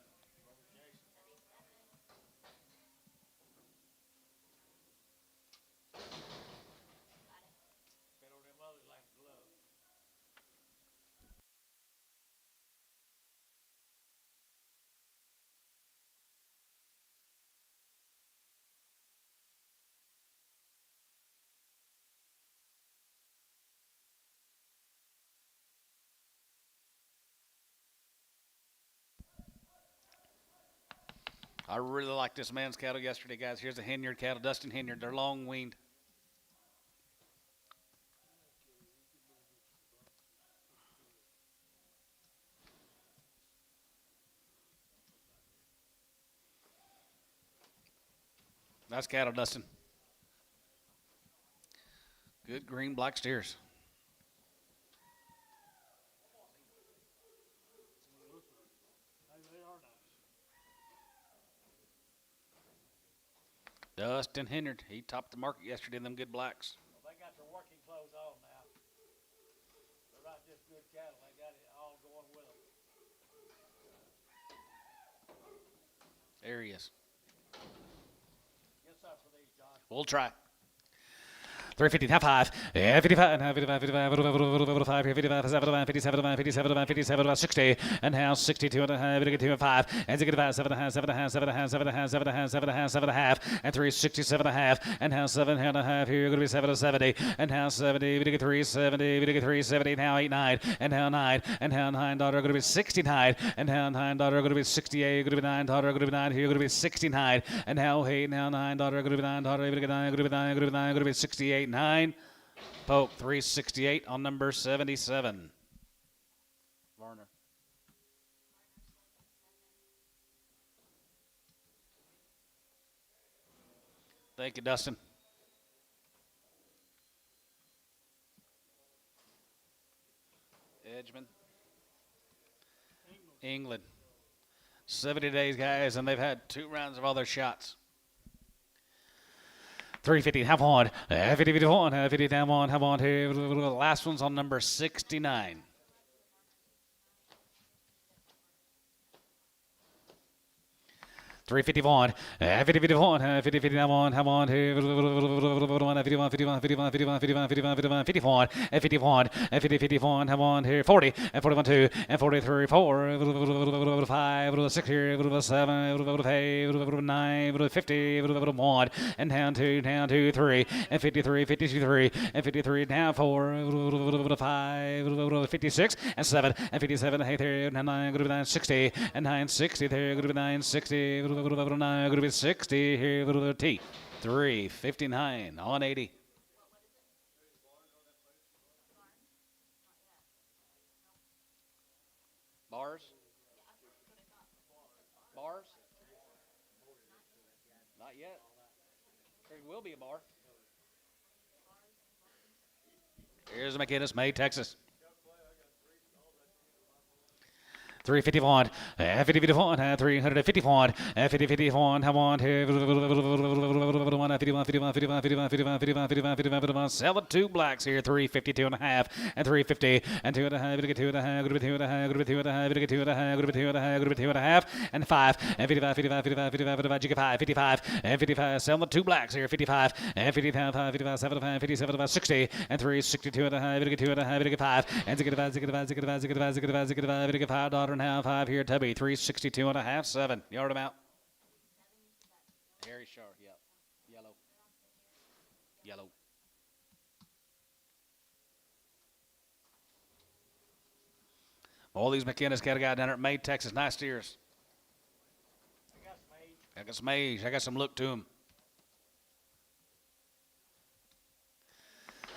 I really like this man's cattle yesterday, guys. Here's the Henyard cattle, Dustin Henyard. They're long weaned. Nice cattle, Dustin. Good green black steers. They are nice. Dustin Henyard. He topped the market yesterday in them good blacks. Well, they got their working clothes on now. They're not just good cattle. They got it all going with them. There he is. Get some for these, John. We'll try. 350, half 5, 55, and half 55, 55, 55, 55, 57, 57, 57, 57, 60, and now 62 and a half, 2 and 5, and 65, 7 and a half, 7 and a half, 7 and a half, 7 and a half, 7 and a half, 7 and a half, 7 and a half, and 367 and a half, and now 7 and a half here, going to be 7 to 70, and now 70, we get 370, we get 370, now 8, 9, and now 9, and now 9, daughter, going to be 69, and now 9, daughter, going to be 68, going to be 9, daughter, going to be 9, here, going to be 69, and now 8, now 9, daughter, going to be 9, daughter, going to be 9, going to be 9, going to be 9, going to be 68, 9. Poke 368 on number 77. Varner. Thank you, Dustin. Edgeman. England. 70 days, guys, and they've had 2 rounds of all their shots. 350, half on, 50, 51, 50, down one, half on, here. The last one's on number 69. 351, 50, 51, 50, 51, have on here, 51, 51, 51, 51, 51, 51, 51, 51, 50, 51, have on here, 40, and 41, 2, and 43, 4, 5, 6 here, 7, 8, 9, 50, 1, and down 2, 3, and 53, 53, and 53, down 4, 5, 56, and 7, and 57, 8 there, 9, 60, and 960 there, 960, going to be 60 here, T. 359 on 80. Bars? Bars? Not yet. There will be a bar. Here's McInnes, May, Texas. 351, 50-51, 351, 50-51, have one, 51, 7 2 blacks here, 352 and a half, and 350, and 2 and a half, 2 and a half, 2 and a half, 2 and a half, 2 and a half, 2 and a half, 2 and a half, and 5, and 55, 55, 55, 55, 55, 55, and 55, 7 2 blacks here, 55, and 55, 55, 75, 57, 60, and 3, 62 and a half, 2 and a half, 5, and 65, 65, 65, 65, 65, 65, $5 and a half, 5 here, Tubby, 362 and a half, 7. You heard him out. Harry Shar, yep. Yellow. Yellow. All these McKenna's got a guy down there at May, Texas. Nice steers. I got some age. I got some look to him.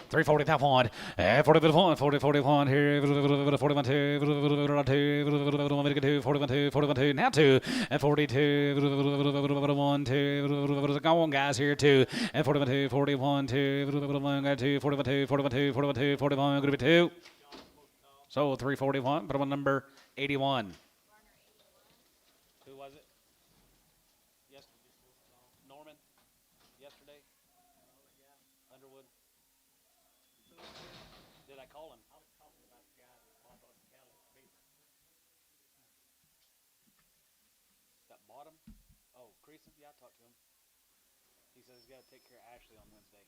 340 that one, 41, 40, 41 here, 41, 2, 41, 2, 41, 2, now 2, and 42, 1, 2, go on guys here 2, and 41, 2, 41, 2, 41, 2, 41, 2, 41, 2, 41, 2, 41, going to be 2. So 341, put him on number 81. Who was it? Yesterday. Norman? Yesterday? Underwood? Did I call him? I was talking about the guy that bought those cattle at Beaver. That bought him? Oh, Creason? Yeah, I talked to him. He says he's got to take care of Ashley on Wednesday.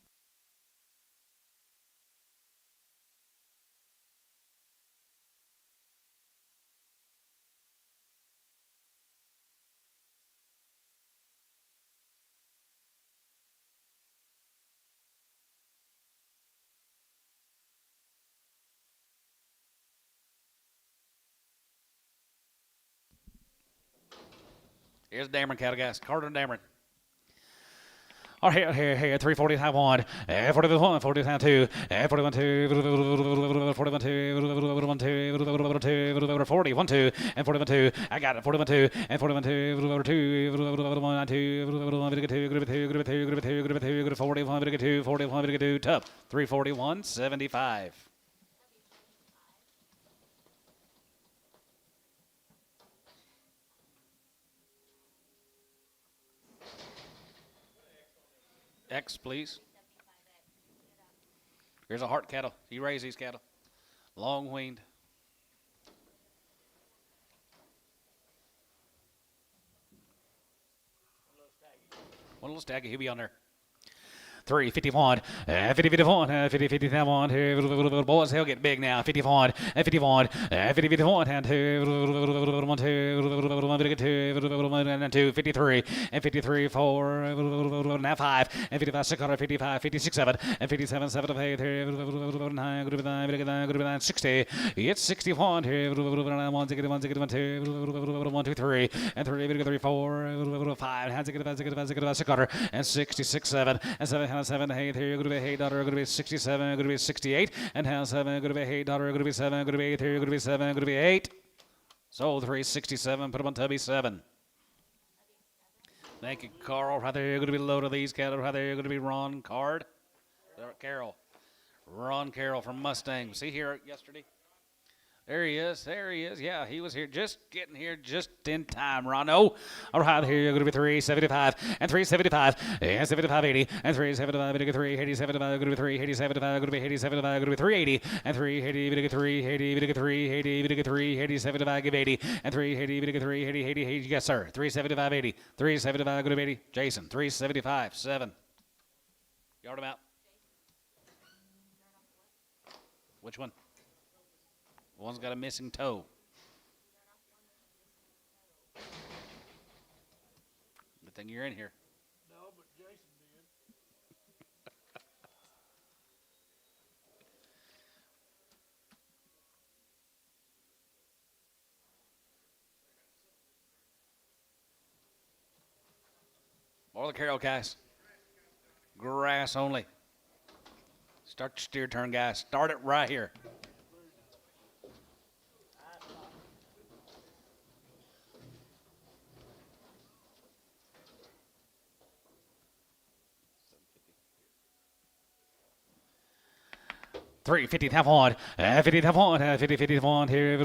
Here's Dameron cattle guys. Carter and Dameron. Oh, here, 340 high 1, 41, 40 high 2, 41 2, 41 2, 40, 1 2, and 41 2. I got it, 41 2, and 41 2, 2, 41 2, 41 2, tough, 341, 75. X, please. Here's a heart cattle. You raise these cattle. Long weaned. One little staggy. He'll be on there. 351, 50-51, 50-51, boys, he'll get big now, 51, 51, 50-51, and 2, 53, and 53, 4, now 5, and 55, 655, 56, 7, and 57, 7, 8, 9, 60, it's 61, 1, 1, 2, 3, and 3, 4, 5, and 6, and 66, 7, and 7, 7, 8, here, going to be $8, going to be 67, going to be 68, and how 7, going to be $8, going to be 7, going to be 8, here, going to be 7, going to be 8. Sold 367, put them on Tubby 7. Thank you, Carl. Right there, you're going to be low to these cattle. Right there, you're going to be Ron Card. Carroll. Ron Carroll from Mustang. Was he here yesterday? There he is. There he is. Yeah, he was here, just getting here just in time, Rono. All right, here you're going to be 375 and 375 and 7580 and 375 and 385 going to be 385 going to be 87 going to be 380 and 380 380 75 give 80 and 380 380 yes sir 375 80 375 going to be 80 Jason 375 7. Yard him out. Which one? One's got a missing toe. Good thing you're in here. No, but Jason did. Or the Carroll guys. Grass only. Start your steer turn, guys. Start it right here. 350 half one, 50 half one, 50 50 1 here,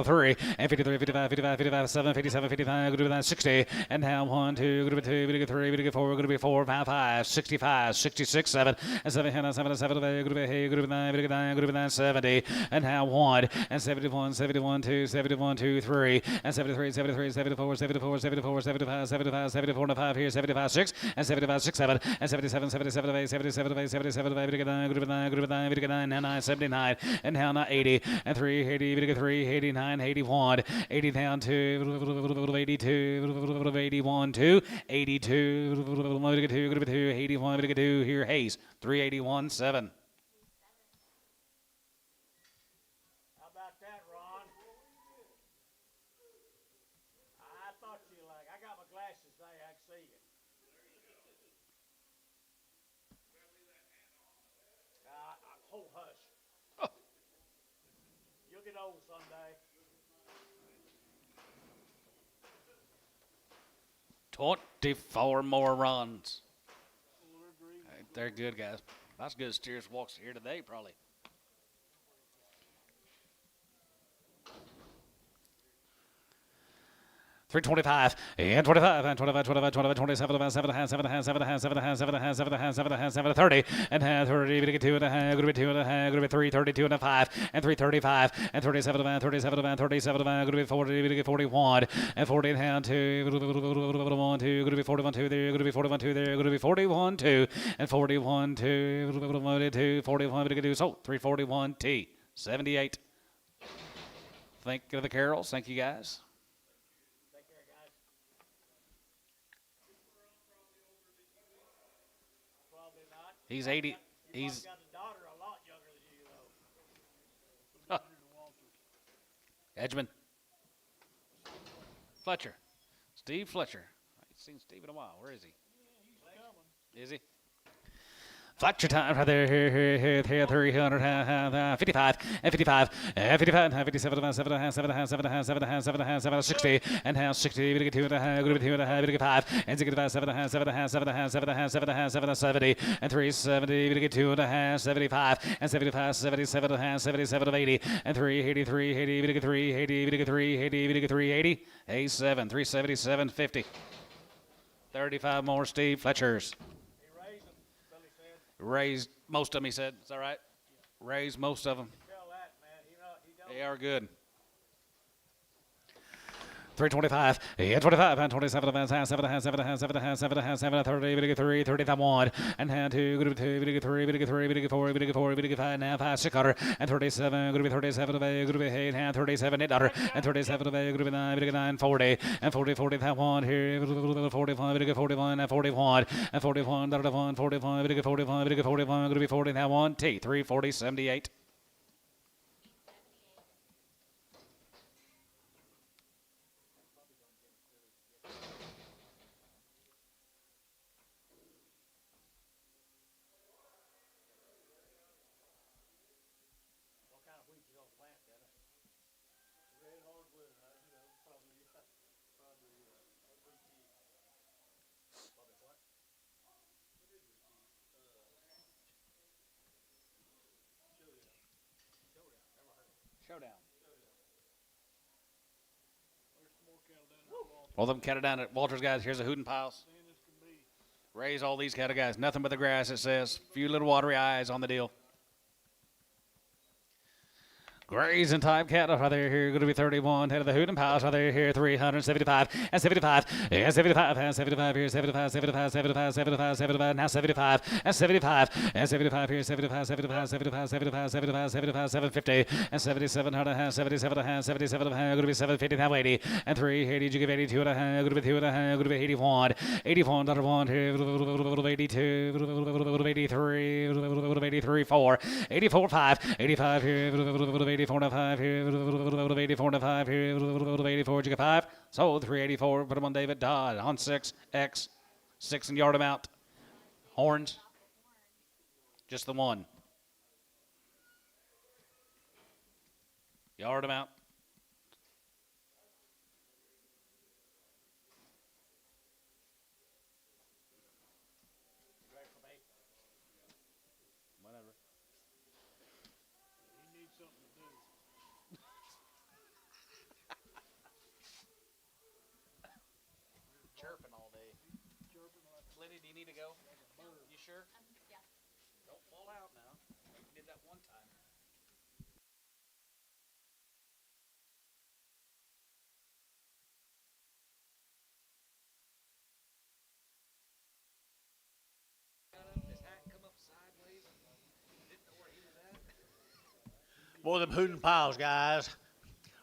3 and 53 55 55 55 7 57 55 good to 60 and now 1 2 good to 2 good to 3 good to 4 good to 4 5 5 65 66 7 and 7 7 7 good to 8 good to 9 good to 9 good to 9 70 and now 1 and 71 71 2 71 2 3 and 73 73 74 74 74 75 75 74 5 here 75 6 and 75 6 7 and 77 77 8 77 8 77 8 good to 9 good to 9 good to 9 good to 9 now 79 and now not 80 and 3 80 good to 3 89 81 80 down to 82 81 2 82 good to 2 81 good to 2 here Hayes 381 7. How about that, Ron? I thought you like. I got my glasses there. I can see you. Oh, hush. You'll get old someday. 24 more runs. They're good, guys. That's good steers walks here today, probably. $325 and 25 and 25 25 25 27 7 and 7 and 7 and 7 and 7 and 7 and 7 and 7 and 30 and 30 to get 2 and a half going to be 2 and a half going to be 3 32 and a 5 and 335 and 37 and 37 and 37 and going to be 40 to get 41 and 40 and half 2 1 2 going to be 41 2 there going to be 41 2 there going to be 41 2 and 41 2 41 to get 2 so 341 T 78. Thank you to the Carols. Thank you guys. Take care, guys. Probably not. He's 80. You He's got a daughter a lot younger than you, though. Edgman. Fletcher. Steve Fletcher. I ain't seen Steve in a while. Where is he? Is he? Fletcher time right there, here, 300, 55, and 55, and 55, and 57, 7, 7, 7, 7, 7, 7, 60, and half 60, we get 2 and a half, we get 2 and a half, we get 5, and 65, 7, 7, 7, 7, 7, 7, 70, and 370, we get 2 and a half, 75, and 75, 77, 77, 80, and 383, 80, we get 3, 80, we get 3, 80, we get 380, 87, 377, 50. 35 more Steve Fletchers. Raised most of them, he said. Is that right? Raised most of them. Tell that, man. He don't. They are good. 325, yeah, 25, and 27, and 7, 7, 7, 7, 7, 7, 30, we get 3, 30, 1, and hand 2, good 2, we get 3, we get 3, we get 4, we get 4, we get 5, now 5, 600, and 37, good 37, good 8, and 37, 800, and 37, good 9, we get 9, 40, and 40, 40, 1, here, 45, we get 41, and 41, and 41, 41, 45, we get 41, we get 41, good 40, now 1, T, 340, 78. What kind of wheat you gonna plant, Dennis? Red hardwood, probably OBT. Probably what? Showdown. There's some more cattle down there. All them cattle down at Walter's, guys. Here's a hooting piles. Thin as can be. Raise all these cattle, guys. Nothing but the grass, it says. Few little watery eyes on the deal. Grazing type cattle right there here, going to be 31. Head of the hooting piles right there here, 375 and 75 and 75 and 75 here, 75, 75, 75, 75, 75, now 75 and 75 and 75 here, 75, 75, 75, 75, 75, 75, 750 and 77 and a half, 77 and a half, 77 and a half, going to be 750, now 80 and 380. You give 82 and a half, going to be 2 and a half, going to be 81, 81, $1 here, 82, 83, 83, 4, 84, 5, 85 here, 84 and a 5 here, 84 and a 5 here, 84, you get 5. So 384, put him on David Dodd on 6, X, 6 and yard him out. Horns, just the one. Yard him out. you need to go? You sure? Yeah. Don't fall out now. You did that one time. His hat come up sideways. Didn't know where he was at. More of them hooting piles, guys.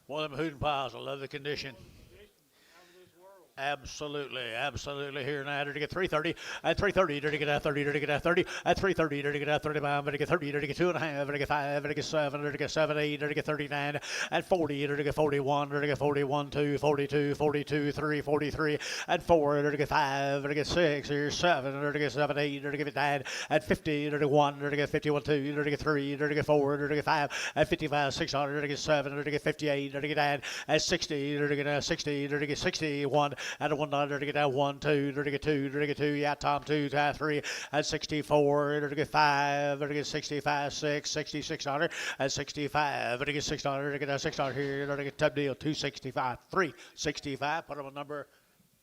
More of them hooting piles. I love the condition. Out of this world. Absolutely, absolutely. Here now, to get 330, at 330, to get out 30, to get out 30, at 330, to get out 35, to get 30, to get 2.5, to get 5, to get 7, to get 7, 8, to get 39, at 40, to get 41, to get 41, 2, 42, 42, 3, 43, at 4, to get 5, to get 6, or 7, to get 7, 8, to get 9, at 50, to get 1, to get 51, 2, to get 3, to get 4, to get 5, at 55, 600, to get 7, to get 58, to get 9, at 60, to get 60, to get 61, at $1 to get that 1, 2, to get 2, to get 2, yeah, Tom 2, 3, at 64, to get 5, to get 65, 6, 6600, at 65, to get 600, to get that 600 here, to get top deal 265, 365, put them on number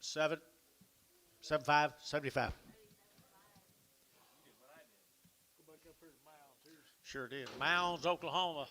7, 75, 75. Go back up here to Mounds. Here's Sure did. Mounds, Oklahoma.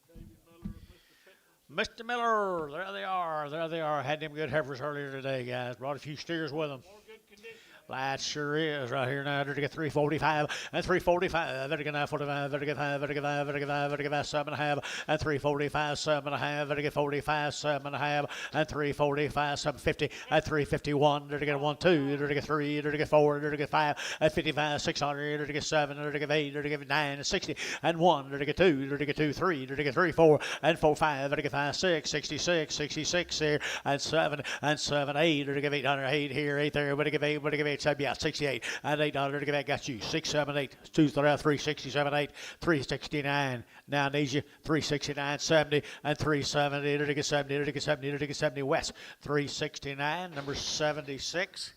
David Miller, Mr. Pittman. Mr. Miller, there they are. There they are. Had them good heifers earlier today, guys. Brought a few steers with them. More good condition. That sure is right here now. To get 345 and 345. Better get 945. Better get 5. Better get 5. Better get 5. Better get 5. 7.5 and 345. 7.5. Better get 45. 7.5 and 345. 750 at 351. Better get 1, 2. Better get 3. Better get 4. Better get 5 at 55. 600. Better get 7. Better get 8. Better get 9 and 60 and 1. Better get 2. Better get 2, 3. Better get 3, 4 and 4, 5. Better get 5, 6. 66. 66 here and 7 and 7, 8. Better get 800. 8 here. 8 there. Better get 8. Better get 8. Yeah, 68 and $8 to get that. Got you 6, 7, 8. 2 367, 8, 369. Now needs you 369, 70 and 370 to get 70 to get 70 to get 70 West 369, number 76.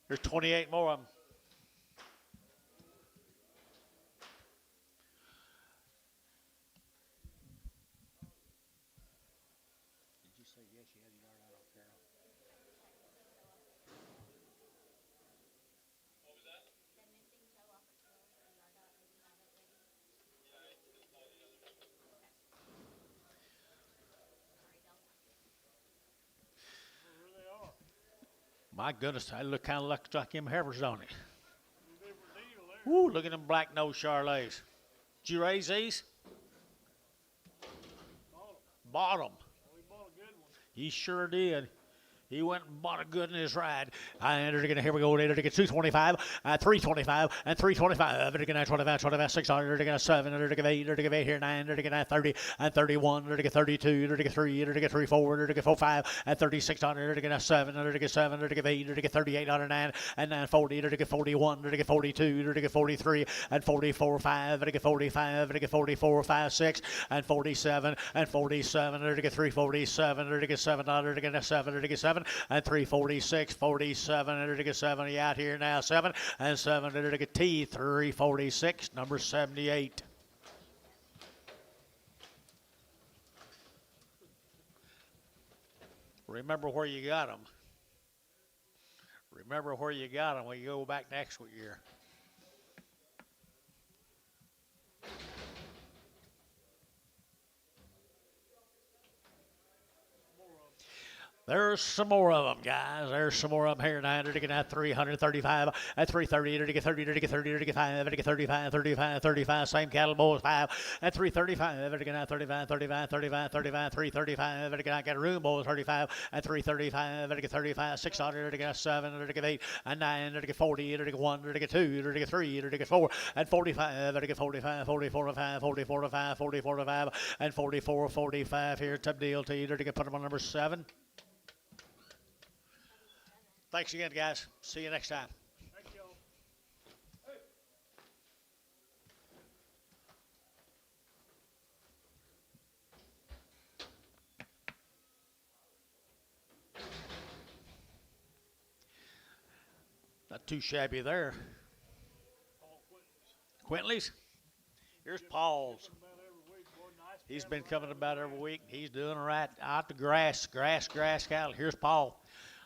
There's 28 more of them. Did you say yes? You had a yard out on Carol. The missing toe off of Carol's or yard dog, maybe have it ready. Sorry, Del. Where they are. My goodness, I look kind of like them heifers, don't it? Two different deal there. Woo, look at them black nose Charolais. Did you raise these? Bought them. Oh, we bought a good one. He sure did. He went and bought a good in his ride. I entered again. Here we go. Later to get 225, 325, and 325. To get 925, 25, 600. To get 7. To get 8. To get 8 here. 9. To get 930 and 31. To get 32. To get 3. To get 3, 4. To get 4, 5 and 3600. To get 7. To get 7. To get 8. To get 3809 and 940. To get 41. To get 42. To get 43 and 44, 5. To get 45. To get 44, 5, 6 and 47 and 47. To get 347. To get $7. To get 7. To get 7 and 346, 47, to get 70 out here now, 7 and 7 to get T, 346, number 78. Remember where you got them. Remember where you got them when you go back next year. There's some more of them, guys. There's some more of them here. 900 to get at 335, at 330 to get 30 to get 30 to get 5 to get 35, 35, 35. Same cattle bulls 5 at 335 to get at 35, 35, 35, 35, 335 to get out. Get room bulls 35 at 335 to get 35, 600 to get 7 to get 8 and 9 to get 40 to get 1 to get 2 to get 3 to get 4 and 45 to get 45, 44 to 5, 44 to 5, 44 to 5 and 44, 45 here. Top deal to you to get put them on number 7. Thanks again, guys. See you next time. Thank y'all. Not too shabby there. Paul Quinton's. Quintley's. Here's Paul's. About every week, boy. Nice He's been coming about every week. He's doing all right out the grass cattle. Here's Paul.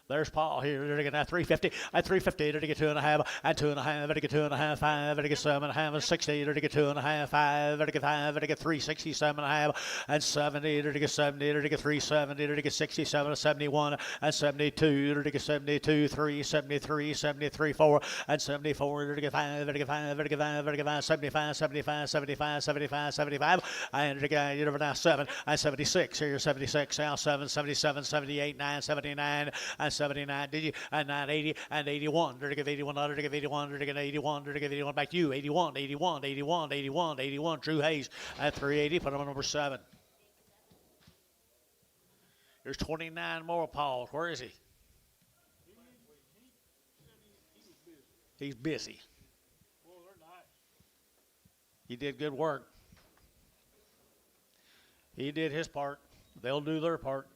There's Paul here. They're going to 350. At 350, they're going to get 2.5. At 2.5, they're going to get 2.5. 5, they're going to get 7.5. And 60, they're going to get 2.5. 5, they're going to get 5. They're going to get 360. 7.5. And 70, they're going to get 70. They're going to get 370. They're going to get 67. 71. And 72, they're going to get 72. 3, 73. 73. 4. And 74, they're going to get 5. They're going to get 5. They're going to get 5. They're going to get 5. 75. 75. 75. 75. 75. And they're going to get now 7. And 76. Here, 76. Now 7. 77. 78. 9. 79. And 79, did you? And 980 and 81. They're to give 81, they're to give 81, they're to give 81, they're to give 81 back to you. 81, 81, 81, 81, 81. Drew Hayes at 380. Put him on number 7. There's 29 more, Paul. Where is he? He's busy. He did good work. He did his part. They'll do their part.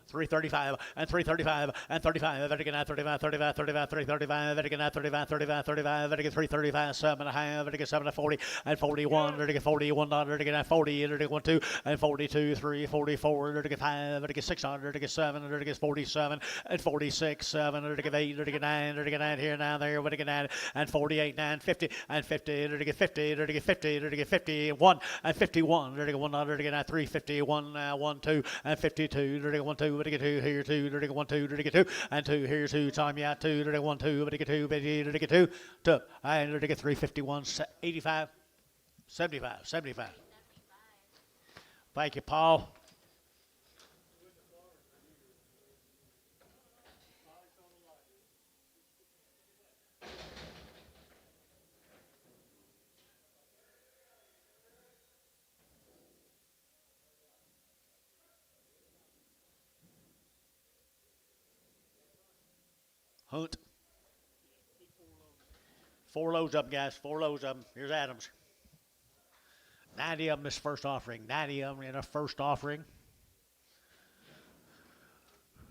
335 and 335 and 35. Vatican at 35, 35, 35, 335. Vatican at 35, 35, 35. Vatican 335, 7.5. Vatican 7 at 40 and 41. Vatican 41. Vatican at 40. Vatican 1, 2 and 42, 3, 44. Vatican 5. Vatican 6. Vatican 7. Vatican 47 and 46. 7. Vatican 8. Vatican 9. Vatican 9 here now there. Vatican 9 and 48, 9, 50 and 50. Vatican 50. Vatican 50. Vatican 51 and 51. Vatican 1. Vatican at 350. 1, 2 and 52. Vatican 1, 2. Vatican 2 here 2. Vatican 1, 2. Vatican 2 and 2 here 2. Time out 2. Vatican 1, 2. Vatican 2. Vatican 2. 2. And Vatican 351. 85. 75. 75. Thank you, Paul. Hunt. 4 loads up, guys. 4 loads up. Here's Adams. 90 of them this first offering. 90 of them in a first offering.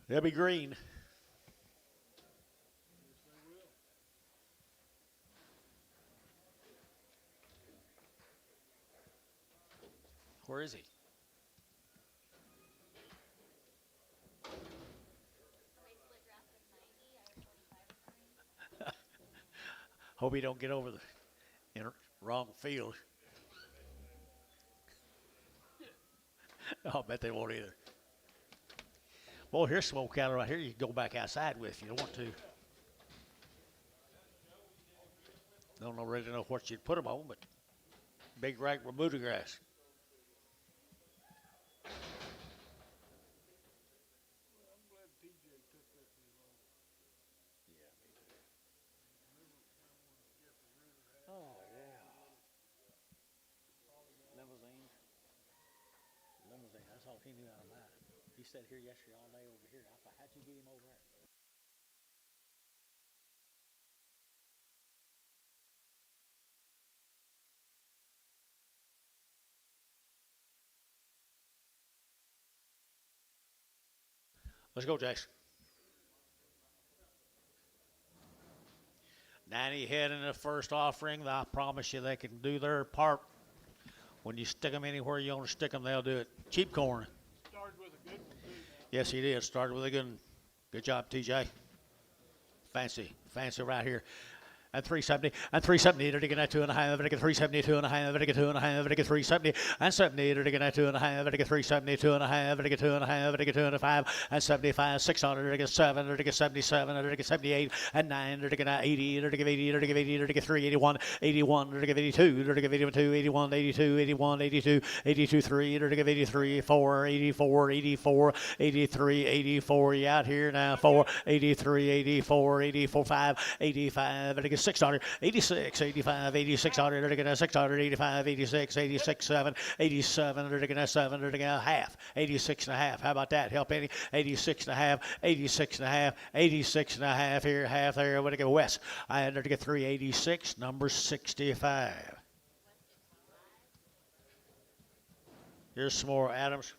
They'll be green. Where is he? Hope he don't get over the wrong field. I'll bet they won't either. Well, here's smoked cattle right here. You can go back outside with if you want to. Don't really know what you'd put them on, but big rank Bermuda grass. Limousine. That's all he knew out of that. He sat here yesterday all day over here. I thought, how'd you get him over there? Let's go, Jason. 90 head in the first offering. I promise you they can do their part. When you stick them anywhere you want to stick them, they'll do it. Cheap corn. Started with a good one, too. Yes, he did. Started with a good one. Good job, TJ. Fancy right here. And 370, and 370, they're taking that 2.5, they're taking 370, 2.5, they're taking 2.5, they're taking 370, and 70, they're taking that 2.5, they're taking 370, 2.5, they're taking 2.5, they're taking 2.5, and 75, 600, they're taking 7, they're taking 77, they're taking 78, and 9, they're taking 80, they're taking 80, they're taking 80, they're taking 381, 81, they're taking 82, they're taking 82, 81, 82, 81, 82, 82, 3, they're taking 83, 4, 84, 84, 83, 84, you out here now, 4, 83, 84, 84, 5, 85, they're taking 600, 86, 85, 8600, they're taking a 600, 85, 86, 86, 7, 87, they're taking a 7, they're taking a half, 86 and a half. How about that? Help any? 86 and a half, 86 and a half, 86 and a half here, half there. We're going to go west. I had to get 386, number 65. Here's some more Adams.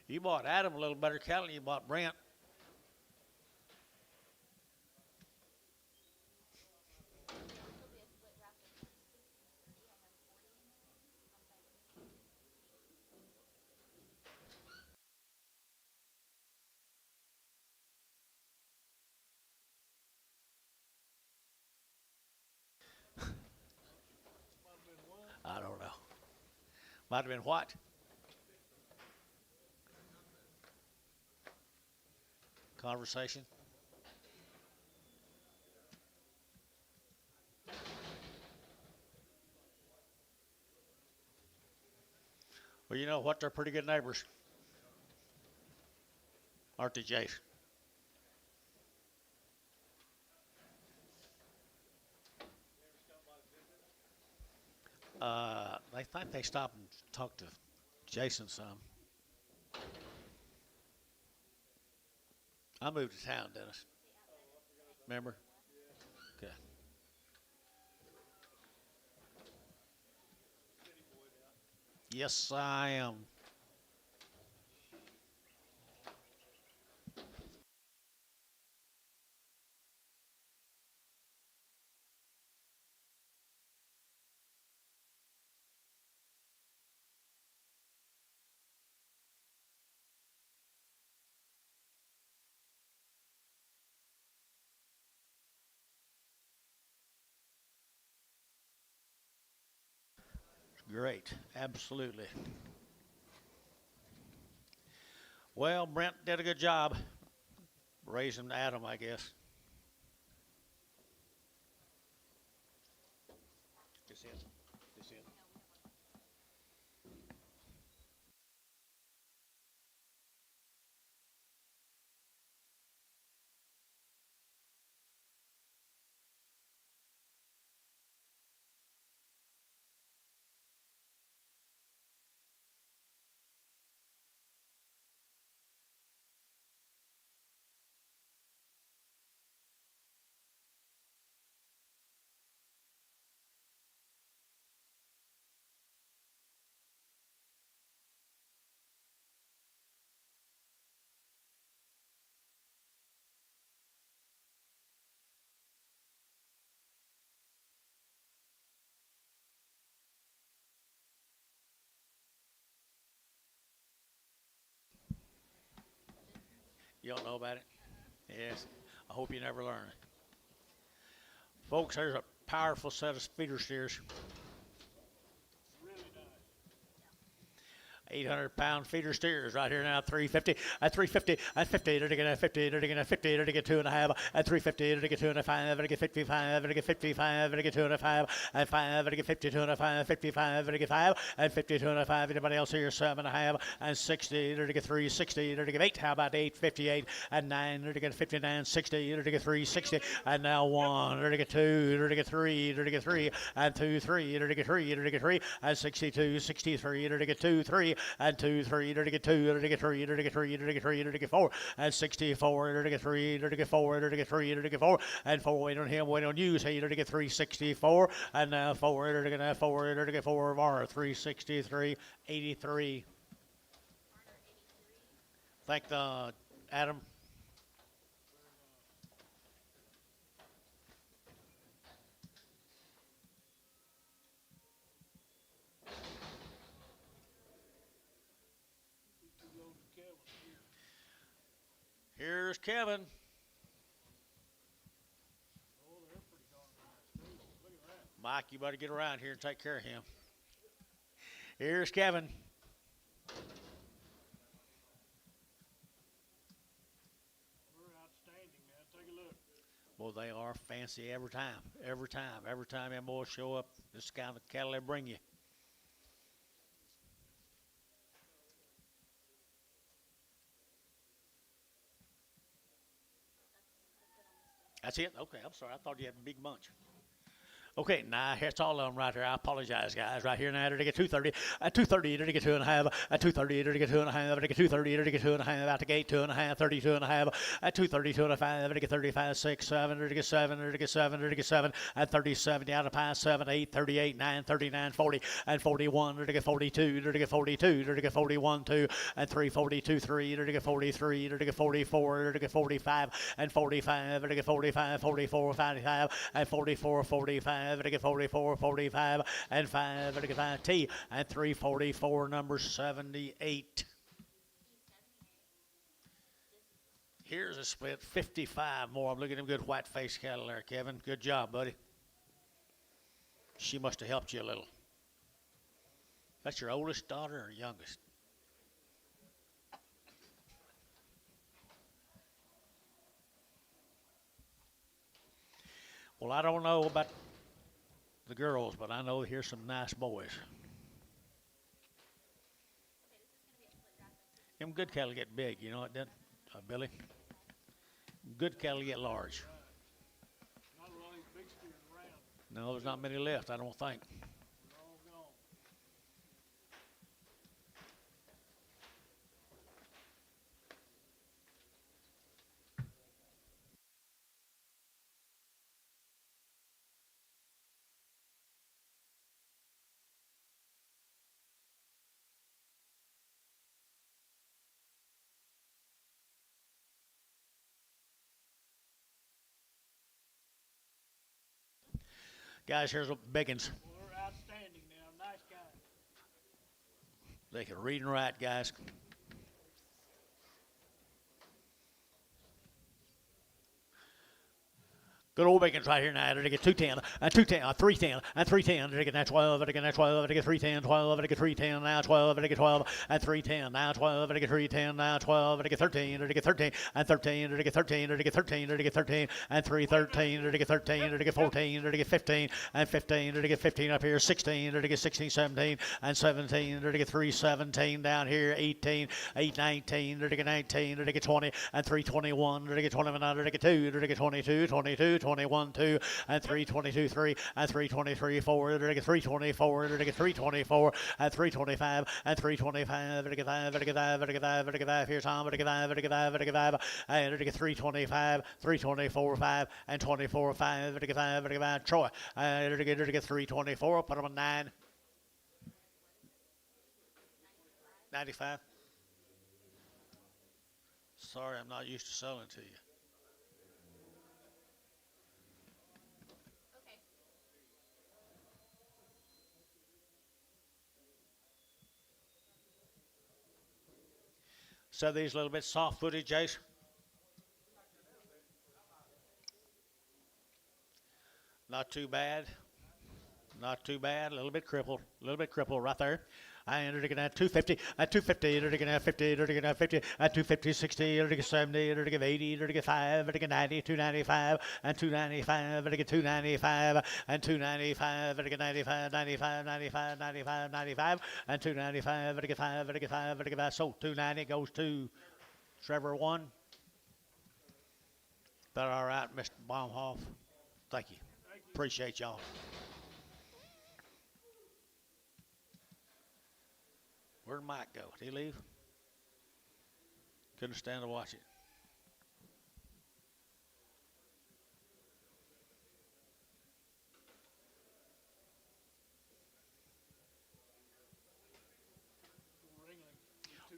You bought Adam a little better cattle than you bought Brent. Might have been what? Conversation. Well, you know what? They're pretty good neighbors, aren't they, Jace? I think they stopped and talked to Jason some. I moved to town, Dennis. Remember? Okay. Yes, I am. Great. Absolutely. Well, Brent did a good job raising Adam, I guess. This in. This in. You don't know about it? Yes. I hope you never learn. Folks, there's a powerful set of feeder steers. 800-pound feeder steers right here now. 350 at 350 at 50. They're to get 50. They're to get 50. They're to get 2.5 at 350. They're to get 2.5. They're to get 55. They're to get 55. They're to get 2.5 at 5. They're to get 50. 2.5 55. They're to get 5 at 50. 2.5. Anybody else here? 7.5 and 60. They're to get 360. They're to get 8. How about 8? 58 and 9. They're to get 59. 60. They're to get 360 and now 1. They're to get 2. They're to get 3. They're to get 3 and 2 3. They're to get 3. They're to get 3 and 62. 63. They're to get 2 3 and 2 3. They're to get 2. They're to get 3. They're to get 3. They're to get 3. They're to get 4 and 64. They're to get 3. They're to get 4. They're to get 3. They're to get 4 and 4. Wait on him. Wait on you. Say they're to get 364 and now 4. They're to get 4. They're to get 4 more. 363 83. Thank the Adam. Here's Kevin. Mike, you better get around here and take care of him. Here's Kevin. We're outstanding, man. Take a look. Well, they are fancy every time. Every time. Every time them boys show up, this is the kind of cattle they bring you. That's it? Okay, I'm sorry. I thought you had a big bunch. Okay, now that's all of them right there. I apologize, guys. Right here now, they're to get 230. At 230, they're to get 2.5. At 230, they're to get 2.5. They're to get 230, they're to get 2.5. Out the gate, 2.5. 32.5. At 230, 2.5. They're to get 35, 6, 7. They're to get 7. They're to get 7. They're to get 7. At 30, 70. Out of pass, 7, 8, 38, 9, 39, 40. And 41, they're to get 42. They're to get 42. They're to get 41, 2. And 3, 42, 3. They're to get 43. They're to get 44. They're to get 45. And 45. They're to get 45, 44, 55. And 44, 45. They're to get 44, 45, and 5. They're to get 5 T. And 344, number 78. Here's a split, 55 more. I'm looking at them good white-faced cattle there, Kevin. Good job, buddy. She must have helped you a little. That's your oldest daughter or youngest? Well, I don't know about the girls, but I know here's some nice boys. Them good cattle get big, you know it doesn't, Billy? Good cattle get large. Not a lot of these big steers around. No, there's not many left, I don't think. They're all gone. Guys, here's a biggins. Well, they're outstanding now. Nice guys. They can read and write, guys. Good old Bacons right here now. They get 210 and 210, 310 and 310. They get now 12. They get now 12. They get 310, 12. They get 310 now 12. They get 12 and 310 now 12. They get 310 now 12. They get 13. They get 13 and 13. They get 13. They get 13. They get 13 and 313. They get 13. They get 14. They get 15 and 15. They get 15 up here. 16. They get 16, 17 and 17. They get 317 down here. 18, 8, 19. They get 19. They get 20 and 321. They get 21. They get 2. They get 22, 22. 21, 2, and 322, 3, and 323, 4, they get 324, they get 324, and 325, and 325, they get 5, they get 5, they get 5, they get 5, here's Tom, they get 5, they get 5, they get 5, and they get 325, 324, 5, and 24, 5, they get 5, they get 5, Troy, they get 324, put them on 9, 95. Sorry, I'm not used to selling to you. So these a little bit soft footed, Jace. Not too bad. Not too bad. A little bit crippled. A little bit crippled right there. And they're going to have 250. At 250, they're going to have 50. They're going to have 50. At 250, 60. They're going to get 70. They're going to get 80. They're going to get 5. They're going to get 90. 295. And 295. They're going to get 295. And 295. They're going to get 95. 95. 95. 95. 95. And 295. They're going to get 5. They're going to get 5. They're going to get 5. So 290 goes to Trevor 1. That all right, Mr. Baumhoff? Thank you. Appreciate y'all. Where'd Mike go? Did he leave? Couldn't stand to watch it.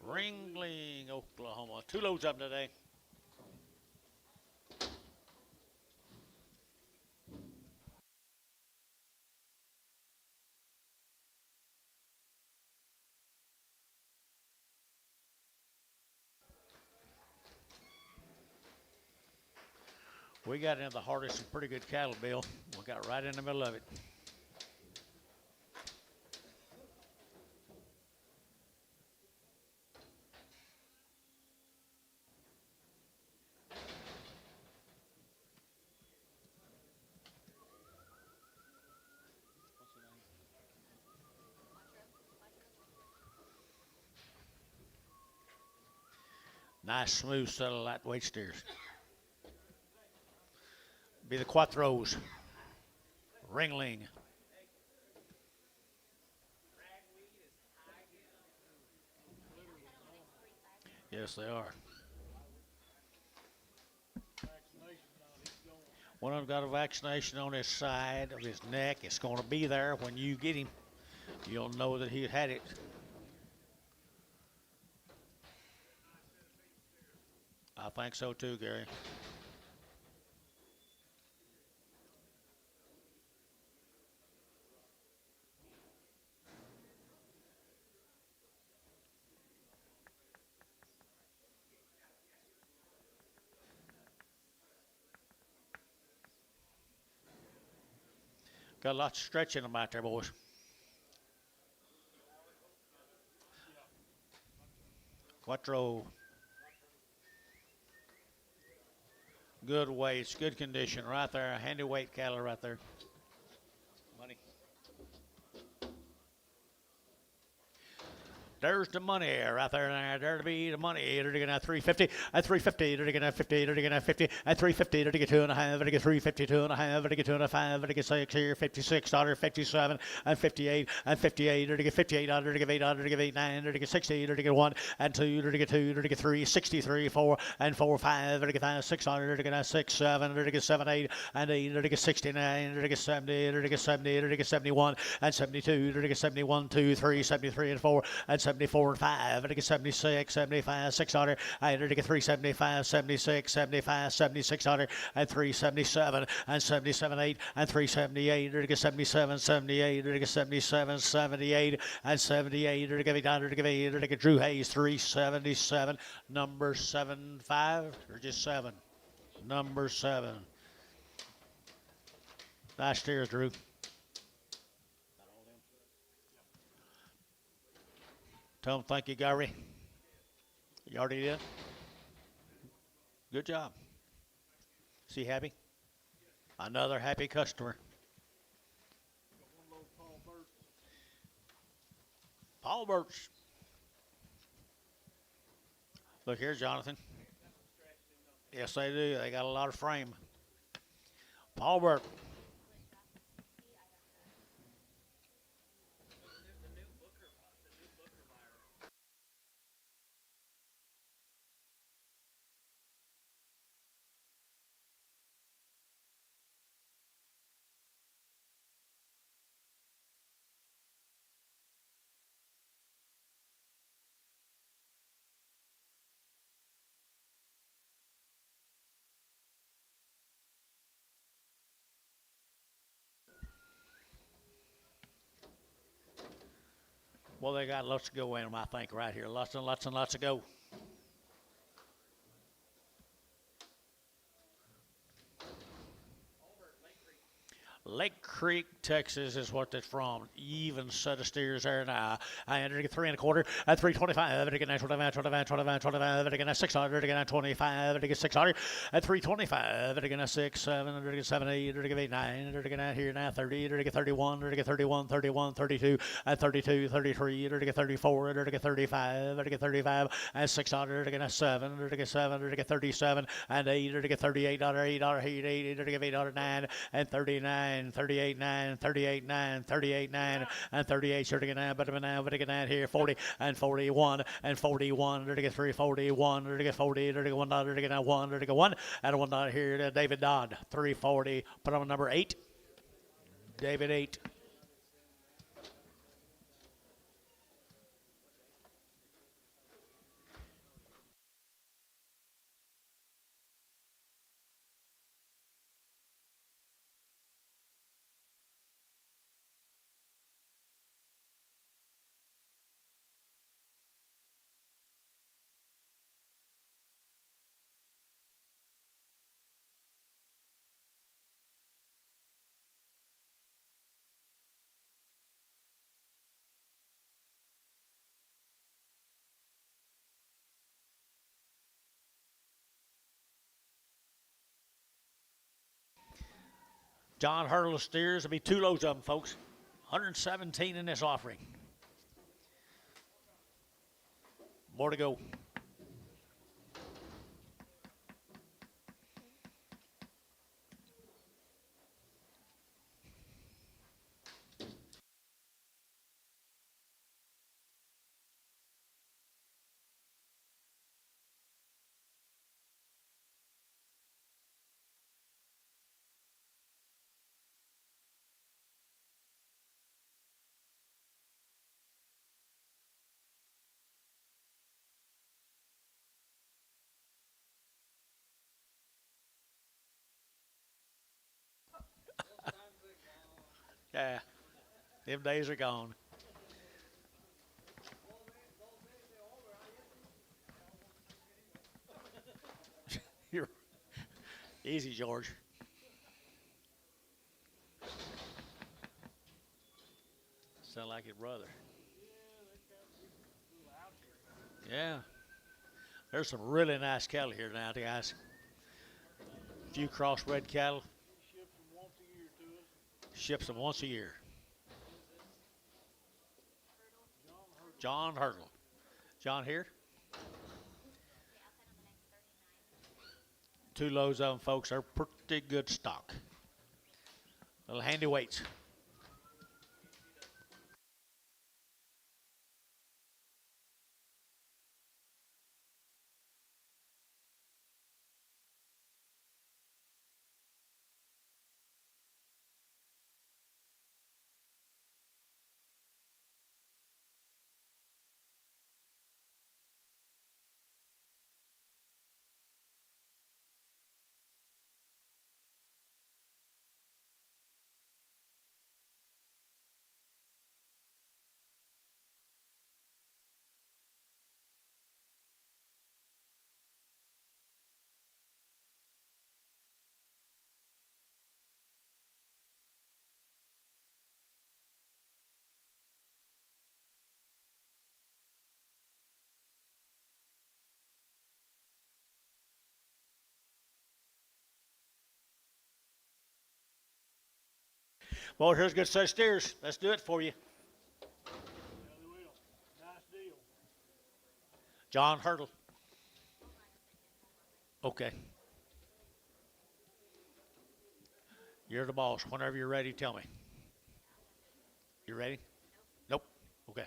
Ringling, Oklahoma. 2 loads up today. We got into the heart of some pretty good cattle, Bill. We got right in the middle of it. Nice, smooth set of lightweight steers. Be the Quattros. Ringling. Yes, they are. One of them got a vaccination on his side of his neck. It's going to be there when you get him. You'll know that he had it. I think so too, Gary. Got lots of stretch in them out there, boys. Quattro. Good weights, good condition right there. A handy weight cattle right there. Money. There's the money right there. There to be the money. They're going to 350. At 350, they're going to 50. They're going to 50. At 350, they're going to 2.5. They're going 350, 2.5. They're going 2.5. They're going 6 here. $56, 57, and 58, and 58. They're going to 58. They're going to 8. They're going to 8, 9. They're going to 60. They're going to 1 and 2. They're going to 2. They're going to 3, 63, 4 and 4, 5. They're going to 5, 6. They're going to 6, 7. They're going to 7, 8 and 8. They're going to 69. They're going to 70. They're going to 70. They're going to 71 and 72. They're going to 71, 2, 3, 73 and 4 and 74 and 5. They're going to 76, 75, 600. They're going to 375, 76, 75, 7600 and 377 and 77, 8 and 378. They're going to 77, 78. They're going to 77, 78 and 78. They're going to give it. They're going to Drew Hayes 377. Number 75 or just 7? Number 7. Nice steers, Drew. Tell him thank you, Gary. You already did? Good job. Is he happy? Another happy customer. Paul Birch. Look here, Jonathan. Yes, they do. They got a lot of frame. Paul Birch. Well, they got lots to go in them, I think, right here. Lots and lots and lots to go. Lake Creek, Texas is what it's from. Even set of steers there now. I entered at 3 1/4 at 325. I get 25, 25, 25, 25. I get 600. I get 25. I get 600 at 325. I get 6, 7. I get 7, 8. I get 8, 9. I get out here now 30. I get 31. I get 31, 31, 32 at 32, 33. I get 34. I get 35. I get 35 at 600. I get 7. I get 7. I get 37 and 8. I get 38. $8. I get 8. 9 and 39. 38, 9, 38, 9, 38, 9, and 38, 39, but I get out here 40 and 41 and 41, to get 341, to get 40, to get $1, to get 1, to get 1, and $1 here to David Dodd, 340, put on number 8, David 8. John Hurdle steers. There'll be 2 loads of them, folks. 117 in this offering. More to go. Yeah, them days are gone. You're easy, George. Sound like your brother. Yeah. There's some really nice cattle here now, guys. A few crossbred cattle. Ships them once a year. John Hurdle. John here. Two loads of them, folks. They're pretty good stock. Little handy weights. Well, here's a good set of steers. Let's do it for you. Nice deal. John Hurdle. Okay. You're the boss. Whenever you're ready, tell me. You ready? Nope. Okay.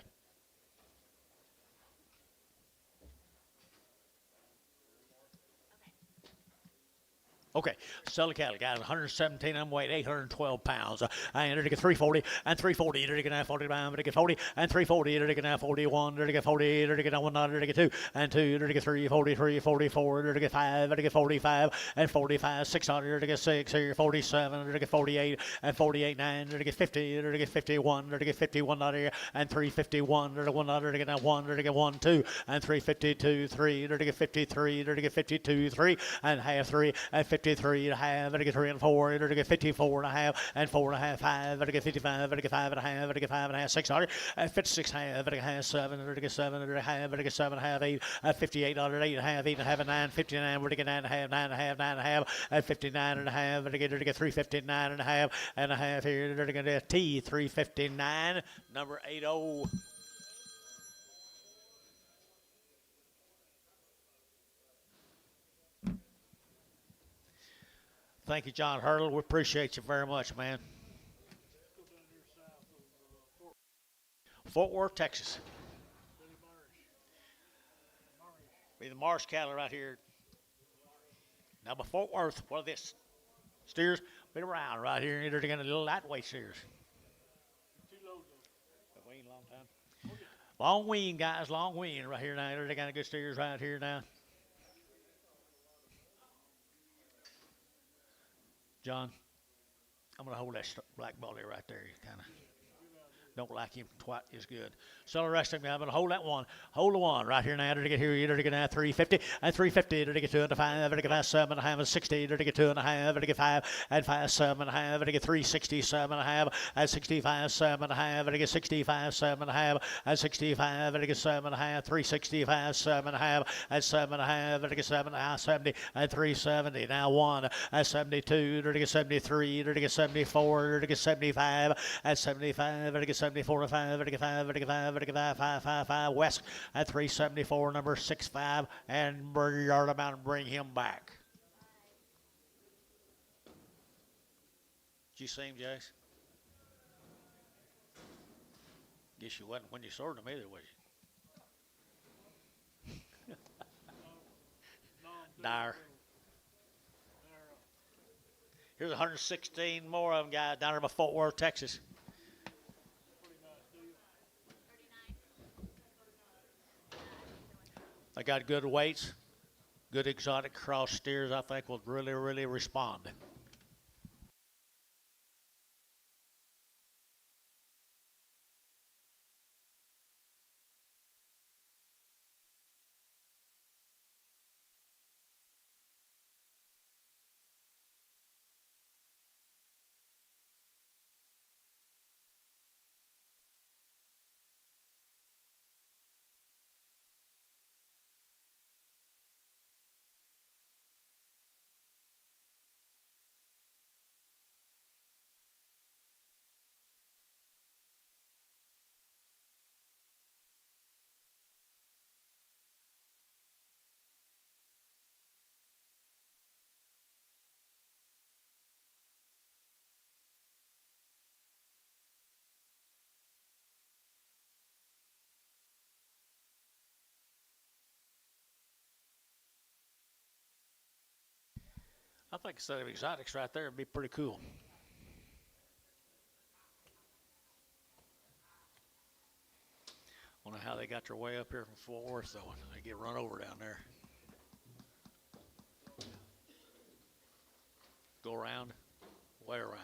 Okay, sell the cattle, guys. 117, I'm weight 812 pounds. I entered to get 340 and 340. Entered to get 49, to get 40 and 340. Entered to get 41. Entered to get 40. Entered to get 1. Entered to get 2 and 2. Entered to get 3, 43, 44. Entered to get 5. Entered to get 45 and 45. 6 entered to get 6. Here 47. Entered to get 48 and 48. 9 entered to get 50. Entered to get 51. Entered to get 51 out here and 351. Entered to 1. Entered to get 1. Entered to get 1, 2 and 352. 3 entered to get 53. Entered to get 52. 3 and half 3 and 53 and a half, and I get 3 and 4, and I get 54 and a half, and 4 and a half, 5, and I get 55, and I get 5 and a half, and I get 5 and a half, 600, and 56 and a half, and I get 7, and I get 7 and a half, and I get 7 and a half, 8, and 58, and 8 and a half, 8 and a half, and 9, 59, and I get 9 and a half, 9 and a half, 9 and a half, and 59 and a half, and I get 359 and a half here, and I get a T 359, number 80. Thank you, John Hurdle. We appreciate you very much, man. Fort Worth, Texas. Be the Marsh cattle right here. Now, by Fort Worth, what are this? Steers, been around right here. They're going to little lightweight steers. Long wean, guys, long wean right here now. They're got good steers right here now. John, I'm going to hold that black bully right there. You kind of don't like him quite as good. So the rest of me, I'm going to hold that one. Hold the one right here now. To get here, to get now 350 and 350. To get 2 and 5. To get 5, 7 and a half and 60. To get 2 and a half. To get 5 and 5, 7 and a half. To get 367 and a half and 65, 7 and a half. To get 65, 7 and a half and 65. To get 7 and a half. 365, 7 and a half and 7 and a half. To get 7 and a half, 70 and 370. Now 1 and 72. To get 73. To get 74. To get 75 and 75. To get 74 and 5. To get 5. To get 5. To get 5, 5, 5, 5. West at 374, number 65, and yard about and bring him back. Did you see him, Jace? Guess you wasn't when you sorted him either, was you? Dyer. Here's 116 more of them, guys, down there by Fort Worth, Texas. They got good weights, good exotic cross steers. I think will really, really respond. I think a set of exotics right there would be pretty cool. Wonder how they got their way up here from Fort Worth, though. They get run over down there. Go around, way around.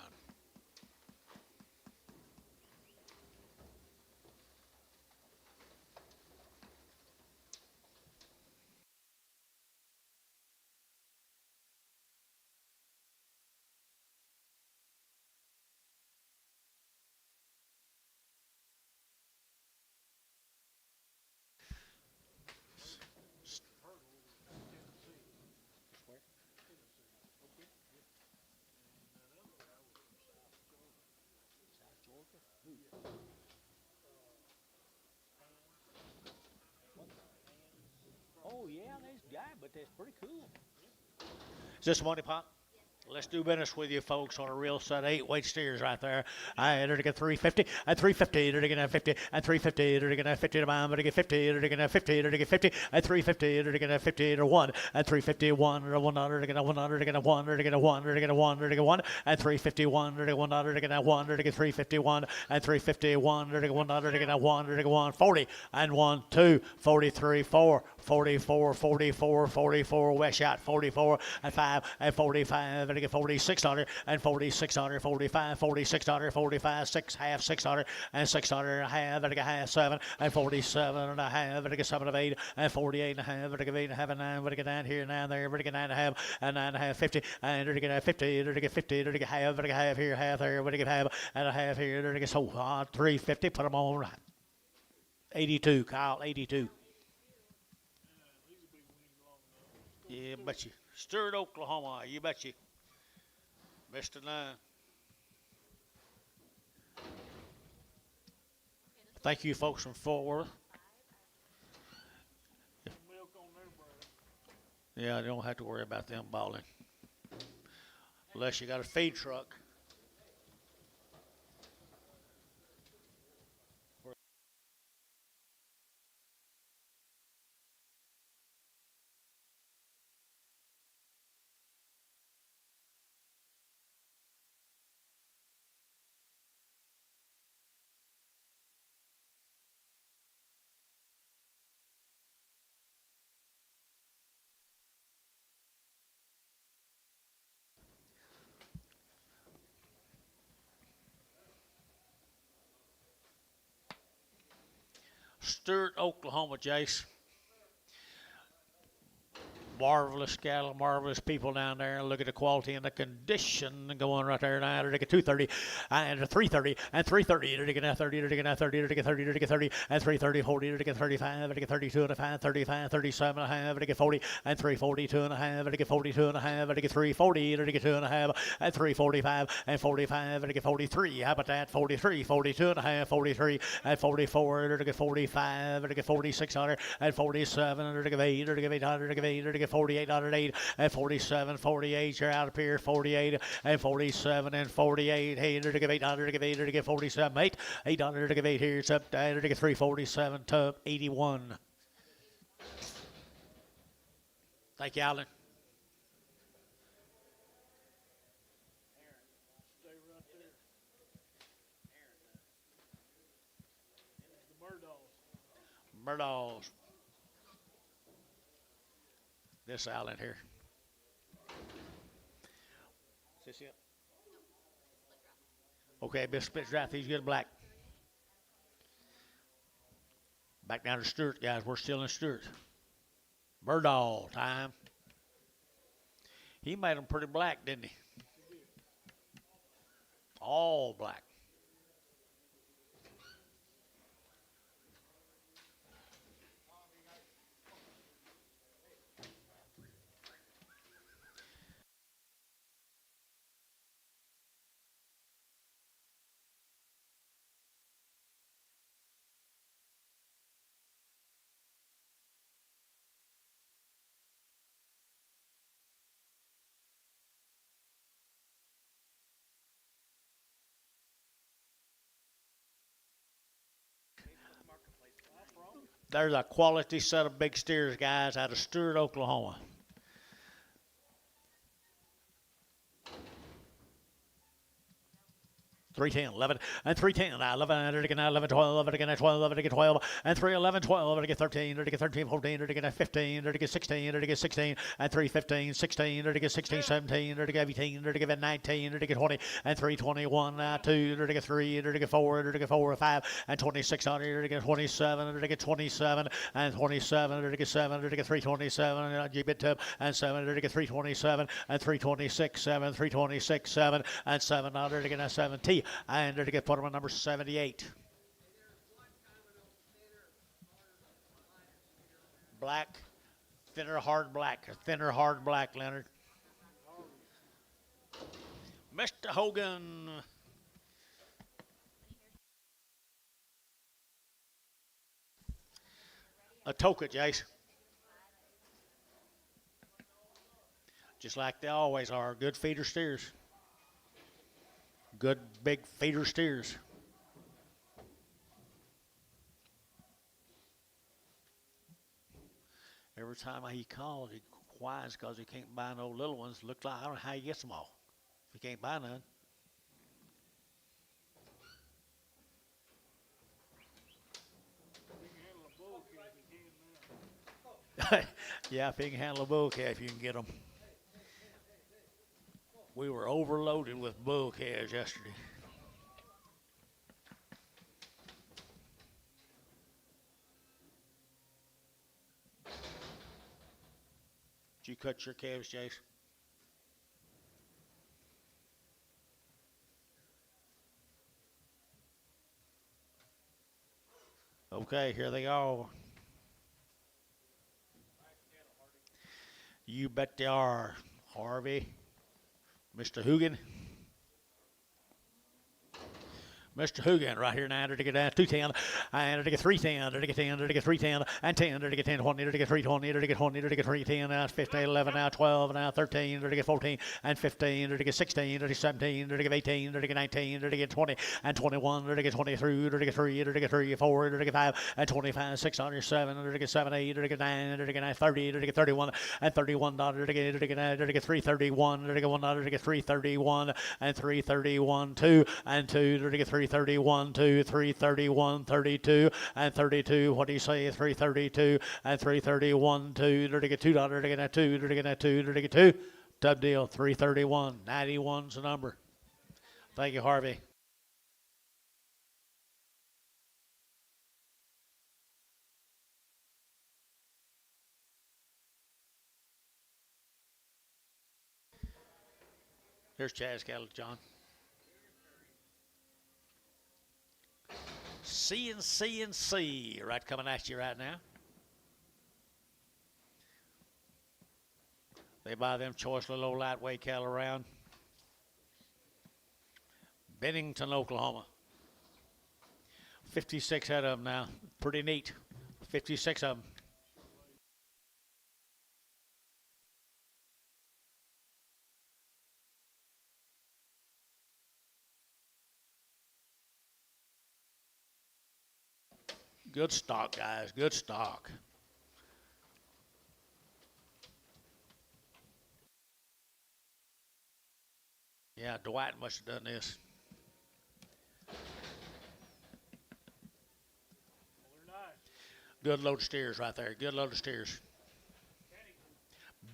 Oh, yeah, there's guy, but that's pretty cool. Is this money pot? Let's do business with you folks on a real set of 8-weight steers right there. I entered to get 350, and 350, to get 50, and 350, to get 50 to mine, but to get 50, to get 50, to get 50, and 350, to get 50 to 1, and 351 to 100, to get 100, to get 1, to get 1, to get 1, to get 1, and 351 to get 100, to get 1, to get 351, and 351 to get 100, to get 1, to get 140, and 1, 2, 43, 4, 44, 44, 44, West shot, 44, and 5, and 45, and get 4600, and 4600, 45, 4600, 45, 6, half, 600, and 600 and a half, and get half, 7, and 47 and a half, and get 7 of 8, and 48 and a half, and get 8 and a half, and 9, and get 9 here, 9 there, and get 9 and a half, and 9 and a half, 50, and to get 50, to get 50, to get half, and get half here, half there, and get half, and a half here, to get so 350, put them on 82, Kyle, 82. Yeah, bet you. Stewart, Oklahoma, you bet you. Mr. 9. Thank you, folks from Fort Worth. Yeah, you don't have to worry about them balling. Unless you got a feed truck. Stewart, Oklahoma, Jace. Marvelous cattle, marvelous people down there. Look at the quality and the condition going right there. Now to get 230 and 330 and 330 to get 30 to get 30 to get 30 to get 30 and 330 40 to get 35 to get 32 and a half 35 37 and a half to get 40 and 342 and a half to get 42 and a half to get 340 to get 2 and a half and 345 and 45 to get 43. How about that? 43, 42 and a half, 43 and 44 to get 45 to get 4600 and 47 to get 8 to get 800 to get 8 to get 48 out of 8 and 47, 48. You're out of here. 48 and 47 and 48. 800 to give 800 to give 800 to give 47. 800 to give 8 here. It's up to 800 to get 347 to 81. Thank you, Alan. Murdaws. This Alan here. Is this it? Okay, Bill split draft. He's good black. Back down to Stewart, guys. We're still in Stewart. Murdaugh time. He made them pretty black, didn't he? All black. There's a quality set of big steers, guys, out of Stewart, Oklahoma. 310, 11, and 310, 11, 11, 12, 11, 12, and 3, 11, 12, 13, 13, 14, 15, 16, 16, and 3, 15, 16, 16, 17, 18, 19, 20, and 3, 21, 2, 3, 4, 4, 5, and 26, 27, 27, and 27, 7, 327, G-bit tub, and 7, 327, and 326, 7, 326, 7, and 7, 70, and to get put on number 78. Black, thinner, hard black, Leonard. Mr. Hogan. A toka, Jace. Just like they always are. Good feeder steers. Good big feeder steers. Every time he calls, he whines because he can't buy no little ones. Looks like I don't know how he gets them all. If he can't buy none. Yeah, if he can handle a bull calf, you can get them. We were overloaded with bull calves yesterday. Did you cut your calves, Jace? Okay, here they go. You bet they are, Harvey. Mr. Hogan. Mr. Hogan right here now to get 210 and to get 310 to get 10 to get 310 and 10 to get 10 20 to get 320 to get 20 to get 310 now 15 11 now 12 now 13 to get 14 and 15 to get 16 to get 17 to get 18 to get 19 to get 20 and 21 to get 23 to get 3 to get 3 4 to get 5 and 25 6 on your 7 to get 7 8 to get 9 to get 9 30 to get 31 and 31 dollar to get 331 to get 1 dollar to get 331 and 331 2 and 2 to get 331 2 331 32 and 32 what do you say 332 and 331 2 to get 2 dollar to get 2 to get 2 to get 2 tub deal 331 91's the number. Thank you, Harvey. Here's Chaz Cattle, John. C right coming at you right now. They buy them choice little old lightweight cattle around Bennington, Oklahoma. 56 head of them now. Pretty neat. 56 of them. Good stock, guys. Good stock. Yeah, Dwight must have done this. Good load of steers right there. Good load of steers.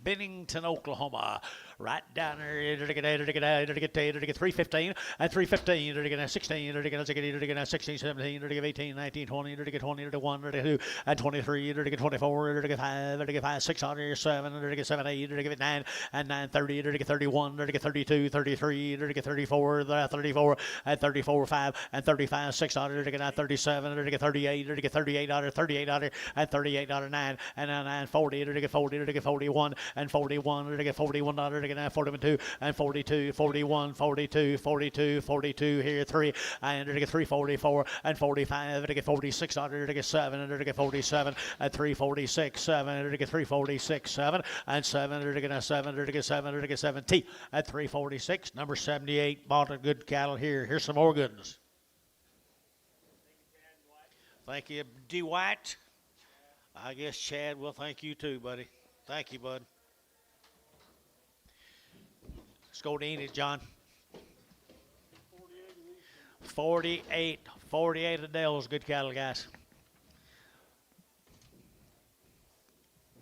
Bennington, Oklahoma. Right down there, to get 315 and 315, to get 16, to get 16, 17, to get 18, 19, 20, to get 20, to get 1, to get 2, and 23, to get 24, to get 5, to get 5, 6, 7, to get 7, 8, to get 9, and 9, 30, to get 31, to get 32, 33, to get 34, 34, and 34, 5, and 35, 6, to get 37, to get 38, to get 38, 38, and 38, 9, and 9, 40, to get 40, to get 41, and 41, to get 41, to get 42, and 42, 41, 42, 42, 42, here 3, and to get 344, and 45, to get 46, to get 7, to get 47, and 346, 7, to get 346, 7, and 7, to get 7, to get 7, to get 70, at 346, number 78, bought a good cattle here. Here's some more goodness. Thank you, Dwight. I guess Chad will thank you too, buddy. Thank you, bud. Let's go to Enid, John. 48. 48 Adele's good cattle, guys.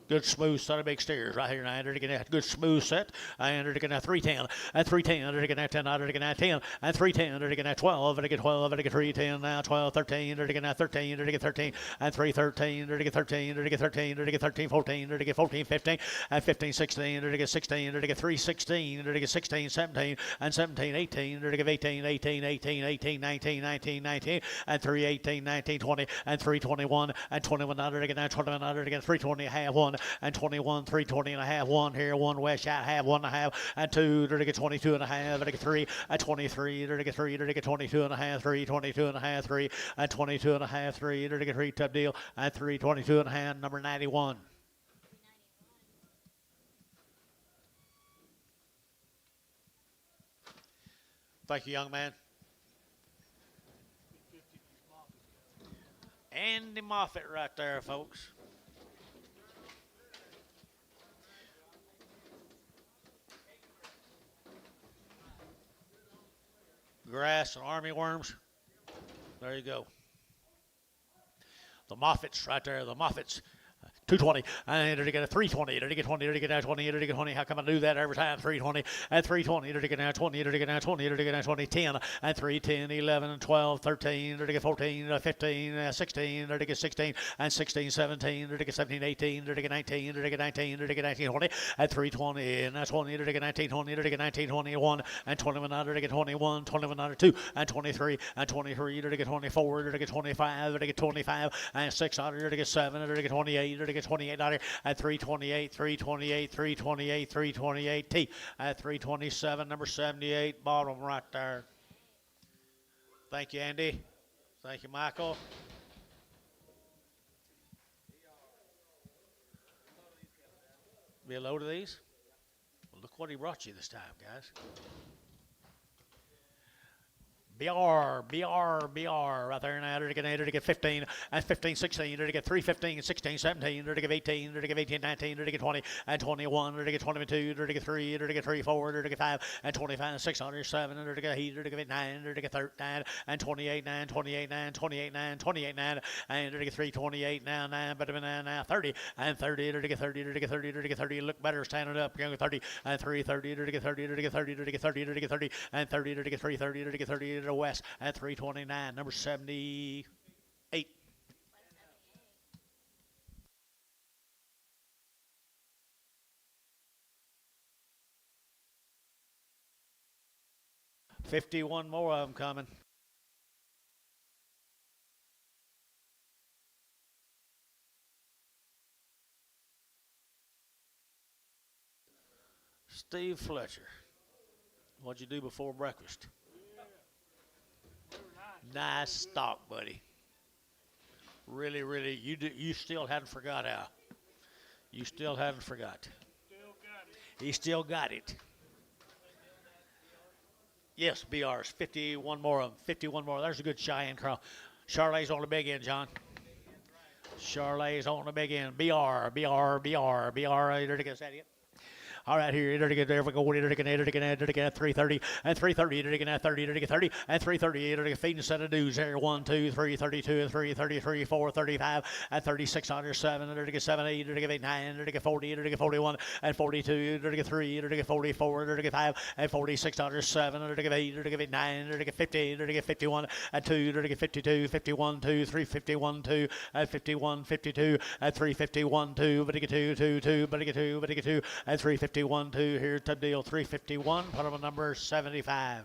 Good smooth set of big steers right here. I entered again that good smooth set. I entered again that 310 and 310. Entered again that 10. Entered again that 10 and 310. Entered again that 12. Entered again 12. Entered again 310. Now 12, 13. Entered again that 13. Entered again 13 and 313. Entered again 13. Entered again 13. Entered again 13, 14. Entered again 14, 15 and 15, 16. Entered again 16. Entered again 3, 16. Entered again 16, 17 and 17, 18. Entered again 18, 18, 18, 18, 19, 19, 19 and 3, 18, 19, 20 and 321 and 21. Entered again 21. Entered again 320. Half 1 and 21, 320 and a half, 1 here, 1 west out, half, 1 and a half, and 2, to get 22 and a half, to get 3, and 23, to get 3, to get 22 and a half, 3, 22 and a half, 3, and 22 and a half, 3, to get 3, top deal, and 3, 22 and a half, number 91. Thank you, young man. Andy Moffitt right there, folks. Grass and army worms. There you go. The Moffitts right there. The Moffitts. 220, and to get a 320, to get 20, to get out 20, to get 20. How come I do that every time? 320, and 320, to get out 20, to get out 20, to get out 20, 10, and 3, 10, 11, and 12, 13, to get 14, 15, 16, to get 16, and 16, 17, to get 17, 18, to get 19, to get 19, to get 19, 20, and 320, and 20, to get 19, 20, to get 19, 21, and 21, to get 21, 21, 2, and 23, and 23, to get 24, to get 25, to get 25, and 6, to get 7, to get 28, to get 28 at 328, 328, 328, 328 T at 327, number 78, bottom right there. Thank you, Andy. Thank you, Michael. Be a load of these? Well, look what he brought you this time, guys. BR, right there now, to get 15, and 15, 16, to get 3, 15, 16, 17, to get 18, to get 18, 19, to get 20, and 21, to get 22, to get 3, to get 3, 4, to get 5, and 25, 6, 7, to get 8, to get 9, to get 13, and 28, 9, 28, 9, 28, 9, 28, 9, and to get 3, 28, now 9, but now 30, and 30, to get 30, to get 30, to get 30, look better standing up, 30, and 3, 30, to get 30, to get 30, to get 30, to get 30, and 30, to get 3, 30, to get 30, to West at 329, number 78. 51 more of them coming. Steve Fletcher, what'd you do before breakfast? Nice stock, buddy. Really, really, you still hadn't forgot how. You still haven't forgot. He still got it. Yes, BR's 51 more of them. 51 more. There's a good Cheyenne crowd. Charlay's on the big end, John. Charlay's on the big end. BR. There to get all right, here, to get there, we go, to get 330, and 330, to get 30, to get 30, and 330, to get feeding set of dudes there, 1, 2, 3, 32, and 3, 33, 4, 35, and 36 under 7, to get 7, 8, to get 8, 9, to get 40, to get 41, and 42, to get 3, to get 44, to get 5, and 46 under 7, to get 8, to get 9, to get 50, to get 51, and 2, to get 52, 51, 2, 3, 51, 2, and 51, 52, and 3, 51, 2, but to get 2, 2, 2, but to get 2, but to get 2, and 3, 51, 2, here, top deal, 351, put on number 75.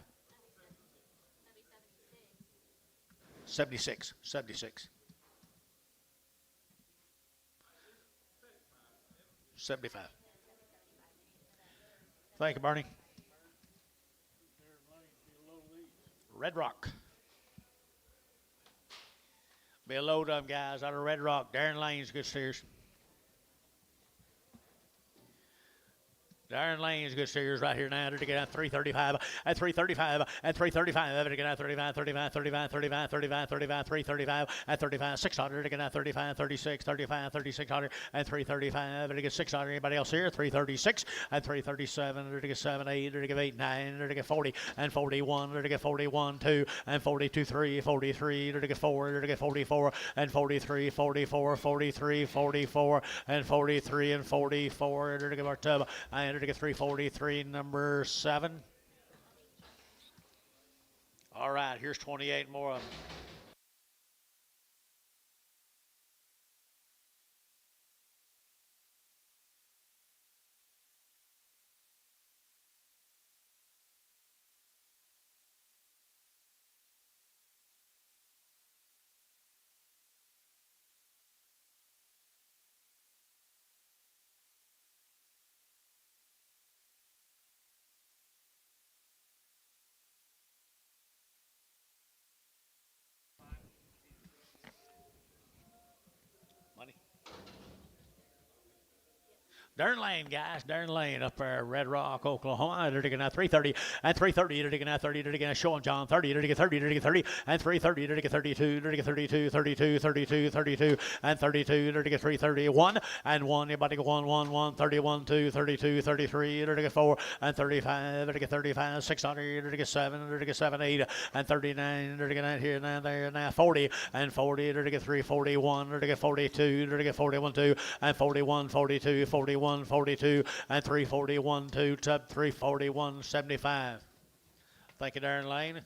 76. Seventy-six. 75. Thank you, Barney. Red Rock. Be a load of them guys out of Red Rock. Darren Lane's good steers. Darren Lane's good steers right here now to get out 335 at 335 at 335 to get out 35 35 35 35 35 35 335 at 35 600 to get out 35 36 35 3600 at 335 to get 600. Anybody else here? 336 at 337 to get 7 8 to get 8 9 to get 40 and 41 to get 41 2 and 42 3 43 to get 4 to get 44 and 43 44 43 44 and 43 and 44 to get our tub. I to get 343, number 7. All right, here's 28 more of them. Money. Darn Lane, guys. Darn Lane up there, Red Rock, Oklahoma. They're digging out 330 and 330. They're digging out 30. They're digging out Sean John 30. They're digging 30. They're digging 30 and 330. They're digging 32. They're digging 32, 32, 32, 32 and 32. They're digging 331 and 1. Anybody go 1, 1, 1, 31, 2, 32, 33. They're digging 4 and 35. They're digging 35, 600. They're digging 7. They're digging 7, 8 and 39. They're digging out here now, there, now 40 and 40. They're digging 3, 41. They're digging 42. They're digging 41, 2 and 41, 42, 41, 42. And 341 2 tub 341 75. Thank you, Darren Lane.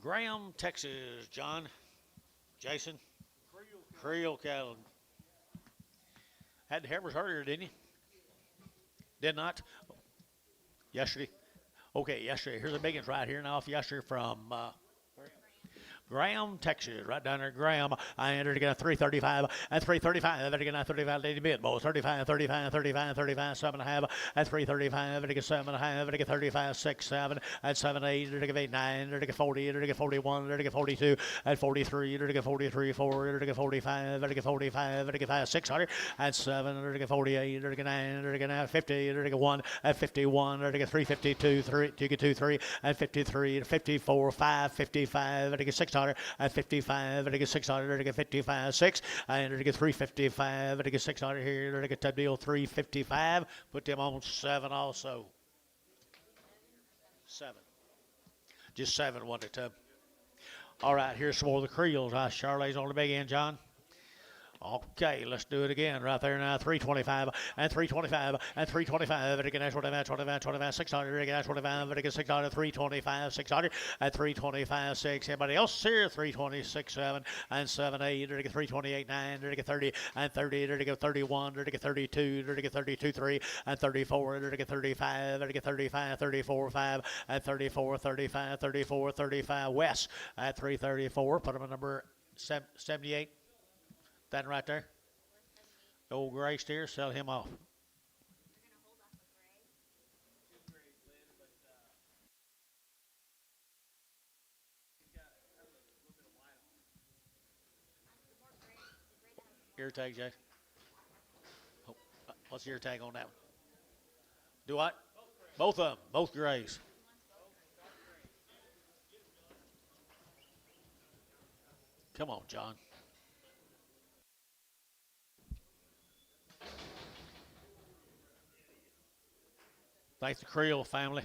Graham, Texas. John, Jason, Creole cattle. Had the hammers earlier, didn't you? Did not? Yesterday? Okay, yesterday. Here's the big ones right here now off yesterday from Graham, Texas, right down there, Graham. I entered to get a 335 and 335. I get a 35 lady bid bowl. 35, 35, 35, 35, 7.5 and 335. I get 7.5. I get 35, 6, 7 and 7, 8. I get 8, 9. I get 40. I get 41. I get 42 and 43. I get 43, 4. I get 45. I get 45. I get 5, 600 and 7. I get 48. I get 9. I get 50. I get 1 and 51. I get 352, 3. You get 2, 3 and 53 and 54, 5, 55. I get 600. At 55, I get 600, I get 55, 6, and I get 355, I get 600 here, I get that deal 355. Put them on 7 also. 7. Just 7, wasn't it, Tub? All right, here's some more of the Creoles. Charlotte's on the big end, John. Okay, let's do it again right there now. 325 and 325 and 325. And again, 25, 25, 25, 600. Again, 25, and again, 600, 325, 600 and 325, 6. Anybody else here? 326, 7 and 7, 8. Or to get 328, 9. Or to get 30 and 30. Or to get 31. Or to get 32. Or to get 32, 3 and 34. Or to get 35. Or to get 35, 34, 5 and 34, 35, 34, 35. West at 334. Put them at number 78. That right there. The old gray steer, sell him off. Ear tag, Jay. Oh, what's the ear tag on that one? Do what? Both of them. Both grays. Come on, John. Thanks to the Creole family.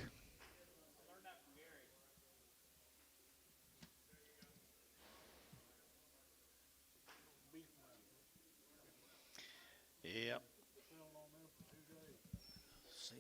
Yep. See.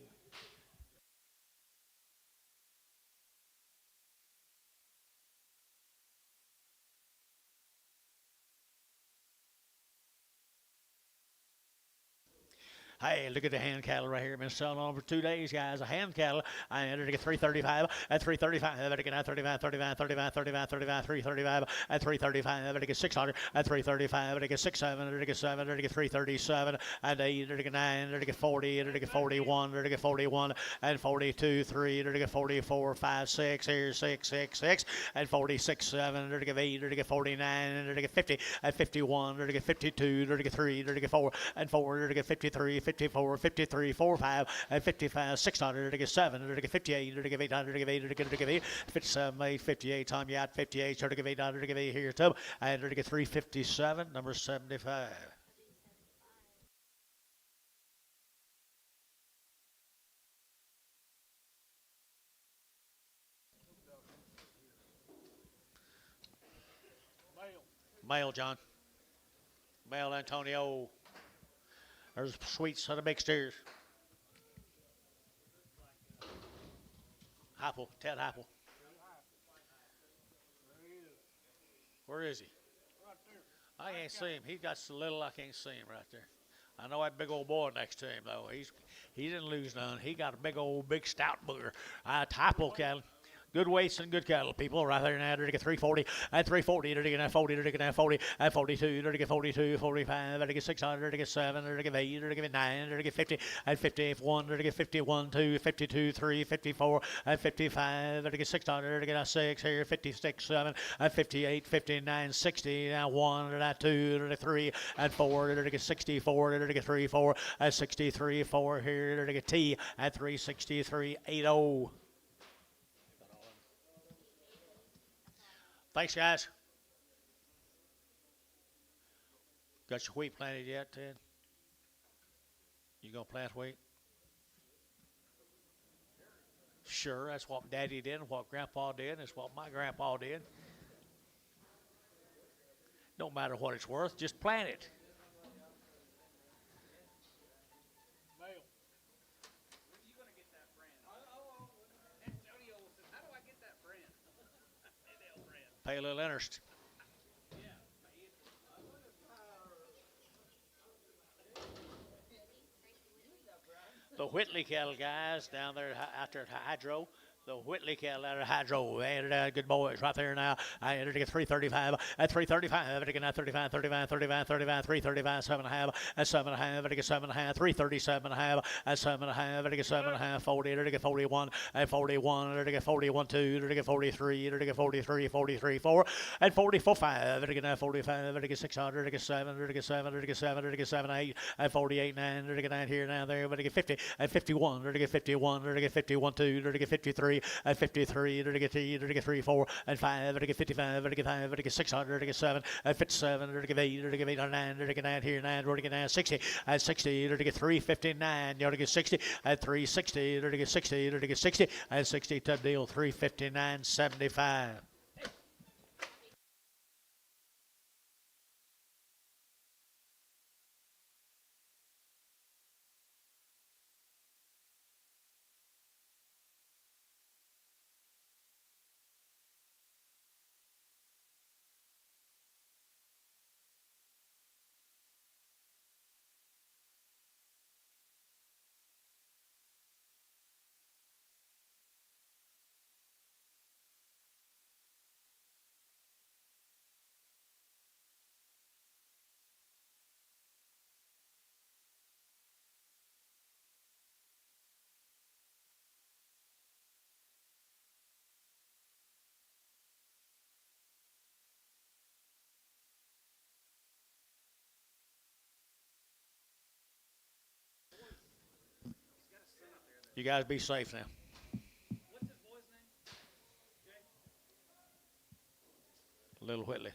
Hey, look at the hand cattle right here. Been selling on for 2 days, guys. A hand cattle. I entered to get 335 at 335. I better get out 35, 35, 35, 35, 35, 335 at 335. I better get 600 at 335. I better get 67. I better get 7. I better get 337 and 8. I better get 9. I better get 40. I better get 41. I better get 41 and 42, 3. I better get 44, 5, 6. Here's 6, 6, 6 and 46, 7. I better get 8. I better get 49. I better get 50 at 51. I better get 52. I better get 3. I better get 4 and 4. I better get 53. 54, 53, 4, 5, and 55, 600, to get 7, to get 58, to get 800, to get 8, to get 8, 57, 8, 58, time you out, 58, to get 800, to get 8 here, too, and to get 357, number 75. Male, John. Male, Antonio. There's sweet son of big steers. Apple, Ted Apple. Where is he? I can't see him. He got so little I can't see him right there. I know that big old boy next to him though. He didn't lose none. He got a big stout booger. Apple cattle. Good weights and good cattle, people. Right there now, to get 340, and 340, to get 40, to get 40, and 42, to get 42, 45, to get 600, to get 7, to get 8, to get 9, to get 50, and 51, to get 51, 2, 52, 3, 54, and 55, to get 600, to get 6, here, 56, 7, and 58, 59, 60, now 1, and 2, to get 3, and 4, to get 64, to get 3, 4, and 63, 4, here, to get T, and 363, 80. Thanks, guys. Got your wheat planted yet, Ted? You gonna plant wheat? Sure, that's what Daddy did and what Grandpa did. That's what my grandpa did. Don't matter what it's worth, just plant it. Pay a little interest. The Whitley cattle guys down there out there at Hydro. The Whitley cattle out of Hydro. And good boys right there now. I entered to get 335 at 335. I get 35, 35, 35, 35, 335, 7.5 at 7.5. I get 7.5, 337.5 at 7.5. I get 7.5, 40. I get 41 at 41. I get 41, 2. I get 43. I get 43, 43, 4 and 44, 5. I get 45. I get 600. I get 7. I get 7. I get 7. I get 7, 8 at 48, 9. I get 9 here now there. But I get 50 at 51. I get 51. I get 51, 2. I get 53. At 53, to get 3, to get 3, 4, and 5, to get 55, to get 5, to get 600, to get 7, at 57, to get 8, to get 8, 9, to get 9 here, 9, to get 9, 60, at 60, to get 359, to get 60, at 360, to get 60, to get 60, at 60 to deal 359.75. You guys be safe now. What's his boy's name? Jay? Little Whitley.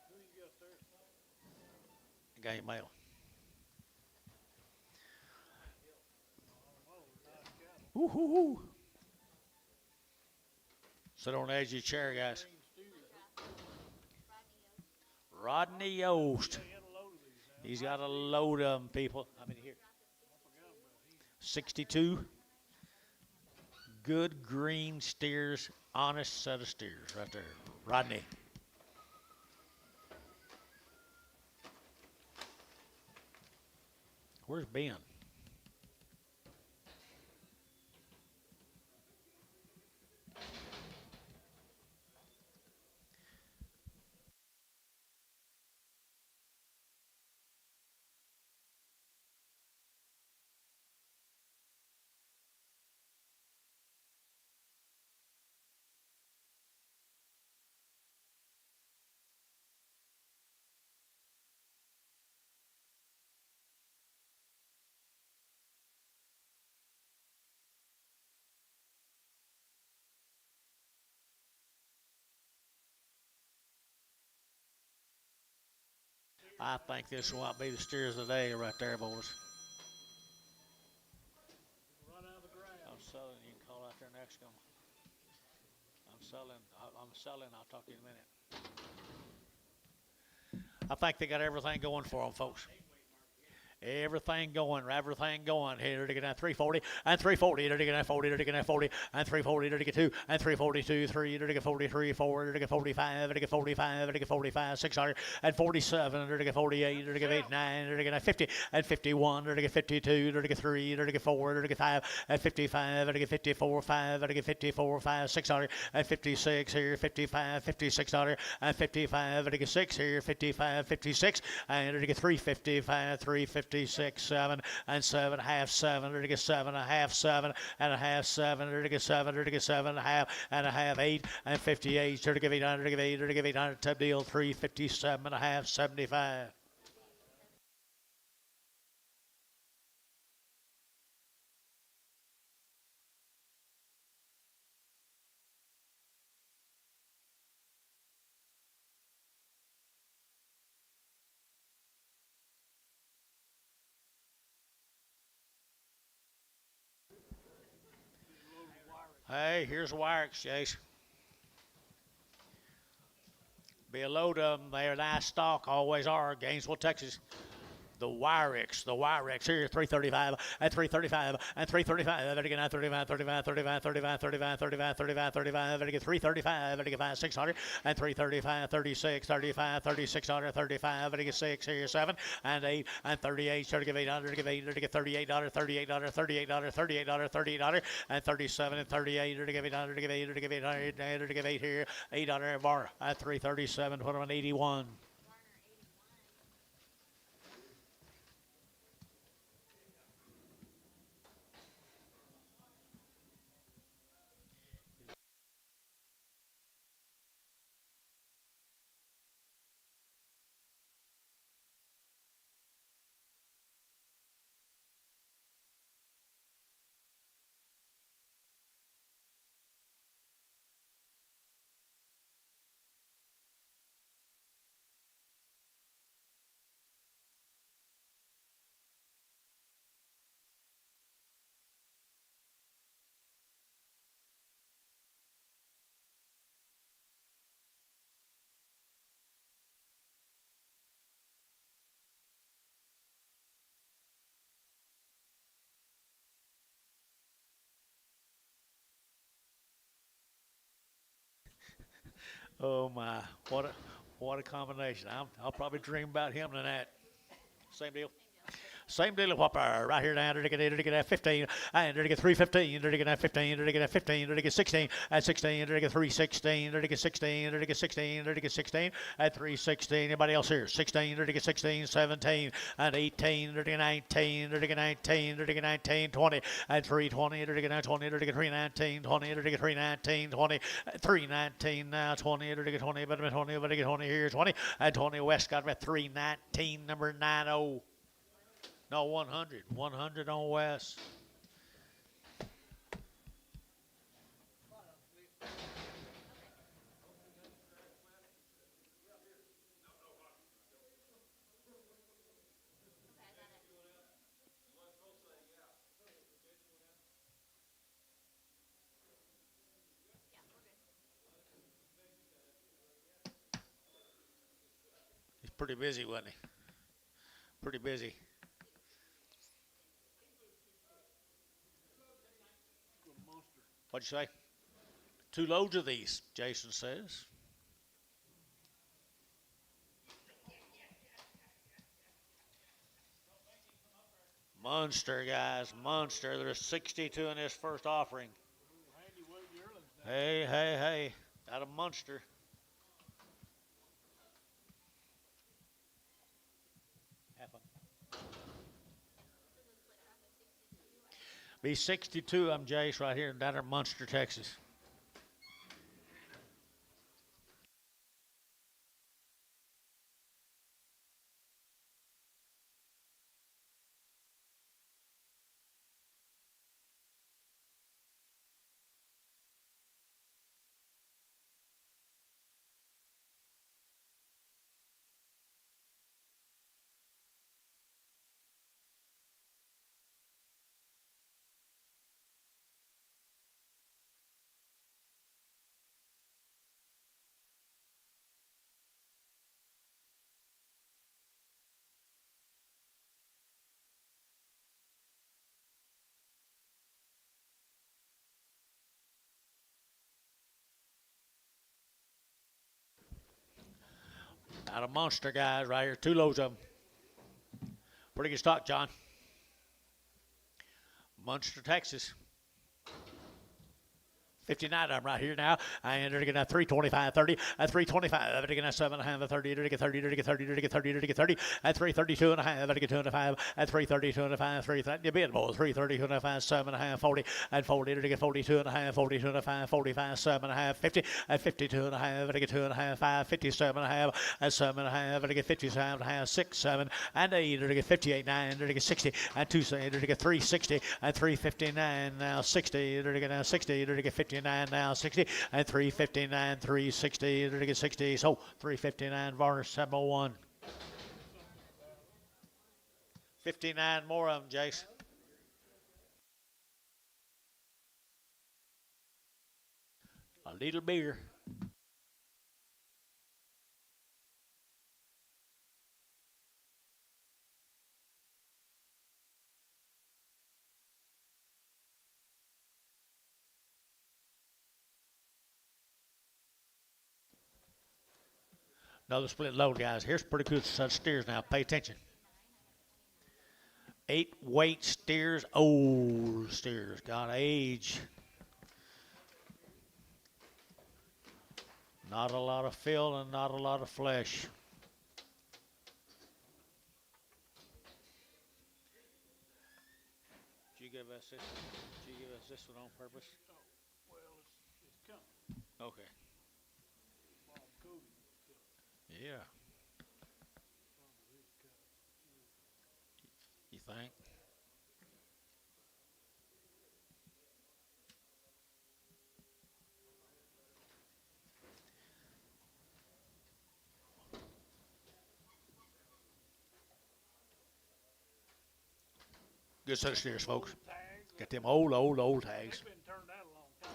Who you got there? Game mail. Woo-hoo-hoo. Sit on the edge of your chair, guys. Rodney Yost. He's got a load of them, people. How many here? 62. Good green steers, honest set of steers right there. Rodney. Where's Ben? I think this might be the steers of the day right there, boys. I'm selling. You can call out there next to 'em. I'm selling. I'm selling. I'll talk to you in a minute. I think they got everything going for them, folks. Everything going here to get that 340 and 340 to get that 40 to get that 40 and 340 to get 2 and 342 3 to get 43 4 to get 45 to get 45 to get 45 600 and 47 to get 48 to get 89 to get that 50 and 51 to get 52 to get 3 to get 4 to get 5 and 55 to get 54 5 to get 54 5 600 and 56 here 55 56 and 55 to get 6 here 55 56 and to get 355 356 7 and 7 half 7 to get 7 a half 7 and a half 7 to get 7 to get 7 and a half 8 and 58 to give 800 to give 8 to give 800 tub deal 357 and a half 75. Hey, here's a wire exchange. Be a load of them. They're nice stock, always are. Gainesville, Texas. The Wyrex here, 335 and 335 and 335. Better get 35, 35, 35, 35, 35, 35, 35, 35. Better get 335. Better get 5, 600 and 335, 36, 35, 3600, 35. Better get 6 here, 7 and 8 and 38. Better get 800, give 8 to get $38, $38, $38, $38, $38 and 37 and 38. To give 800, to give 8 to give 800, to give 8 here, $8 bar at 337. Put them on 81. Oh my, what a combination. I'll probably dream about him tonight. Same deal. Same deal, whopper. Right here now, to get 15, and to get 315, to get 15, to get 15, to get 16, and 16, to get 316, to get 16, to get 16, to get 16, and 316. Anybody else here? 16, to get 16, 17, and 18, to get 19, to get 19, to get 19, 20, and 320, to get 20, to get 319, 20, to get 319, 20, 319 now, 20, to get 20, but 20, but to get 20 here, 20, and 20 West got about 319, number 90. No, 100. 100 on West. He's pretty busy, wasn't he? Pretty busy. What'd you say? 2 loads of these, Jason says. Monster, guys. Monster. There's 62 in this first offering. Hey, hey, hey. Got a monster. Be 62, I'm Jace, right here down in Munster, Texas. Got a monster, guys, right here. 2 loads of them. Pretty good stock, John. Munster, Texas. 59 of them right here now. And they're going to 325.30 at 325. They're going to 7.5 at 30. They're going to 30. They're going to 30. They're going to 30. They're going to 30 at 332 and a half. They're going to 2.5 at 332 and a half. 330. You bid more. 332 and a half. 7.5. 40 at 40. They're going to get 42 and a half. 42 and a half. 45. 7.5. 50 at 52 and a half. They're going to get 2.5. 5. 57 and a half at 7.5. They're going to get 57 and a half. 6, 7 and 8. They're going to get 58. 9. They're going to get 60 at 2. They're going to get 360 at 359. Now 60. They're going to get now 60. They're going to get 59 now 60 and 359 360 they're to get 60 so 359 varnish 701 59 more of them, Jace. A little bigger. Another split load, guys. Here's pretty good steers now. Pay attention. 8 weight steers, old steers. Got age. Not a lot of fill and not a lot of flesh. Did you give us this? Did you give us this one on purpose? Oh, well, it's coming. Okay. Bob Cody was coming. Yeah. You think? Good set of steers, folks. Got them old tags. Been turned out a long time.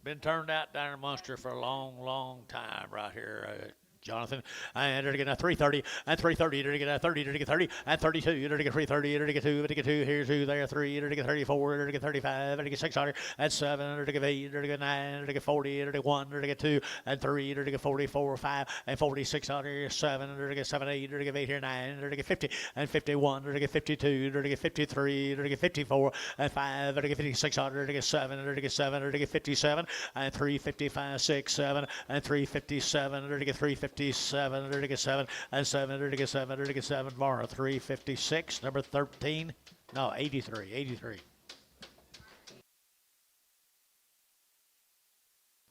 Been turned out down in Munster for a long time right here, Jonathan. And they're getting a 330 and 330. They're getting a 30. They're getting 30 and 32. They're getting 330. They're getting 2. They're getting 2. Here's 2. There 3. They're getting 34. They're getting 35. They're getting 600 and 7. They're getting 8. They're getting 9. They're getting 40. They're getting 1. They're getting 2 and 3. They're getting 44, 5 and 46. They're 7. They're getting 7, 8. They're getting 8 here 9. They're getting 50 and 51. They're getting 52. They're getting 53. They're getting 54 and 5. They're getting 56. They're getting 7. They're getting 7. They're getting 57 and 355, 6, 7 and 357. They're getting 357. They're to get 7 and 7. They're to get 7. They're to get 7. Varner 356. Number 13. No, 83. 83.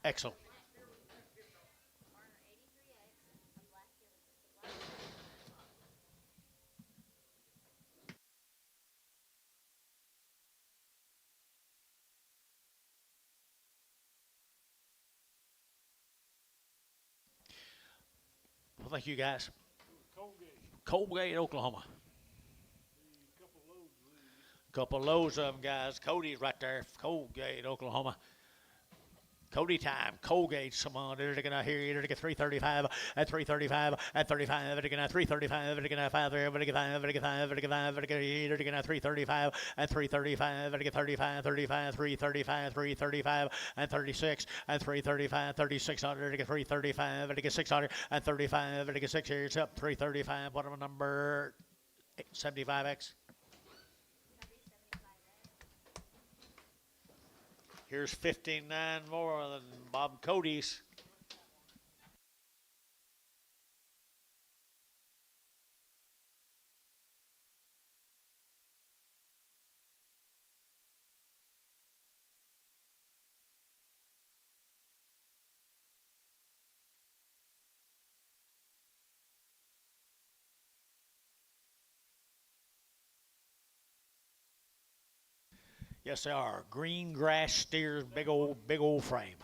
Excellent. Well, thank you, guys. Colgate, Oklahoma. Couple loads of them, guys. Cody's right there. Colgate, Oklahoma. Cody time. Colgate, someone. They're going to hear you. They're going to get 335 at 335 at 35. They're going to 335. They're going to 5. They're going to 5. They're going to 5. They're going to 5. They're going to 335 at 335. They're going to 35, 35, 335, 335 and 36 and 335, 36. They're going to 335. They're going to 600 and 35. They're going to 6 here. It's up 335. What am I number? 75X. Here's 59 more than Bob Cody's. Yes, they are. Green grass steers, big old frame.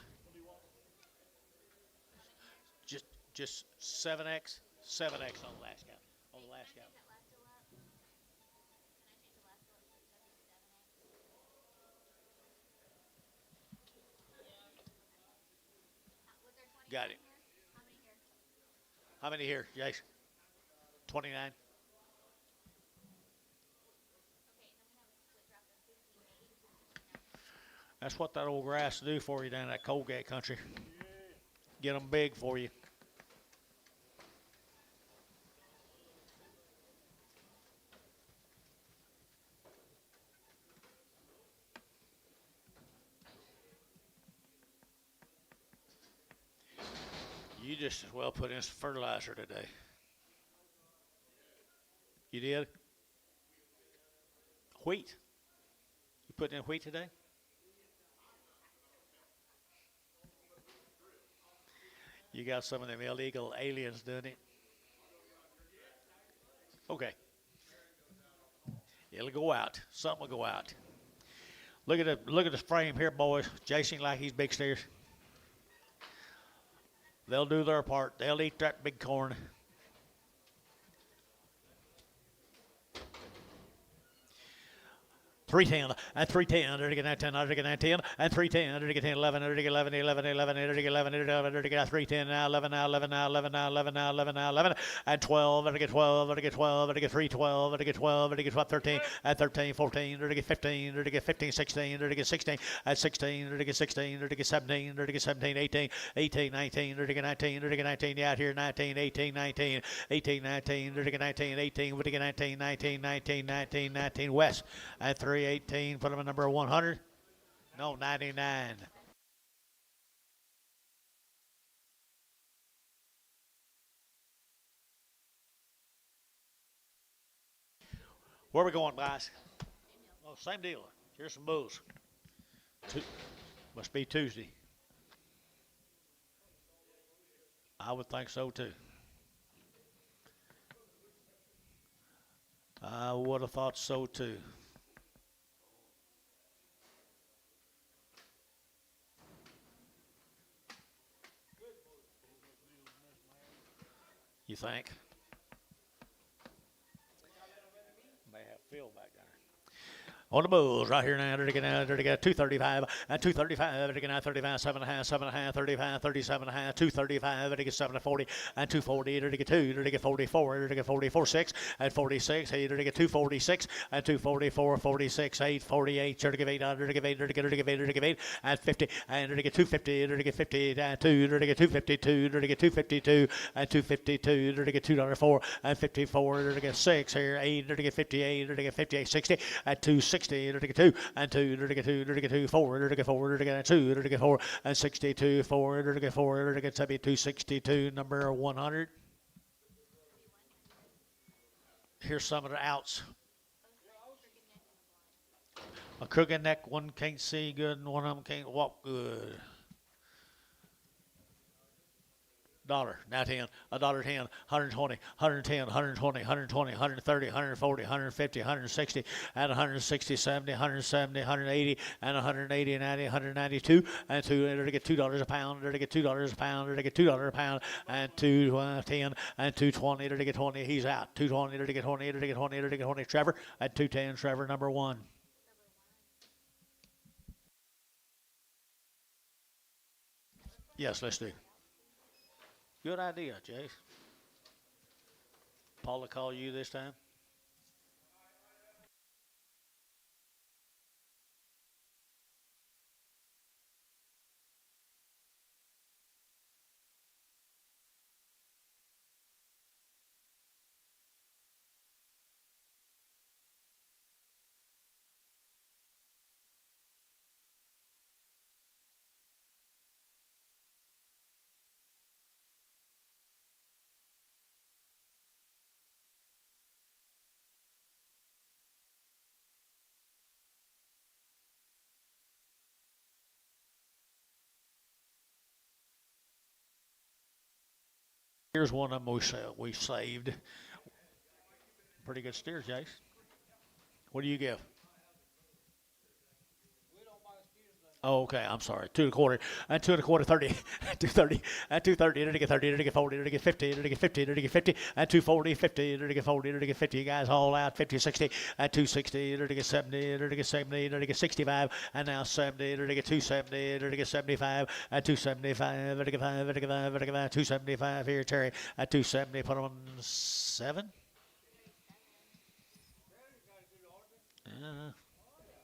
Just 7X? 7X on the last count. On the last count. Got it. How many here, Jason? 29. That's what that old grass will do for you down in that Colgate country. Get them big for you. You just as well put in some fertilizer today. You did? Wheat. You put in wheat today? You got some of them illegal aliens doing it? Okay. It'll go out. Something will go out. Look at the frame here, boys. Jason like he's big steers. They'll do their part. They'll eat that big corn. 310 and 310, there to get 10, there to get 10, and 310, there to get 10, 11, there to get 11, 11, 11, there to get 11, there to get 310 now, 11 now, 11 now, 11 now, 11 now, 11 now, 11, and 12, there to get 12, there to get 12, there to get 312, there to get 12, there to get 13, and 13, 14, there to get 15, there to get 15, 16, there to get 16, and 16, there to get 16, there to get 17, there to get 17, 18, 18, 19, there to get 19, there to get 19, out here 19, 18, 19, 18, 19, there to get 19, 18, there to get 19, 19, 19, 19, 19, West, and 318, put him at number 100. No, 99. Where are we going, guys? Oh, same deal. Here's some bulls. Must be Tuesday. I would think so, too. I would have thought so, too. You think? May have Phil back there. On the bulls right here now, there to get 235 and 235, there to get 35, 7.5, 35, 37.5, 235, there to get 740 and 240, there to get 2, there to get 44, there to get 44, 6 and 46, there to get 246 and 244, 46, 8, 48, there to get 8, there to get 8, there to get 8, there to get 8 and 50, and there to get 250, there to get 50 and 2, there to get 252, there to get 252 and 252, there to get $2.04 and 54, there to get 6 here, 8, there to get 58, there to get 58, 60 and 260. There to get 2 and 2, there to get 2, there to get 2, 4, there to get 4, there to get 2, there to get 4 and 62, 4, there to get 4, there to get 72, 62, number 100. Here's some of the outs. A crooked neck, one can't see good, and one of them can't walk good. Dollar, now 10, $1.10, 120, 110, 120, 120, 130, 140, 150, 160, and 160, 70, 170, 180, and 180, 90, 192, and 2, there to get $2 a pound, there to get $2 a pound, there to get $2 a pound, and 210, and 220, there to get 20, he's out, 220, there to get 20, there to get 20, there to get 20, Trevor, at 210, Trevor, number 1. Yes, let's do. Good idea, Jace. Paula call you this time? Here's one of them we saved. Pretty good steers, Jace. What do you give? Oh, okay. I'm sorry. 2 1/4 and 2 1/4, 30, 230 and 230. There to get 30. There to get 40. There to get 50. There to get 50. There to get 50 and 240, 50. There to get 40. There to get 50. You guys all out. 50, 60 and 260. There to get 70. There to get 70. There to get 65 and now 70. There to get 270. There to get 75 and 275. There to get 5. There to get 5. There to get 5. 275 here, Terry at 270. Put on 7. I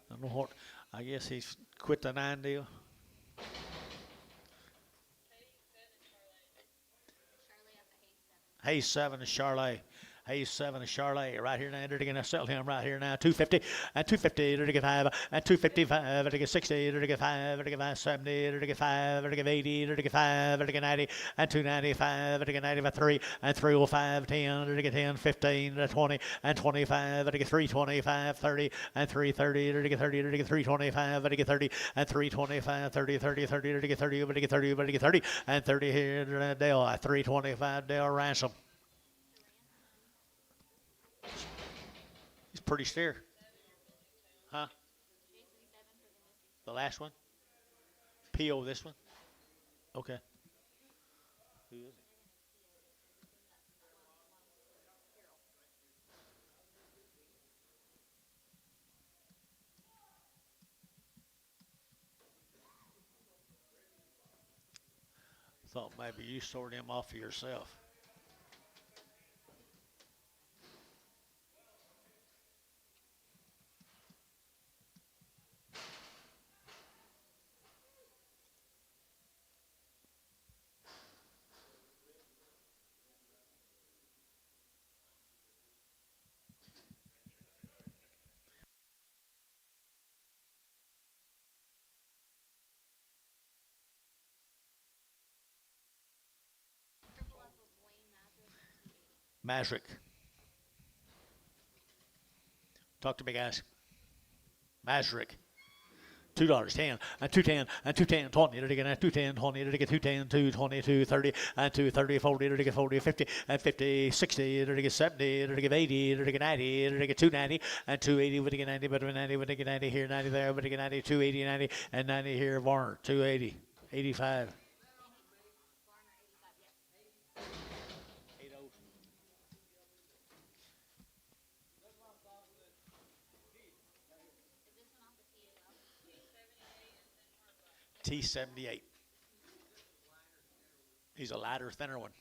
don't know what. I guess he's quit the 9 deal. Hayes 7 is Charlotte. Hayes 7 is Charlotte right here now. They're going to sell him right here now. 250 and 250. They're going to get 5 and 255. They're going to get 60. They're going to get 5. They're going to get 70. They're going to get 5. They're going to get 80. They're going to get 5. They're going to get 90 and 295. They're going to get 95 3 and 305 10. They're going to get 10 15 20 and 25. They're going to get 325 30 and 330. They're going to get 30. They're going to get 325. They're going to get 30 and 325 30 30 30. They're going to get 30. They're going to get 30. They're going to get 30 and 30 here. Dale 325. Dale Ransom. He's pretty steer. Huh? The last one? P.O. this one? Okay. Who is it? Thought maybe you sorted him off for yourself. Masrick. Talk to me, guys. Masrick. $2, 10, and 210, and 210, 20, to get 210, 20, to get 210, 220, 230, and 230, 40, to get 40, 50, and 50, 60, to get 70, to get 80, to get 90, to get 290, and 280, to get 90, but 90, to get 90 here, 90 there, but to get 90, 280, 90, and 90 here, Varner, 280, 85. T78. He's a lighter, thinner one.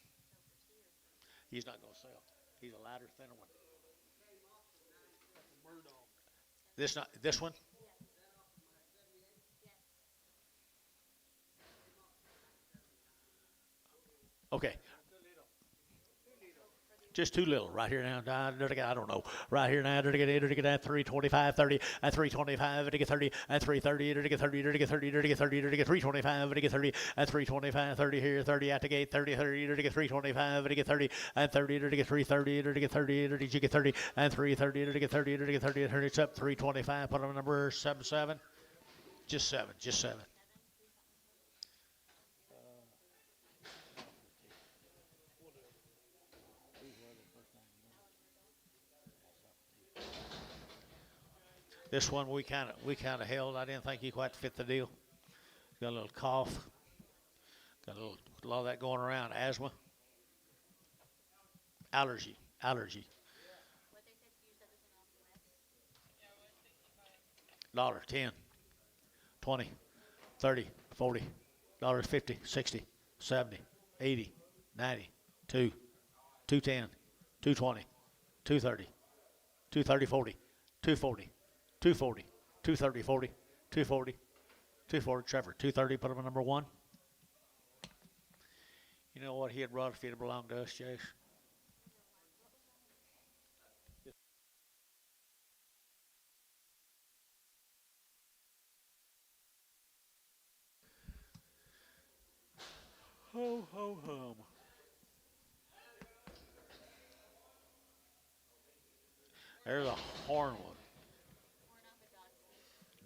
He's not going to sell. He's a lighter, thinner one. This one? Okay. Just too little right here now. I don't know. Right here now, to get 325, 30, and 325, to get 30, and 330, to get 30, to get 30, to get 30, to get 325, to get 30, and 325, 30 here, 30 at the gate, 30, 30, to get 325, to get 30, and 30, to get 330, to get 30, to get 30, and 330, to get 30, to get 30, 30, it's up 325. Put on number 77. Just 7. This one we kind of held. I didn't think he quite fit the deal. Got a little cough. Got a lot of that going around. Asthma. Allergy. $1, 10, 20, 30, 40, $50, 60, 70, 80, 90, 2, 210, 220, 230, 230, 40, 240. 240, 230, 40, 240, 240, Trevor, 230, put him on number 1. You know what he had brought if he'd belonged to us, Chase? Ho, ho, hum. There's a horn one.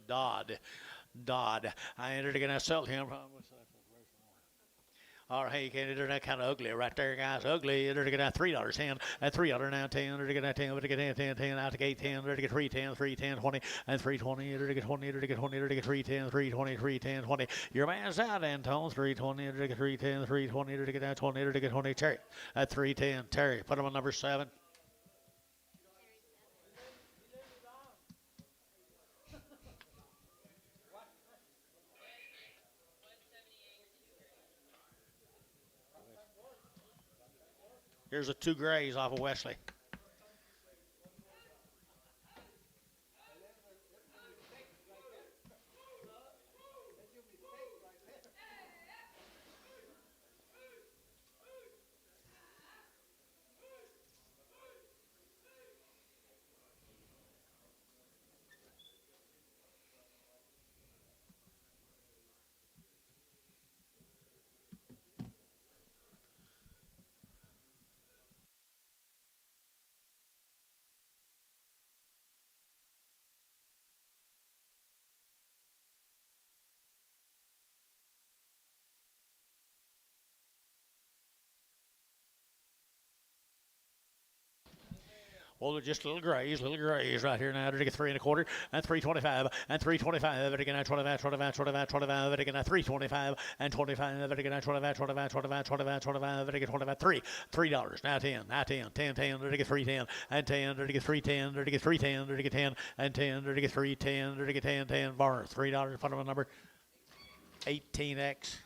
Dodd. I entered again. I sold him. All right, they're not kind of ugly right there, guys. Ugly. They're going to get $3, 10, and $3 now, 10. They're going to get 10, but to get 10, 10, out to gate 10. They're going to get 310, 310, 20, and 320. They're going to get 20. They're going to get 20. They're going to get 310, 320, 310, 20. Your man's out, Anton. 320. They're going to get 310, 320. They're going to get 20. They're going to get 20. Terry at 310. Terry, put him on number 7. Here's the 2 grays off of Wesley. Well, they're just little grays right here now. They're get 3 1/4 and 3.25 and 3.25. They're getting 25, 25, 25, 25. They're getting 3.25 and 25. They're getting 25, 25, 25, 25, 25. They're getting 25, $3. Now 10, 10, 10. They're get 3.10 and 10. They're get 3.10. They're get 3.10. They're get 10 and 10. They're get 3.10. They're get 10, 10. Bar $3. Fundamental number 18X.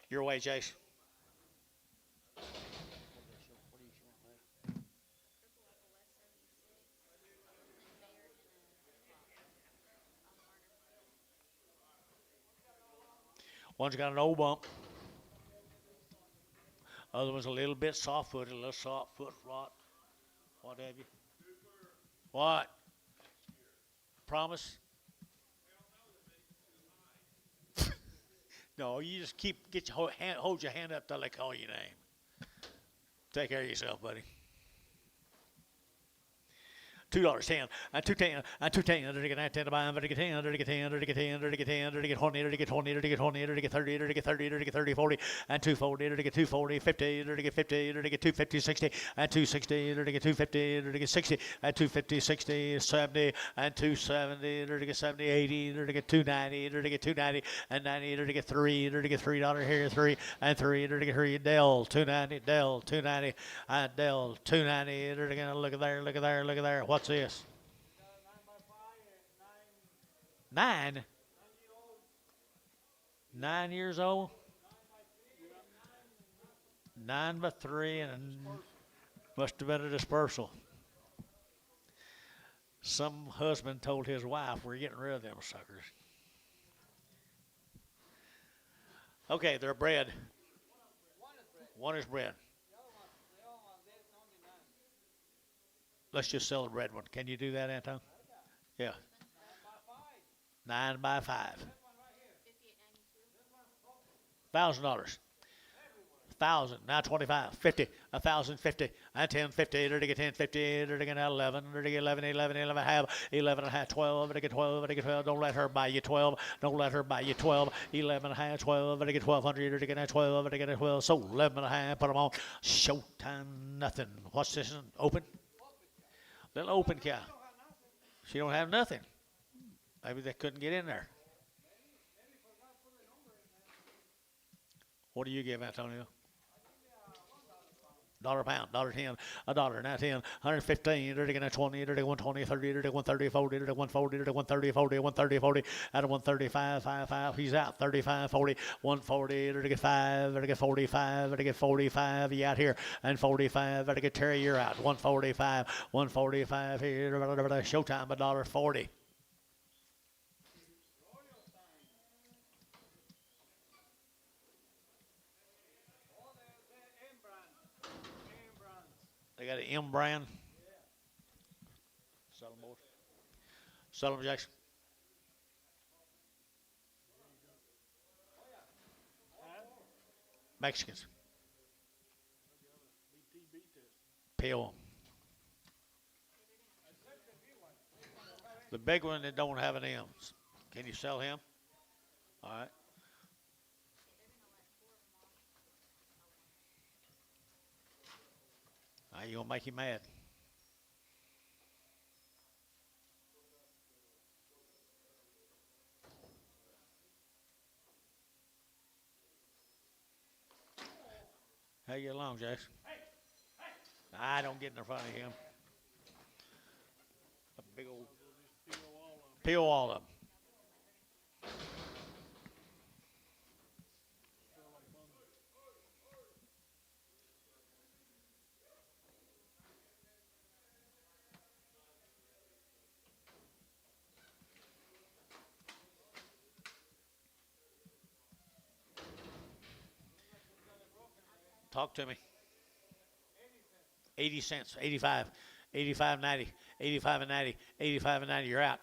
Your way, Chase. One's got an old bump. Other one's a little bit soft-footed, a little soft foot rot. What have you? What? Promise? No, you just hold your hand up till they call your name. Take care of yourself, buddy. $2, 10, and 2.10, and 2.10, to get 10 to buy, to get 10, to get 10, to get 10, to get 10, to get 20, to get 20, to get 20, to get 30, to get 30, to get 30, 40, and 240, to get 240, 50, to get 50, to get 250, 60, and 260, to get 250, to get 60, and 250, 60, 70, and 270, to get 70, 80, to get 290, to get 290, and 90, to get 3, to get $3 here, 3, and 3, to get 3, Dell, 290, Dell, 290, and Dell, 290, to get, look at there, look at there, look at there. What's this? 9? 9 years old? 9 by 3, and must have been a dispersal. Some husband told his wife, we're getting rid of them suckers. Okay, they're bred. One is bred. Let's just sell the red one. Can you do that, Anton? Yeah. 9 by 5. $1,000. 1,000. Now 25. 50. 1,050. And 1050. They're to get 1050. They're to get 11. They're to get 11. 11 and a half. 11 and a half. 12. They're to get 12. They're to get 12. Don't let her buy you 12. Don't let her buy you 12. 11 and a half. 12. They're to get 1,200. They're to get 12. They're to get 12. So 11 and a half. Put them on. Showtime. Nothing. What's this? Open? Little open cow. She don't have nothing. Maybe they couldn't get in there. What do you give, Antonio? $1 a pound, $1.10, $1, now 10, 115, they're taking 20, they're taking 120, 30, they're taking 130, 40, they're taking 140, they're taking 130, 40, 130, 40, out of 135, 5, he's out, 35, 40, 140, they're taking 5, they're taking 45, they're taking 45, he out here, and 45, they're taking Terry, you're out, 145 here, showtime, $1.40. They got an M brand. Sell them, boys. Sell them, Jackson. Mexicans. Pale. The big one that don't have an M. Can you sell him? All right. Now you're gonna make him mad. How you get along, Jackson? I don't get in front of him. A big old peel all of them. Talk to me. 80 cents, 85, 85, 90, 85 and 90, 85 and 90, you're out.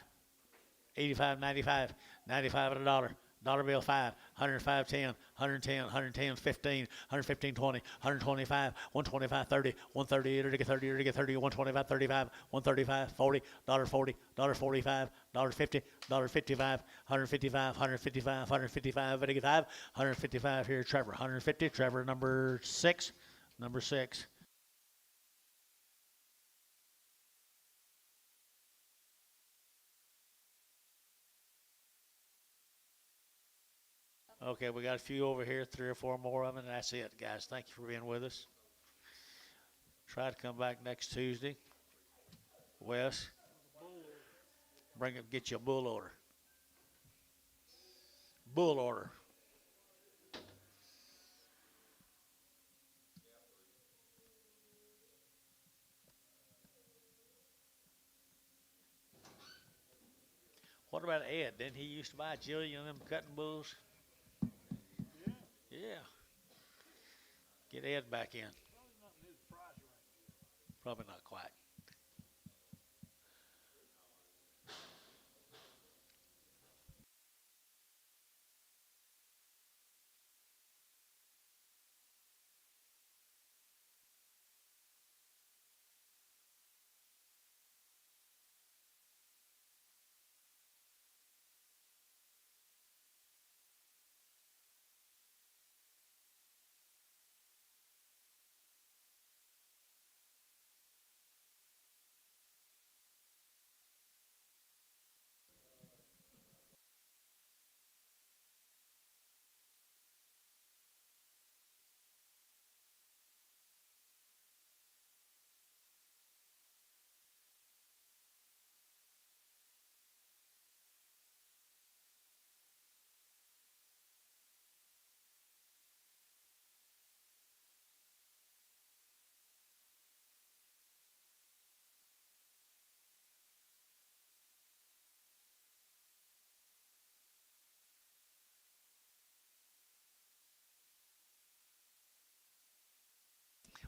85, 95, 95 and $1. Dollar bill 5, 105, 10, 110, 110, 15, 115, 20, 125, 125, 30, 130, to get 30, to get 30, 125, 35, 135, 40, $40, $45, $50, $55, 155, 155, 155, to get 5, 155 here, Trevor, 150, Trevor number 6. Okay, we got a few over here, 3 or 4 more of them, and that's it, guys. Thank you for being with us. Try to come back next Tuesday. Wes, bring it, get you a bull order. Bull order. What about Ed? Didn't he used to buy a jillion of them cutting bulls? Yeah. Yeah. Get Ed back in. Probably not in his price range. Probably not quite.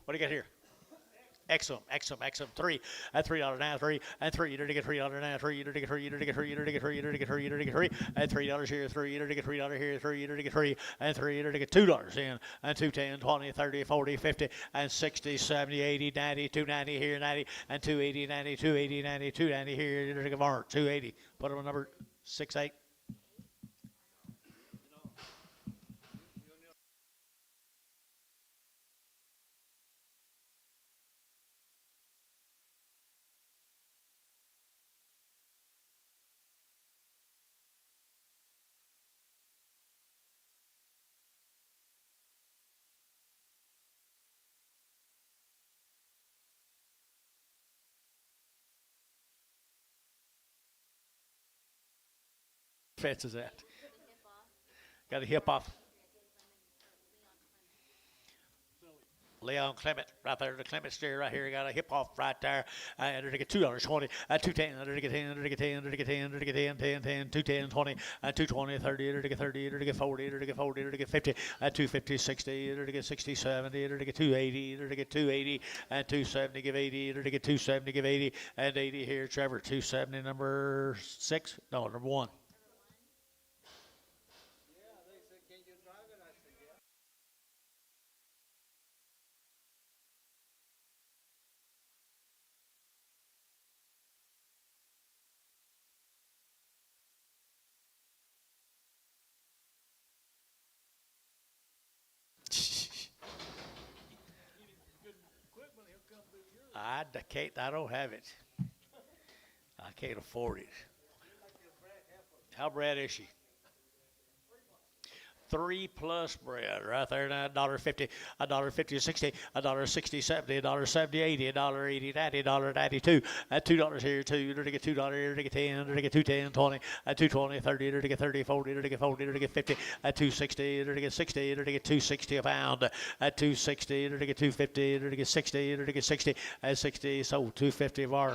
What do you got here? Excellent. 3 at $3 now, 3 and 3. You're to get $3 now, 3. You're to get 3. You're to get 3. You're to get 3. You're to get 3. You're to get 3 and $3 here, 3. You're to get $3 here, 3. You're to get 3 and 3. You're to get $2 in and 2, 10, 20, 30, 40, 50 and 60, 70, 80, 90, 290 here, 90 and 280, 90, 280, 90, 290 here. You're to get more, 280. Put on number 6, 8. Fence is that? Got a hip off. Leon Clement, right there, the Clement steer right here. You got a hip off right there. And to get $2.20, 210, to get 10, to get 10, to get 10, to get 10, 10, 10, 210, 20, 220, 30, to get 30, to get 40, to get 40, to get 50, 250, 60, to get 60, 70, to get 280, to get 280, and 270, give 80, to get 270, give 80, and 80 here, Trevor, 270, number 6, no, number 1. Yeah, they said, can you drive it? I said, yeah. I don't have it. I can't afford it. How bred is she? 3 plus bread right there now. $1.50, $1.50, 60, $1.60, 70, $1.70, 80, $1.80, 90, $1.92. At $2 here, 2. To get $2 here, to get 10, to get 210, 20, at 220, 30, to get 30, 40, to get 40, to get 50, at 260, to get 60, to get 260 a pound, at 260, to get 250, to get 60, to get 60, at 60, so 250 of our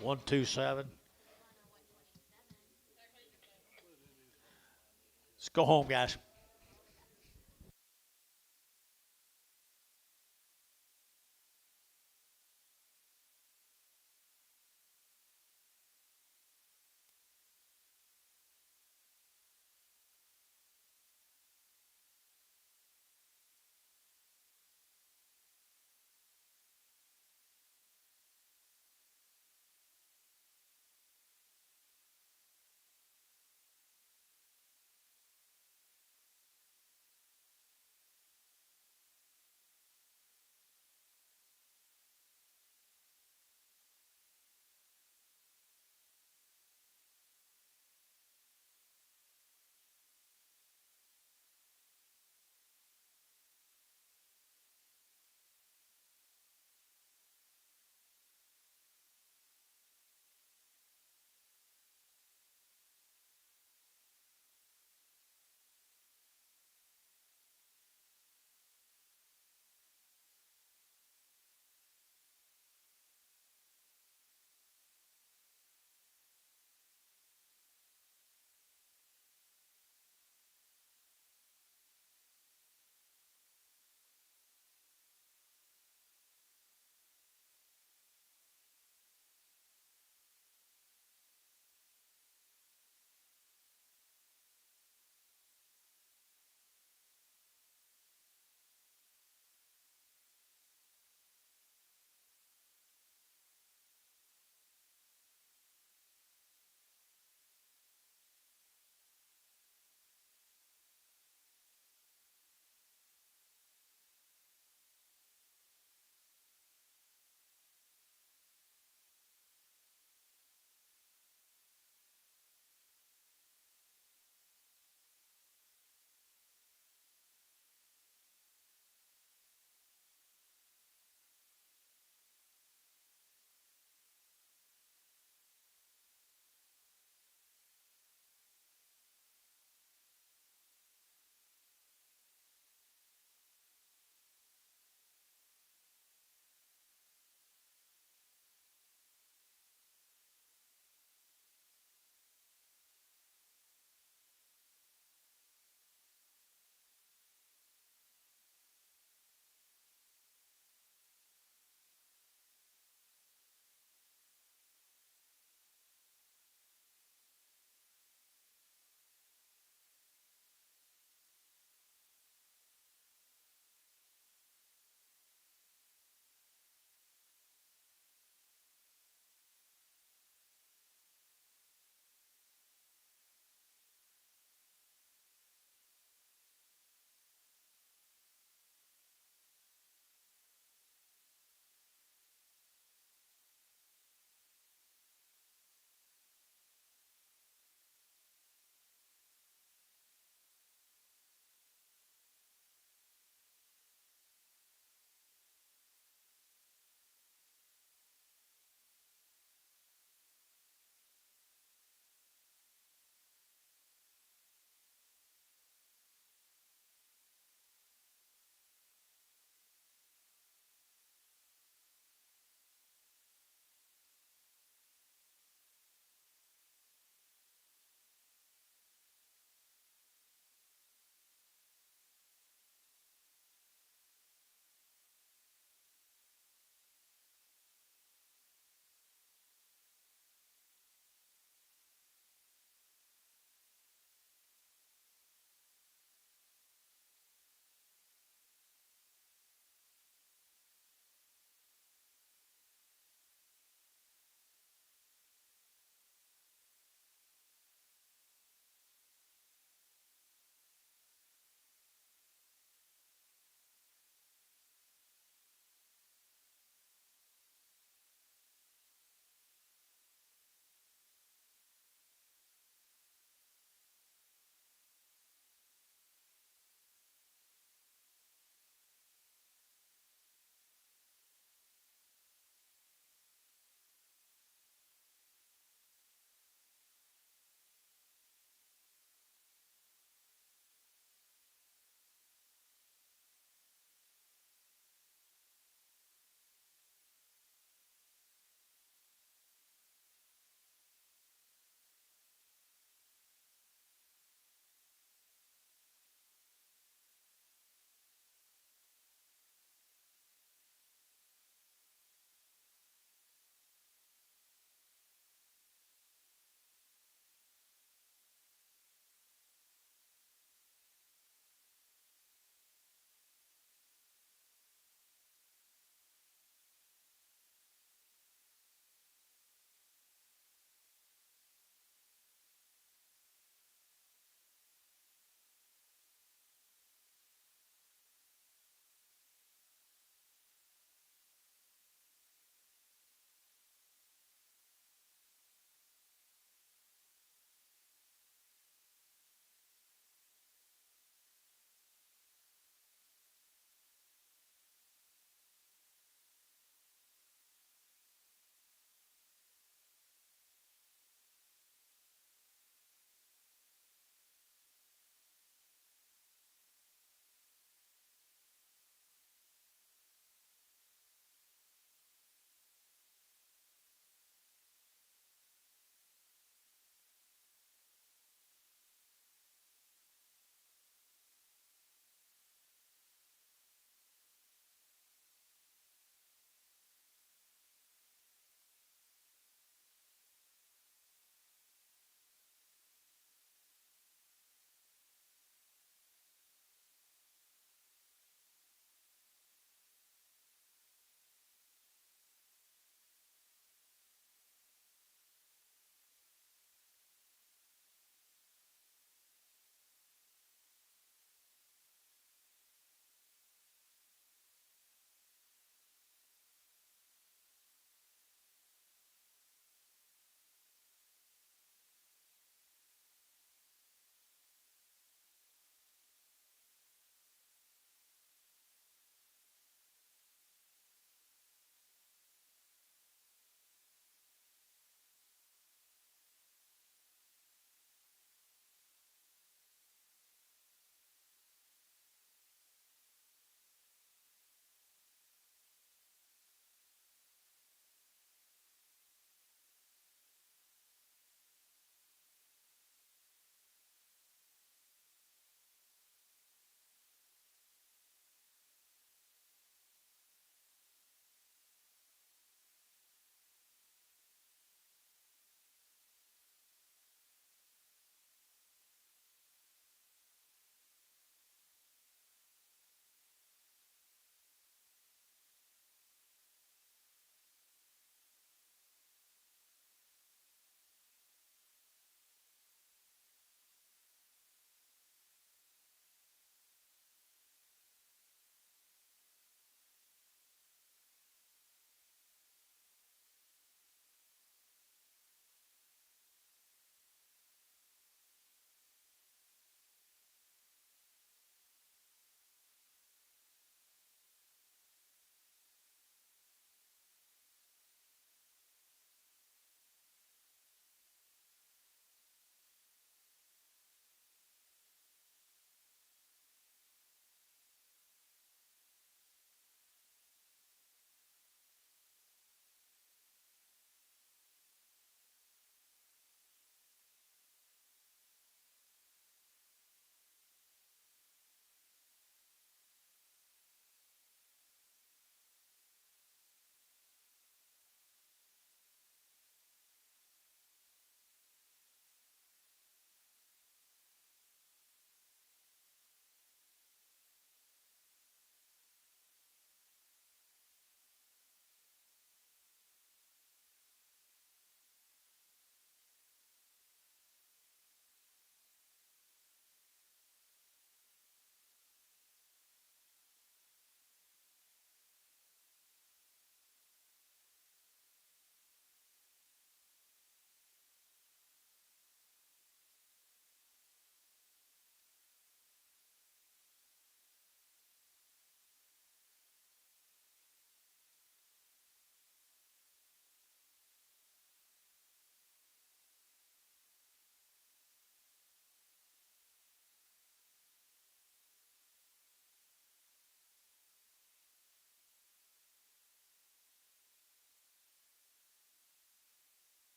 127. Let's go home, guys.